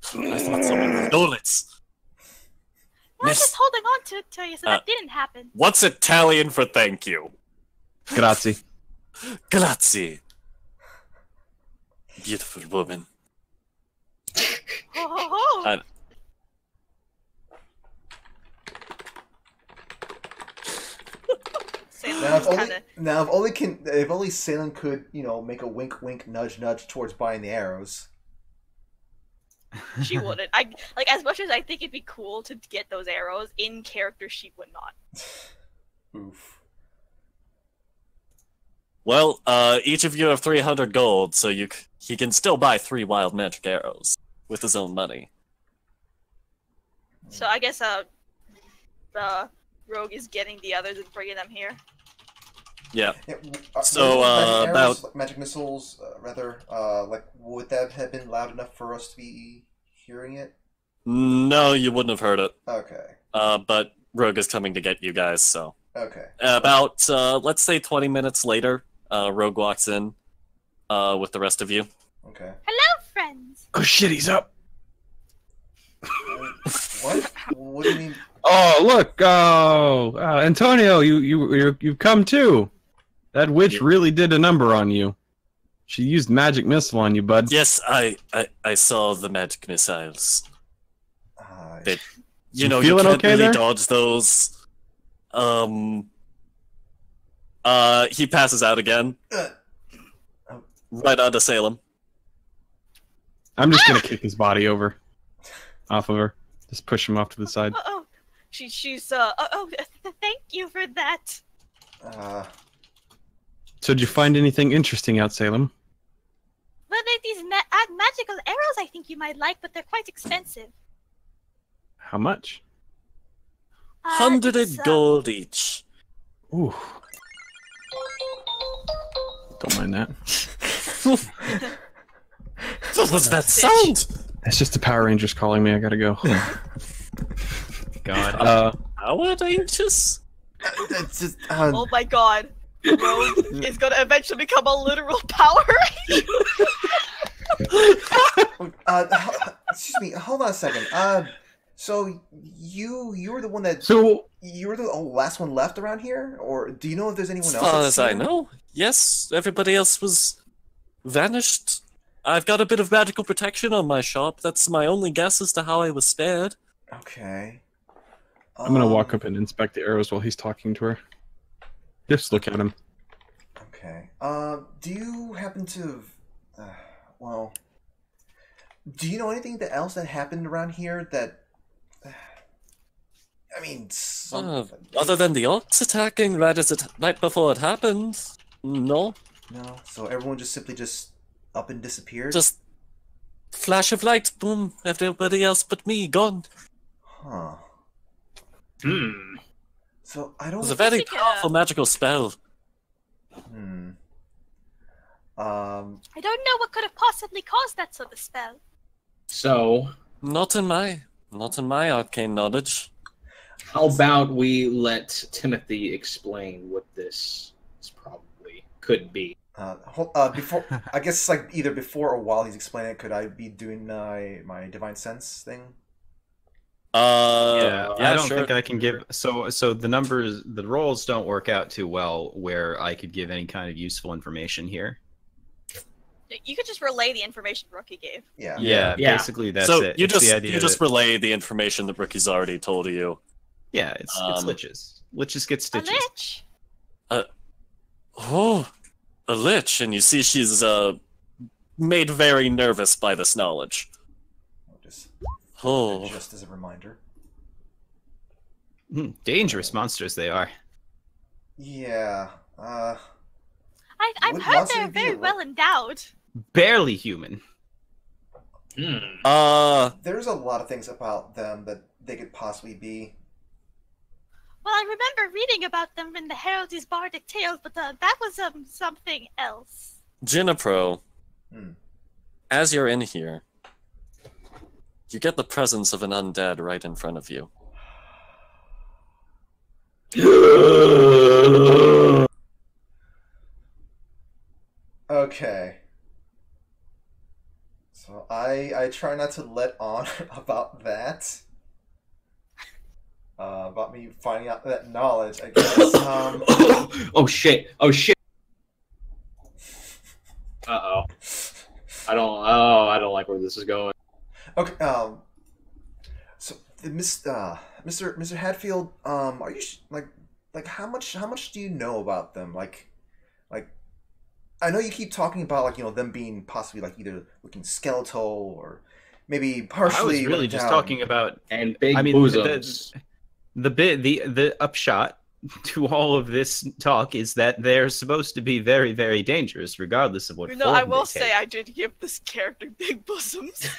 someone stole it. I was just holding on to you so that didn't happen. What's Italian for thank you? Grazie. Grazie. Beautiful woman. If only Salem could, make a wink, wink, nudge, nudge towards buying the arrows. She wouldn't. As much as I think it'd be cool to get those arrows in character, she would not. Oof. Well, each of you have 300 gold, so he can still buy 3 wild magic arrows with his own money. So I guess the rogue is getting the others and bringing them here. Yeah. So about magic missiles, would that have been loud enough for us to be hearing it? No, you wouldn't have heard it. Okay. But Rogue is coming to get you guys, so. Okay. About let's say 20 minutes later, Rogue walks in with the rest of you. Okay. Hello, friends. Oh shit, he's up. What? What do you mean? Oh look! Oh, Antonio, you've come too. That witch really did a number on you. She used magic missile on you, bud. Yes, I saw the magic missiles. You can't really dodge those. He passes out again. Right onto Salem. I'm just gonna kick his body over, off of her. Just push him off to the side. Oh, she's thank you for that. So did you find anything interesting out, Salem? Well, these magical arrows I think you might like, but they're quite expensive. How much? 100 gold each. Ooh. Don't mind that. What was that sound? It's just the Power Rangers calling me. I gotta go. God. Power Rangers? That's just. Oh my god. Rogue is gonna eventually become a literal Power Ranger. Excuse me. Hold on a second. So you were the one that. So you were the last one left around here, or do you know if there's anyone else? As far as I know, yes. Everybody else was vanished. I've got a bit of magical protection on my shop. That's my only guess as to how I was spared. Okay. I'm gonna walk up and inspect the arrows while he's talking to her. Just look at him. Okay. Do you happen to... do you know anything else that happened around here that... I mean... Other than the orcs attacking right before it happened? No. No? So everyone just simply up and disappeared? Just... flash of light, boom, everybody else but me, gone. Huh. So I don't... It was a very powerful magical spell. I don't know what could have possibly caused that sort of spell. So... Not in my Not in my arcane knowledge. How about we let Timothy explain what this probably could be? Before, I guess like either before or while he's explaining it, could I be doing my divine sense thing? Yeah, I don't sure. think I can give. So the numbers, the rolls don't work out too well where I could give any kind of useful information here. You could just relay the information Rookie gave. Yeah. Basically that's so it. You It's just the idea you just that, relay the information that Rookie's already told you. yeah, it's liches. Liches get stitches. A lich. Oh, a lich, and you see she's made very nervous by this knowledge. Just as a reminder. Dangerous monsters they are. Yeah. I've Would heard monster they're be very a- well endowed. Barely human. There's a lot of things about them that they could possibly be. Well, I remember reading about them in the Herald's Bardic Tales, but that was something else. Jinapro, as you're in here, you get the presence of an undead right in front of you. Okay. So I try not to let on about that. About me finding out that knowledge, I guess. Oh shit! Oh shit! I don't like where this is going. Okay. So, Mr. Hadfield, are you like how much do you know about them? Like, I know you keep talking about like them being possibly like either looking skeletal or maybe partially. I was really just talking about and big bosoms. The upshot to all of this talk is that they're supposed to be very, very dangerous, regardless of what. You know, I will say I did give this character big bosoms.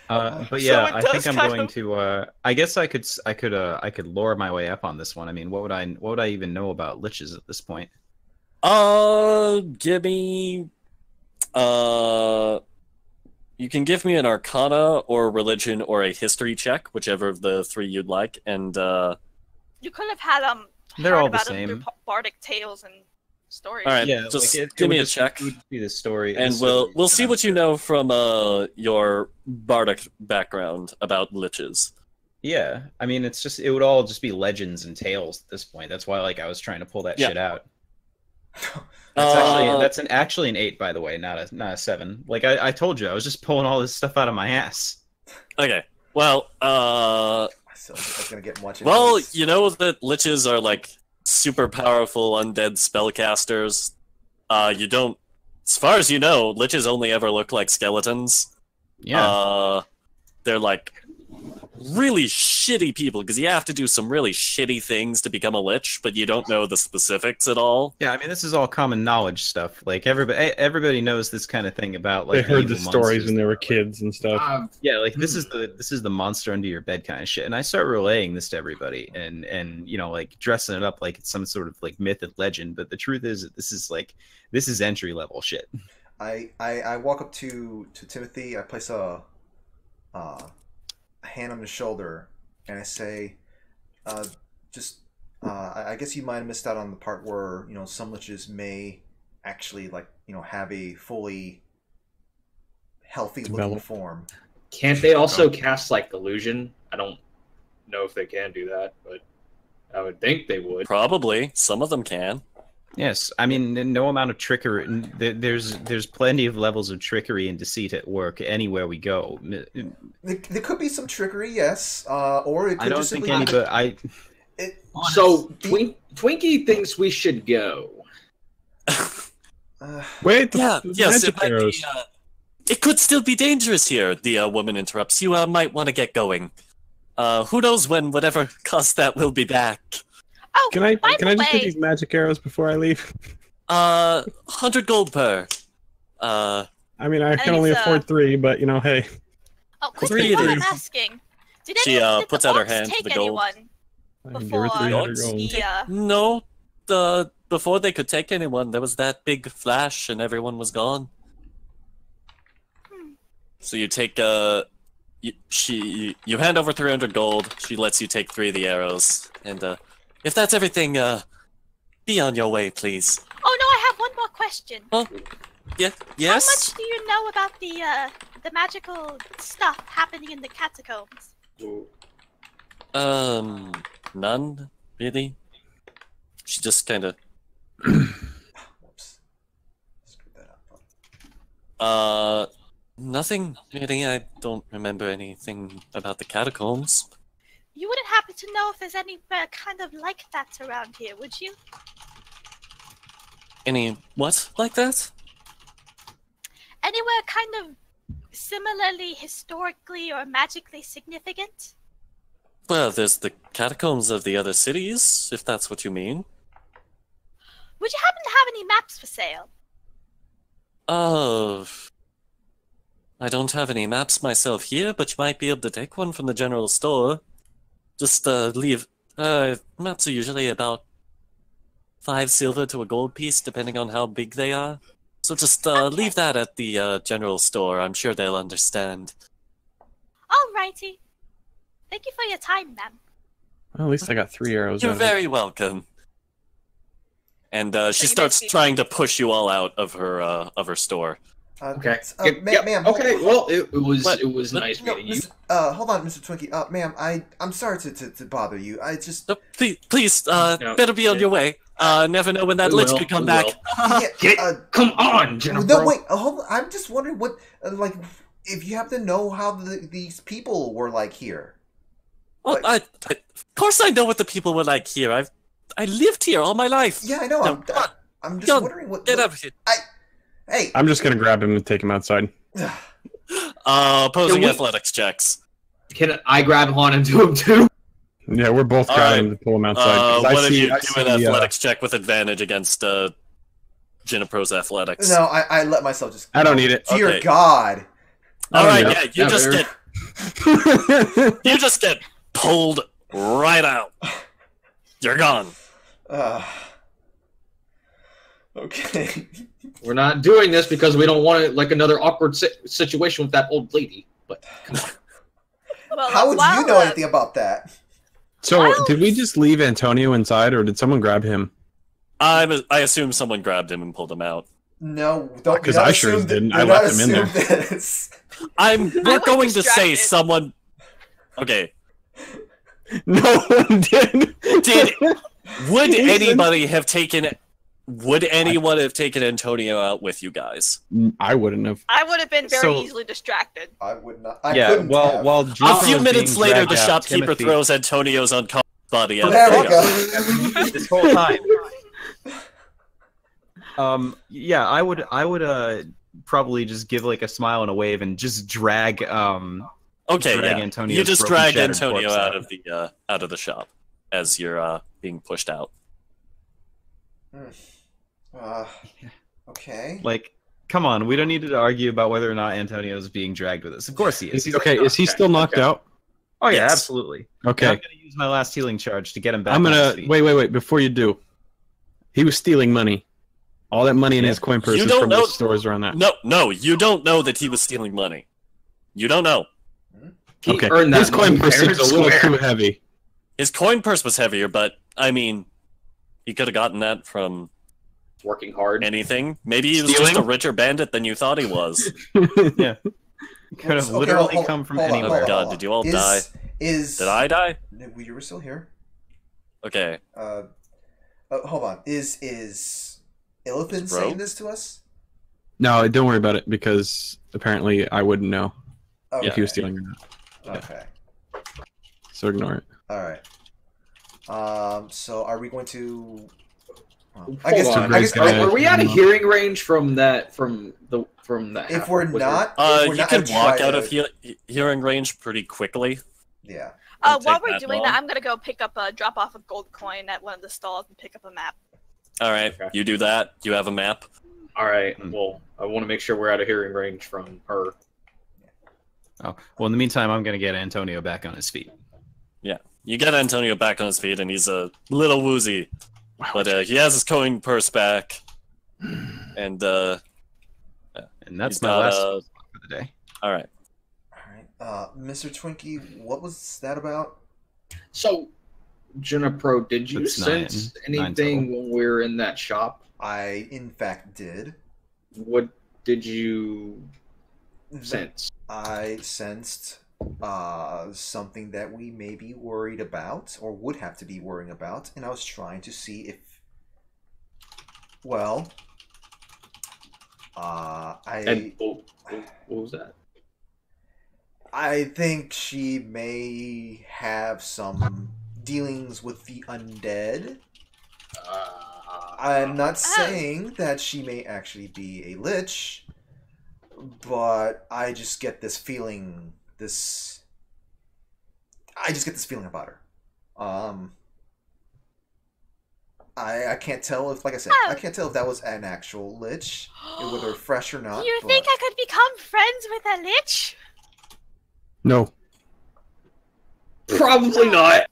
But yeah, so I think I'm going to. I guess I could lure my way up on this one. I mean, what would I even know about liches at this point? Give me. You can give me an Arcana or Religion or a History check, whichever of the three you'd like, and you could have had they're heard all the about same. Through Bardic Tales and stories. All right, Yeah, just like give me a just, check, It would be the story, and we'll see what you know from your bardic background about liches. Yeah, I mean, it would all just be legends and tales at this point. That's why like I was trying to pull that shit out. That's actually an 8, by the way, not a 7. Like I told you, I was just pulling all this stuff out of my ass. Okay, well, That's gonna get much. Well, you know that liches are like super powerful undead spellcasters. You don't, as far as you know, liches only ever look like skeletons. Yeah. They're like really shitty people because you have to do some really shitty things to become a lich, but you don't know the specifics at all. Yeah, I mean, this is all common knowledge stuff. Like everybody knows this kind of thing about like they heard the evil stories monsters. when they were kids and stuff. Yeah, like this is the monster under your bed kind of shit. And I start relaying this to everybody and like dressing it up like it's some sort of like myth and legend. But the truth is that this is entry level shit. I walk up to Timothy. I place a hand on his shoulder, and I say, I guess you might have missed out on the part where some liches may actually have a fully healthy looking form. Can't they also cast like illusion? I don't know if they can do that, but I would think they would. Probably some of them can. Yes, I mean, no amount of trickery. There's plenty of levels of trickery and deceit at work anywhere we go. There could be some trickery, yes, or it could I don't just think simply anybody. So Twinkie thinks we should go. Wait, Yes, magic it might arrows. be. It could still be dangerous here. The woman interrupts. You might want to get going. Who knows when whatever caused that will be back. Oh, Can I by the just get way, these magic arrows before I leave? 100 gold per. I mean, I can And only it's, afford 3, but hey. oh, Three quickly, while it I'm is. asking, did She, anyone did puts the out her orcs hand for take the gold. anyone I can give before her 300 gold. No, before they could take anyone, there was that big flash and everyone was gone. So you take you hand over 300 gold. She lets you take 3 of the arrows, and if that's everything, be on your way, please. Oh no, I have one more question. Oh, yeah, yes. How much do you know about the magical stuff happening in the catacombs? None really. She just kind of. Nothing really. I don't remember anything about the catacombs. You wouldn't happen to know if there's any kind of like that around here, would you? Any what like that? Anywhere kind of similarly historically or magically significant? Well, there's the catacombs of the other cities, if that's what you mean. Would you happen to have any maps for sale? Oh, I don't have any maps myself here, but you might be able to take one from the general store. Just leave. Maps are usually about 5 silver to a gold piece, depending on how big they are. So just leave that at the general store. I'm sure they'll understand. Alrighty. Thank you for your time, ma'am. Well, at least I got 3 arrows. You're out of it. very welcome. And she starts trying to push you all out of her store. Okay. Ma'am. Okay. Well, it was nice No, meeting you. hold on, Mr. Twinkie. Ma'am, I'm sorry to bother you. I just No, please, better be on your way. Never know when that lich could come back. Come on, Jennifer. No, wait. Hold on. I'm just wondering what, if you happen to know how these people were like here. Well, of course I know what the people were like here. I lived here all my life. Yeah, I know. No, I'm just wondering what. Get out of here. Hey. I'm just gonna grab him and take him outside. Opposing athletics checks. Can I grab Han and do him too? Yeah, we're both trying to pull him outside. What if you do an athletics check with advantage against Junipro's athletics? No, I let myself just. I don't need it. Dear Okay. God. All right, yeah. you just get pulled right out. You're gone. Okay. We're not doing this because we don't want it like another awkward situation with that old lady. But Well, How would you know anything about that? So, did we just leave Antonio inside, or did someone grab him? I assume someone grabbed him and pulled him out. No, don't. Because I sure didn't. I left him in there. We're going to say someone. Okay. No one did. Would anybody have taken? Would anyone have taken Antonio out with you guys? I wouldn't have. I would have been very easily distracted. I would not. While A Juniper few was minutes being later, dragged the out, shopkeeper Timothy- throws Antonio's unconscious body out. There we go. this whole time. Yeah, I would probably just give like a smile and a wave and just drag Okay, drag yeah. Antonio's You just broken, dragged shattered Antonio corpse out of the shop as you're being pushed out. Okay. Like, come on, we don't need to argue about whether or not Antonio's being dragged with us. Of course he is. Is he still knocked out? Oh yeah, Yes. absolutely. Okay. I'm gonna use my last healing charge to get him back. I'm on his gonna feet. wait. Before you do, he was stealing money. All that money in his coin purse You is don't from know- the stores around that. No, you don't know that he was stealing money. You don't know. he Okay, earned that his coin money purse fair is and a little square. too heavy. His coin purse was heavier, but I mean, he could have gotten that from Working hard. anything. Maybe he was just Stealing? a richer bandit than you thought he was. Yeah. Could have Okay, literally hold- come from hold on, anywhere. hold on, God, hold on. did you all die? Is Did I die? You were still here. Okay. Hold on. Is Illithin Bro? saying this to us? No, don't worry about it because apparently I wouldn't know Okay. if he was stealing or not. Okay. So ignore it. All right. So are we going to? Hold I guess. on. I guess Greg's Are we out of hearing range from that? From the. if we're wizard? not, if we're You not, can I'd walk try out to- of hearing range pretty quickly. Yeah. Won't While take we're that doing long. that, I'm gonna go pick up drop off a gold coin at one of the stalls and pick up a map. All right, Okay. you do that. You have a map. All right. Well, I want to make sure we're out of hearing range from her. Oh, well, in the meantime, I'm gonna get Antonio back on his feet. Yeah, you get Antonio back on his feet, and he's a little woozy, but he has his coin purse back, and And that's He's my not, last for the day. all right. All right. Mr. Twinkie, what was that about? So, Junipero, did you That's sense nine anything total. when we were in that shop? I, in fact, did. What did you sense? I sensed something that we may be worried about, or would have to be worrying about, and I was trying to see if, well, And what was that? I think she may have some dealings with the undead. I'm not saying that she may actually be a lich, but I just get this feeling. I just get this feeling about her. I can't tell if, like I said, I can't tell if that was an actual lich, whether fresh or not. You think I could become friends with a lich? No, Probably not.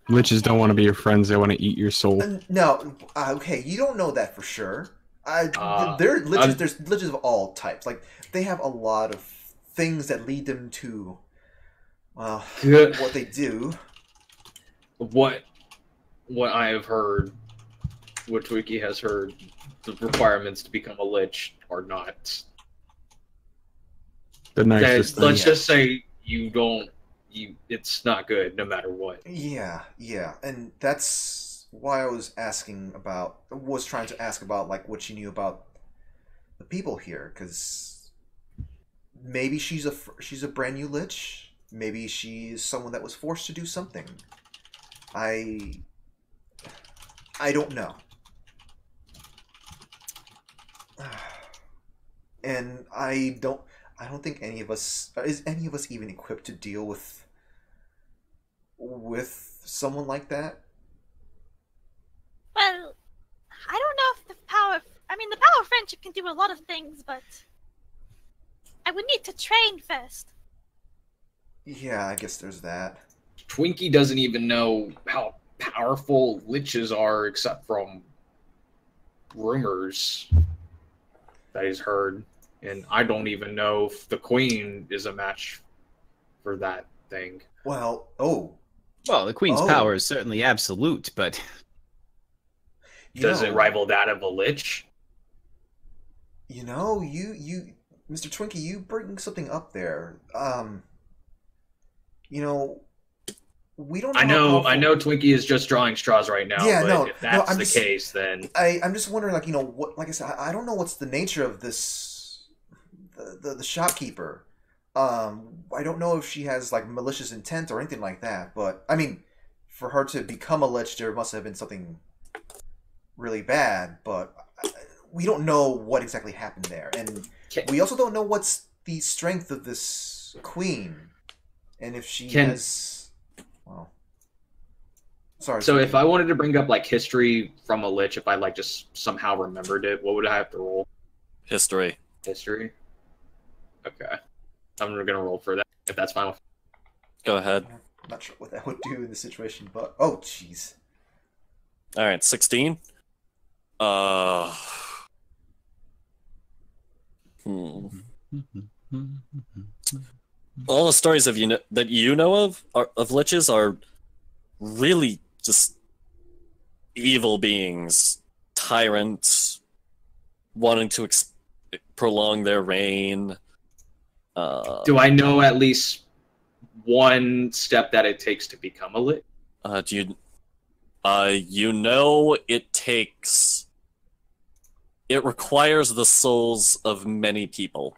liches don't want to be your friends. They want to eat your soul. No, okay, you don't know that for sure. There are liches, there's liches of all types. Like, they have a lot of things that lead them to, well, what they do. What I have heard, what Twiki has heard, the requirements to become a lich are not. The nicest thing. Let's just say it's not good no matter what. Yeah, and that's why I was trying to ask about, like, what she knew about the people here, because maybe she's a brand new lich, maybe she's someone that was forced to do something. I don't know. And I don't think any of us is even equipped to deal with someone like that. Well, I don't know if the power of friendship can do a lot of things, but I would need to train first. Yeah, I guess there's that. Twinkie doesn't even know how powerful liches are, except from rumors that he's heard. And I don't even know if the queen is a match for that thing. Well, the queen's power is certainly absolute, but does it rival that of a lich? You know, you Mr. Twinkie, you bring something up there. You know, we don't know. I know Twinkie is just drawing straws right now, yeah, but if that's the case, then I'm just wondering, like, you know, what, like I said, I don't know what's the nature of this, the shopkeeper. I don't know if she has, like, malicious intent or anything like that, but I mean, for her to become a lich, there must have been something really bad, but we don't know what exactly happened there, and we also don't know what's the strength of this queen, and if she has, well, sorry. So if I wanted to bring up, like, history from a lich, if I, like, just somehow remembered it, what would I have to roll? History. Okay. I'm gonna roll for that, if that's fine. Go ahead. I'm not sure what that would do in this situation, but oh, jeez. All right, 16. All the stories that you know of liches are really just evil beings, tyrants, wanting to prolong their reign. Do I know at least one step that it takes to become a lich? You know it requires the souls of many people.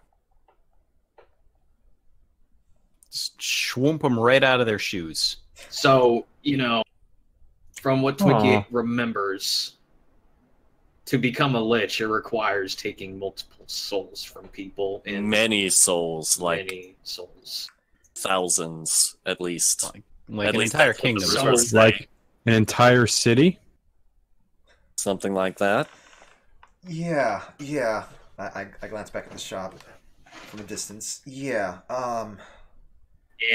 just swoop them right out of their shoes. So, you know, from what Twiki remembers, to become a lich, it requires taking multiple souls from people. And many souls, like many souls. Thousands, at least. Like at an least entire that's what the kingdom. reports Like say. an entire city? Something like that. Yeah. I glanced back at the shop from a distance. Yeah. And,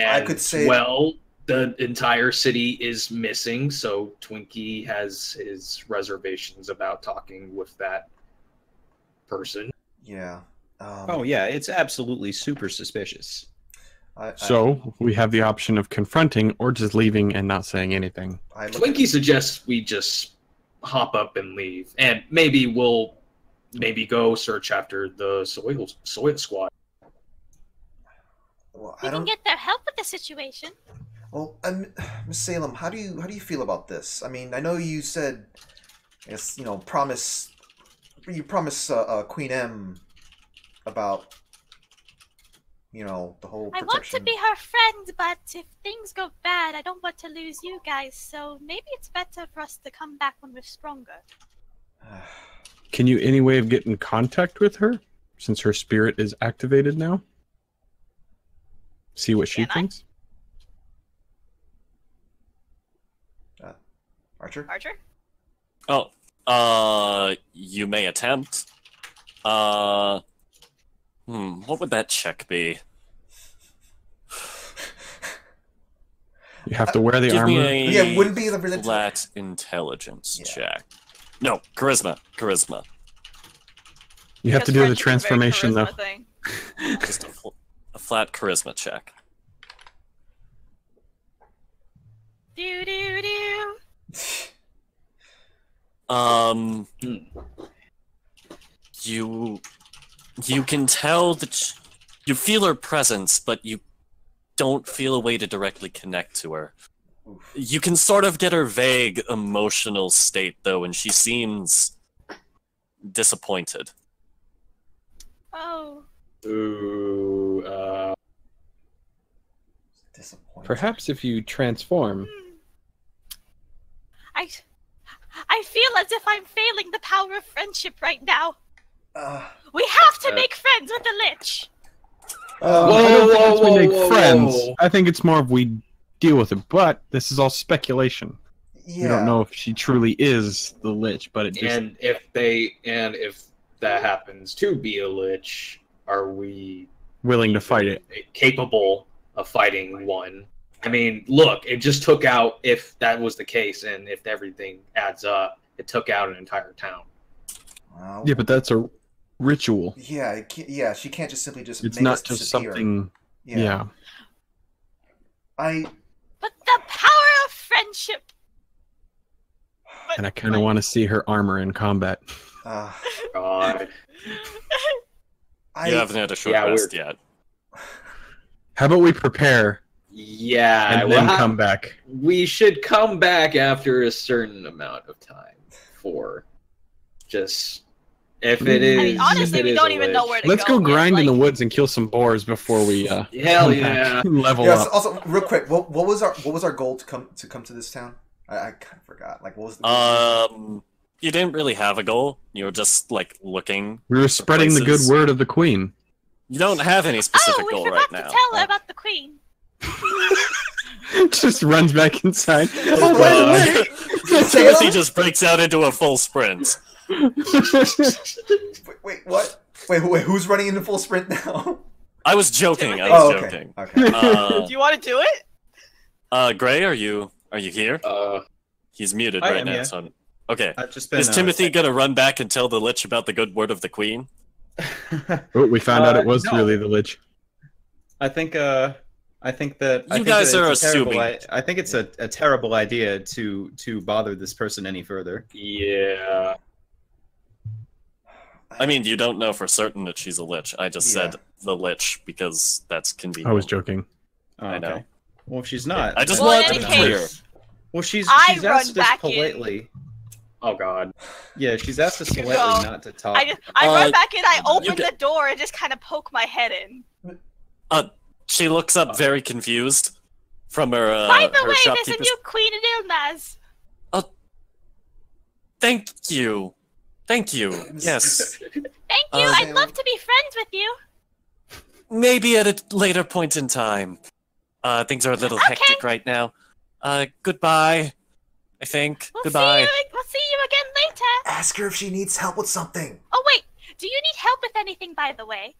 I could say, well, the entire city is missing, so Twinkie has his reservations about talking with that person. yeah. Oh yeah, it's absolutely super suspicious. So we have the option of confronting or just leaving and not saying anything. Twinkie suggests we just hop up and leave, and maybe we'll go search after the soil squad. Well, We can get their help with the situation. Well, Miss Salem, how do you feel about this? I mean, I know you said, I guess, promise Queen M about, the whole protection. I want to be her friend, but if things go bad, I don't want to lose you guys, so maybe it's better for us to come back when we're stronger. Can you any way of getting in contact with her, since her spirit is activated now? See what she thinks? Archer? Oh, you may attempt. What would that check be? You have to wear the Give armor. me Yeah, it wouldn't be the religion. flat intelligence check. No, charisma. You have to do the transformation, though. Just a flat charisma check. Do do do. You can tell that you feel her presence, but you don't feel a way to directly connect to her. Oof. You can sort of get her vague emotional state, though, and she seems disappointed. Oh. Ooh, Disappointing. Perhaps if you transform. I feel as if I'm failing the power of friendship right now. Uh, We have to make friends with the Lich. I don't think it's we make whoa, friends. whoa. I think it's more of we deal with it, but this is all speculation. yeah. We don't know if she truly is the Lich, but it just... and if that happens to be a lich, are we willing to fight it. capable of fighting one? I mean, look, it just took out, if that was the case, and if everything adds up, it took out an entire town. Yeah, but that's a ritual. Yeah, she can't just simply just. It's make not us just disappear. something... Yeah. But the power of friendship. And I kind of want to see her armor in combat. God. You haven't had a short rest yet. How about we prepare Yeah, and then come back? We should come back after a certain amount of time for just if it is. I mean, honestly, if it we is don't a even know lich. where to Let's go. go grind in the Like, woods and kill some boars before we Hell come yeah. back. Level Yes. up. Also, real quick, what was our goal to come to this town? I kind of forgot. Like, what was the You didn't really have a goal. You were just like looking. We were spreading the good places. word of the queen. You don't have any specific we goal forgot right to now. tell her about the Queen. Just runs back inside. Oh, by the way, Timothy just breaks out into a full sprint. wait, what? Wait, who's running into full sprint now? I was joking. I Timothy. was Oh, okay. joking. Okay. Do you want to do it? Gray, are you here? He's muted I right am, now. yeah. So okay. I've just been. Is Timothy gonna run back and tell the Lich about the good word of the Queen? Oh, we found out it was No. really the Lich. I think that You guys are assuming. I think it's a terrible idea to bother this person any further. Yeah. I mean, you don't know for certain that she's a Lich. I just said the Lich because that's convenient. I was joking. Oh, I know. okay. Well, if she's not, I just Well, want in to any be clear. case- well, she's I run asked us back in. politely. Oh God. Yeah, she's asked us You politely go. not to talk. I Uh, run back in, I you open get- the door, and just kind of poke my head in. She looks up very confused from her By the her way, there's a shopkeeper's. new Queen in Ilnaz. Thank you. Yes. Thank you. Uh, I'd love to be friends with you. Maybe at a later point in time. Things are a little hectic right now. Goodbye. I think. Goodbye. We'll see you again later. Ask her if she needs help with something. Oh wait, do you need help with anything, by the way?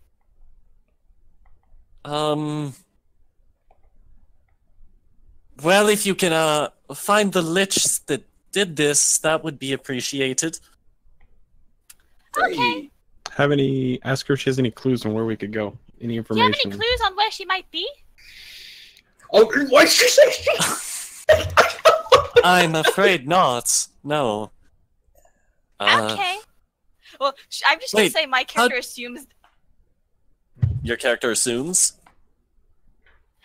Well, if you can find the Lich that did this, that would be appreciated. Okay. Ask her if she has any clues on where we could go. Any Do you have information. any clues on where she might be? Oh, why'd you say? I'm afraid not. No. Okay. Well, I'm just gonna wait, say my character assumes. Your character assumes?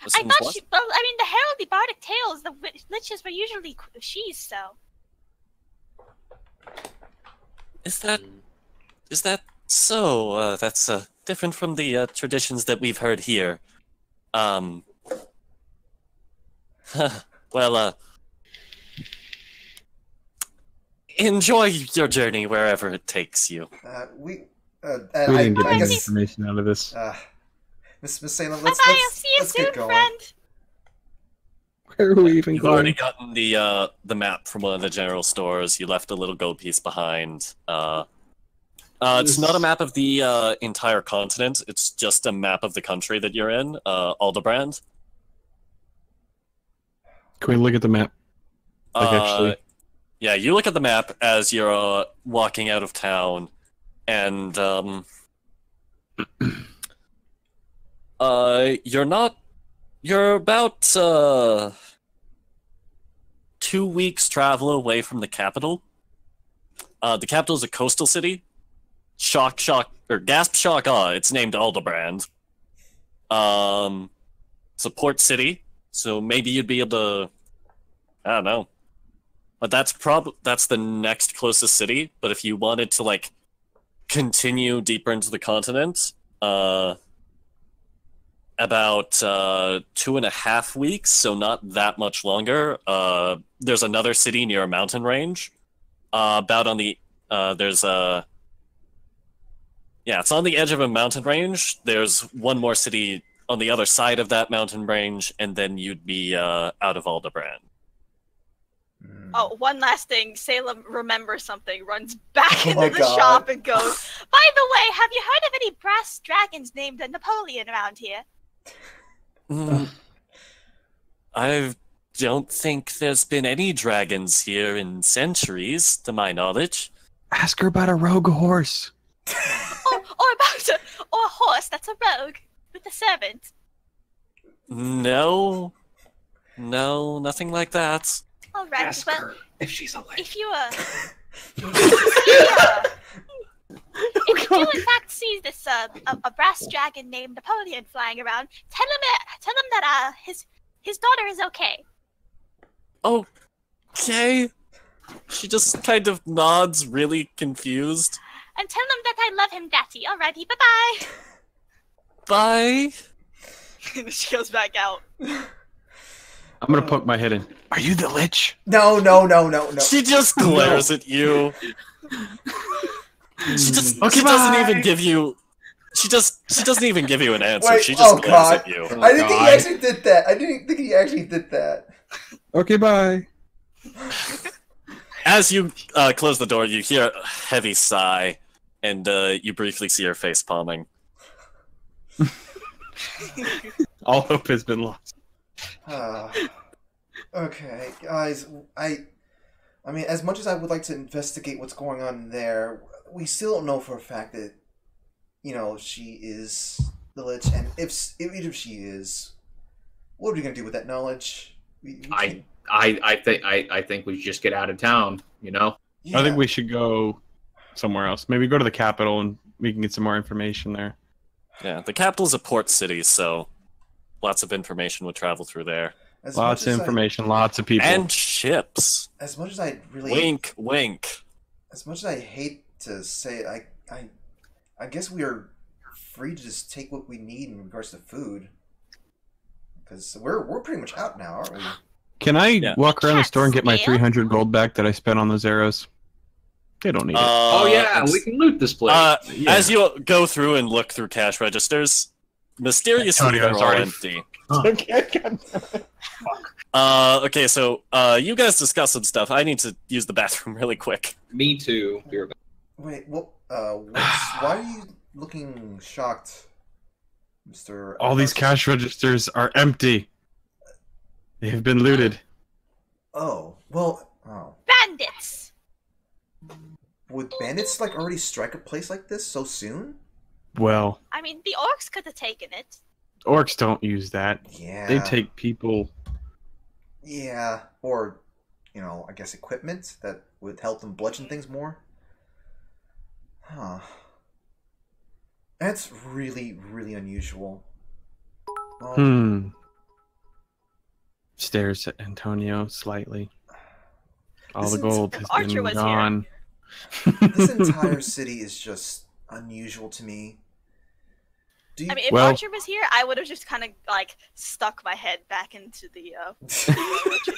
I thought what? she. Well, I mean, the heraldry bardic tales, the liches were usually she's so. Is that so? That's different from the traditions that we've heard here. Well, enjoy your journey wherever it takes you. We didn't get any information out of this. Miss Salem, Bye-bye, I'll see you soon, friend. Where are we even You've going? already gotten the map from one of the general stores. You left a little gold piece behind. It's not a map of the entire continent. It's just a map of the country that you're in, Aldebrand. Can we look at the map? Actually. Yeah, you look at the map as you're walking out of town, and you're about 2 weeks travel away from the capital. The capital is a coastal city. Gasp shock it's named Aldebrand. It's a port city, so maybe you'd be able to, I don't know. But that's the next closest city, but if you wanted to like continue deeper into the continent, about 2.5 weeks, so not that much longer. There's another city near a mountain range. About on the it's on the edge of a mountain range. There's one more city on the other side of that mountain range, and then you'd be out of Aldebrand. Oh, one last thing. Salem remembers something, runs back into the shop and goes, by the way, have you heard of any brass dragons named Napoleon around here? I don't think there's been any dragons here in centuries, to my knowledge. Ask her about a rogue horse. or a horse that's a rogue with a servant. No, nothing like that. All right. Ask her if she's alive. If you if you in fact see this a brass dragon named Napoleon flying around, tell him that his daughter is okay. Okay. She just kind of nods, really confused. And tell him that I love him, Daddy. Alrighty, bye-bye. Bye. She goes back out. I'm gonna poke my head in. Are you the Lich? No. She just glares at you. She doesn't even give you. She doesn't even give you an answer. Wait, she just glares at you. I didn't think he actually did that. I didn't think he actually did that. Okay, bye. As you close the door, you hear a heavy sigh, and you briefly see her face palming. All hope has been lost. Okay, guys. I mean, as much as I would like to investigate what's going on there, we still don't know for a fact that, she is the Lich, and even if she is, what are we gonna do with that knowledge? I think we should just get out of town. Yeah. I think we should go somewhere else. Maybe go to the capital and we can get some more information there. Yeah, the capital's a port city, so lots of information would travel through there. Lots of information, lots of people. And ships. As much as I really... Wink, wink. As much as I hate to say it, I guess we are free to just take what we need in regards to food. Because we're pretty much out now, aren't we? Can I walk around the store and get my 300 gold back that I spent on those arrows? They don't need it. We can loot this place. As you go through and look through cash registers, mysteriously they're all empty. Okay, so you guys discuss some stuff. I need to use the bathroom really quick. Me too. Wait, why are you looking shocked, Mr. All these cash registers are empty. They have been looted. Oh. Bandits! Would bandits, already strike a place like this so soon? Well... I mean, the orcs could have taken it. Orcs don't use that. Yeah. They take people. Yeah, or, I guess equipment that would help them bludgeon things more. Huh. That's really, really unusual. Well, Stares at Antonio slightly. All the This gold If has Archer been was gone. This entire city is just unusual to me. Do you... I mean, if Well- Archer was here, I would have just kind of like stuck my head back into the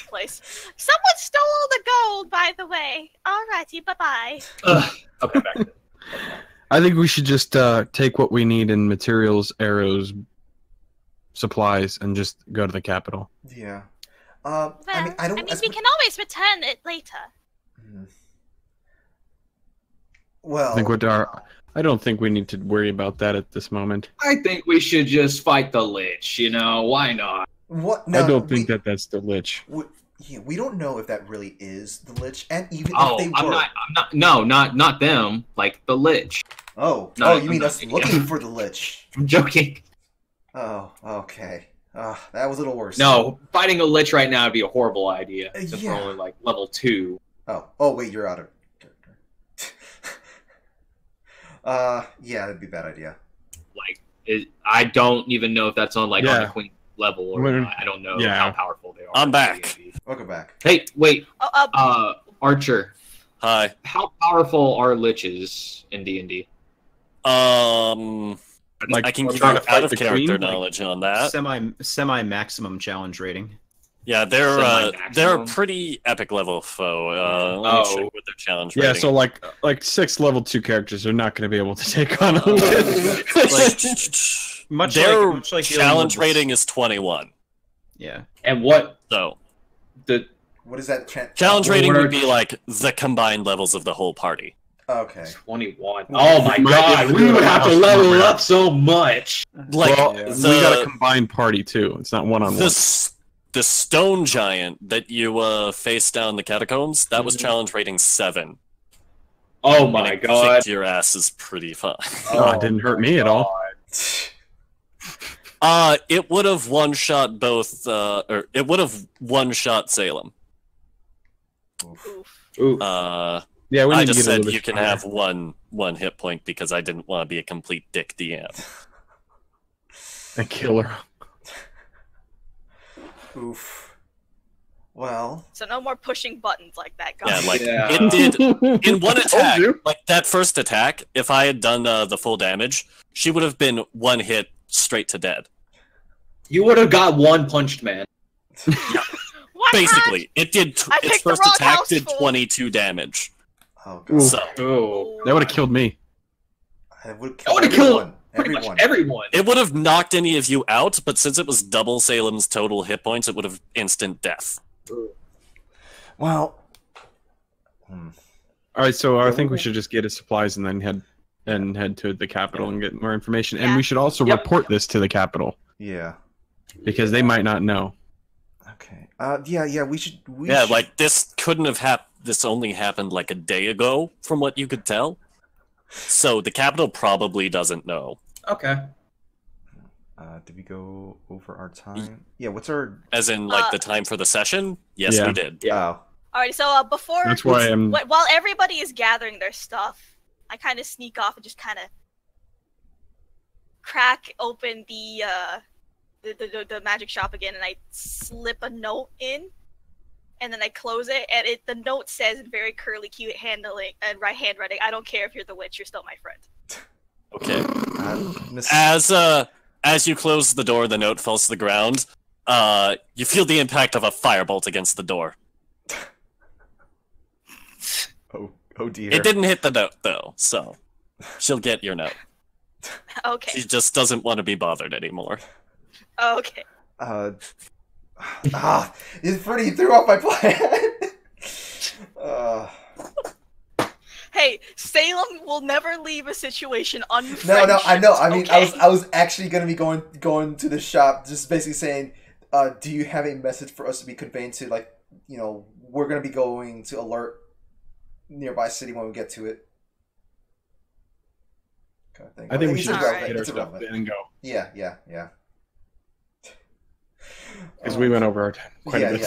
place. Someone stole the gold, by the way. Alrighty, bye bye. Okay, back to it. I think we should just take what we need in materials, arrows, supplies, and just go to the capital. Yeah. Well, I don't. we can always return it later. Well, I don't think we need to worry about that at this moment. I think we should just fight the Lich, why not? what? No, I don't think that's the Lich. we don't know if that really is the Lich, and even Oh, if they were. not them, like the Lich. Oh, No, you mean I'm us not- looking for the Lich? I'm joking. Oh, okay. That was a little worse. No, fighting a Lich right now would be a horrible idea. Since yeah. we're only like level 2. Oh, wait, you're out of character. Yeah, that'd be a bad idea. I don't even know if that's on on Yeah. the Queen level or When- not. I don't know yeah. how powerful they are. I'm in back. D&D. Welcome back. Hey, wait, Oh, Archer. Hi. How powerful are liches in D&D? Like, I can we're give trying you to fight out of the character queen, like- knowledge on that. Semi maximum challenge rating. Yeah, they're a Semi-maximum? pretty epic level foe. Let me check what their challenge Yeah, rating. so like 6 level 2 characters are not going to be able to take on a like, Much their like challenge dealing with rating is 21. Yeah. And what So the What is that? challenge What rating are- would be like the combined levels of the whole party. Okay. 21? Oh my Might god, be we would have to able to level program. up so much. Like well, yeah. the, we got a combined party too. It's not one on one. the stone giant that you faced down the catacombs, that was challenge rating 7. Oh And my it god. kicked your ass is pretty fun. it didn't hurt me at all. It would have one-shot both, or it would have one-shot Salem. oof. Ooh. Yeah, we I need to just get a said little you bit can stronger. have one hit point because I didn't want to be a complete dick DM. a killer. Oof. Well. So no more pushing buttons like that, Yeah, guys. like Yeah. it did in one Told attack. you. Like that first attack, if I had done the full damage, she would have been one hit straight to dead. You would have got one punched man. Why Basically, it did. I Its picked the first wrong attack house did full. 22 damage. Oh god. So Oh. not? That would have killed me. I would That would have killed pretty everyone. much everyone. it would have knocked any of you out, but since it was double Salem's total hit points, it would have instant death. Well. All right, so I think we should just get his supplies and then head to the capital and get more information. And Yeah. we should also Yep. report this to the capital Yeah. because they might not know. Okay. Yeah. We should. Yeah, like this couldn't have happened. This only happened like a day ago, from what you could tell. So the capital probably doesn't know. Okay. Did we go over our time? Yeah. What's our? As in, like the time for the session? Yes, Yeah. we did. Yeah. Alright, so before That's why I'm. while everybody is gathering their stuff, I kind of sneak off and just kind of crack open the magic shop again, and I slip a note in, and then I close it, and the note says in very curly, cute handwriting, "I don't care if you're the witch, you're still my friend." Okay. Miss... As you close the door, the note falls to the ground. You feel the impact of a firebolt against the door. Oh dear. It didn't hit the note though, so she'll get your note. Okay, She just doesn't want to be bothered anymore. okay. It's pretty. You threw off my plan. Hey, Salem will never leave a situation No, unfriended. I know. I mean, okay? I was actually gonna be going to the shop, just basically saying, do you have a message for us to be conveying to, like, we're gonna be going to alert nearby city when we get to it. Kind of thing. I think we It's should Alright. just get irrelevant. It's ourselves irrelevant. in and go. Yeah. Because we went over our time quite a bit.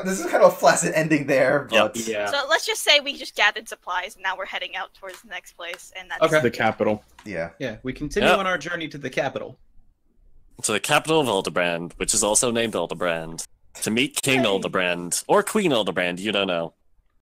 This is kind of a flaccid ending there, but Yeah. So let's just say we just gathered supplies and now we're heading out towards the next place, and that's Okay. The capital. Yeah, we continue on our journey to the capital. To the capital of Elderbrand, which is also named Elderbrand. To meet King Elderbrand, or Queen Elderbrand, you don't know.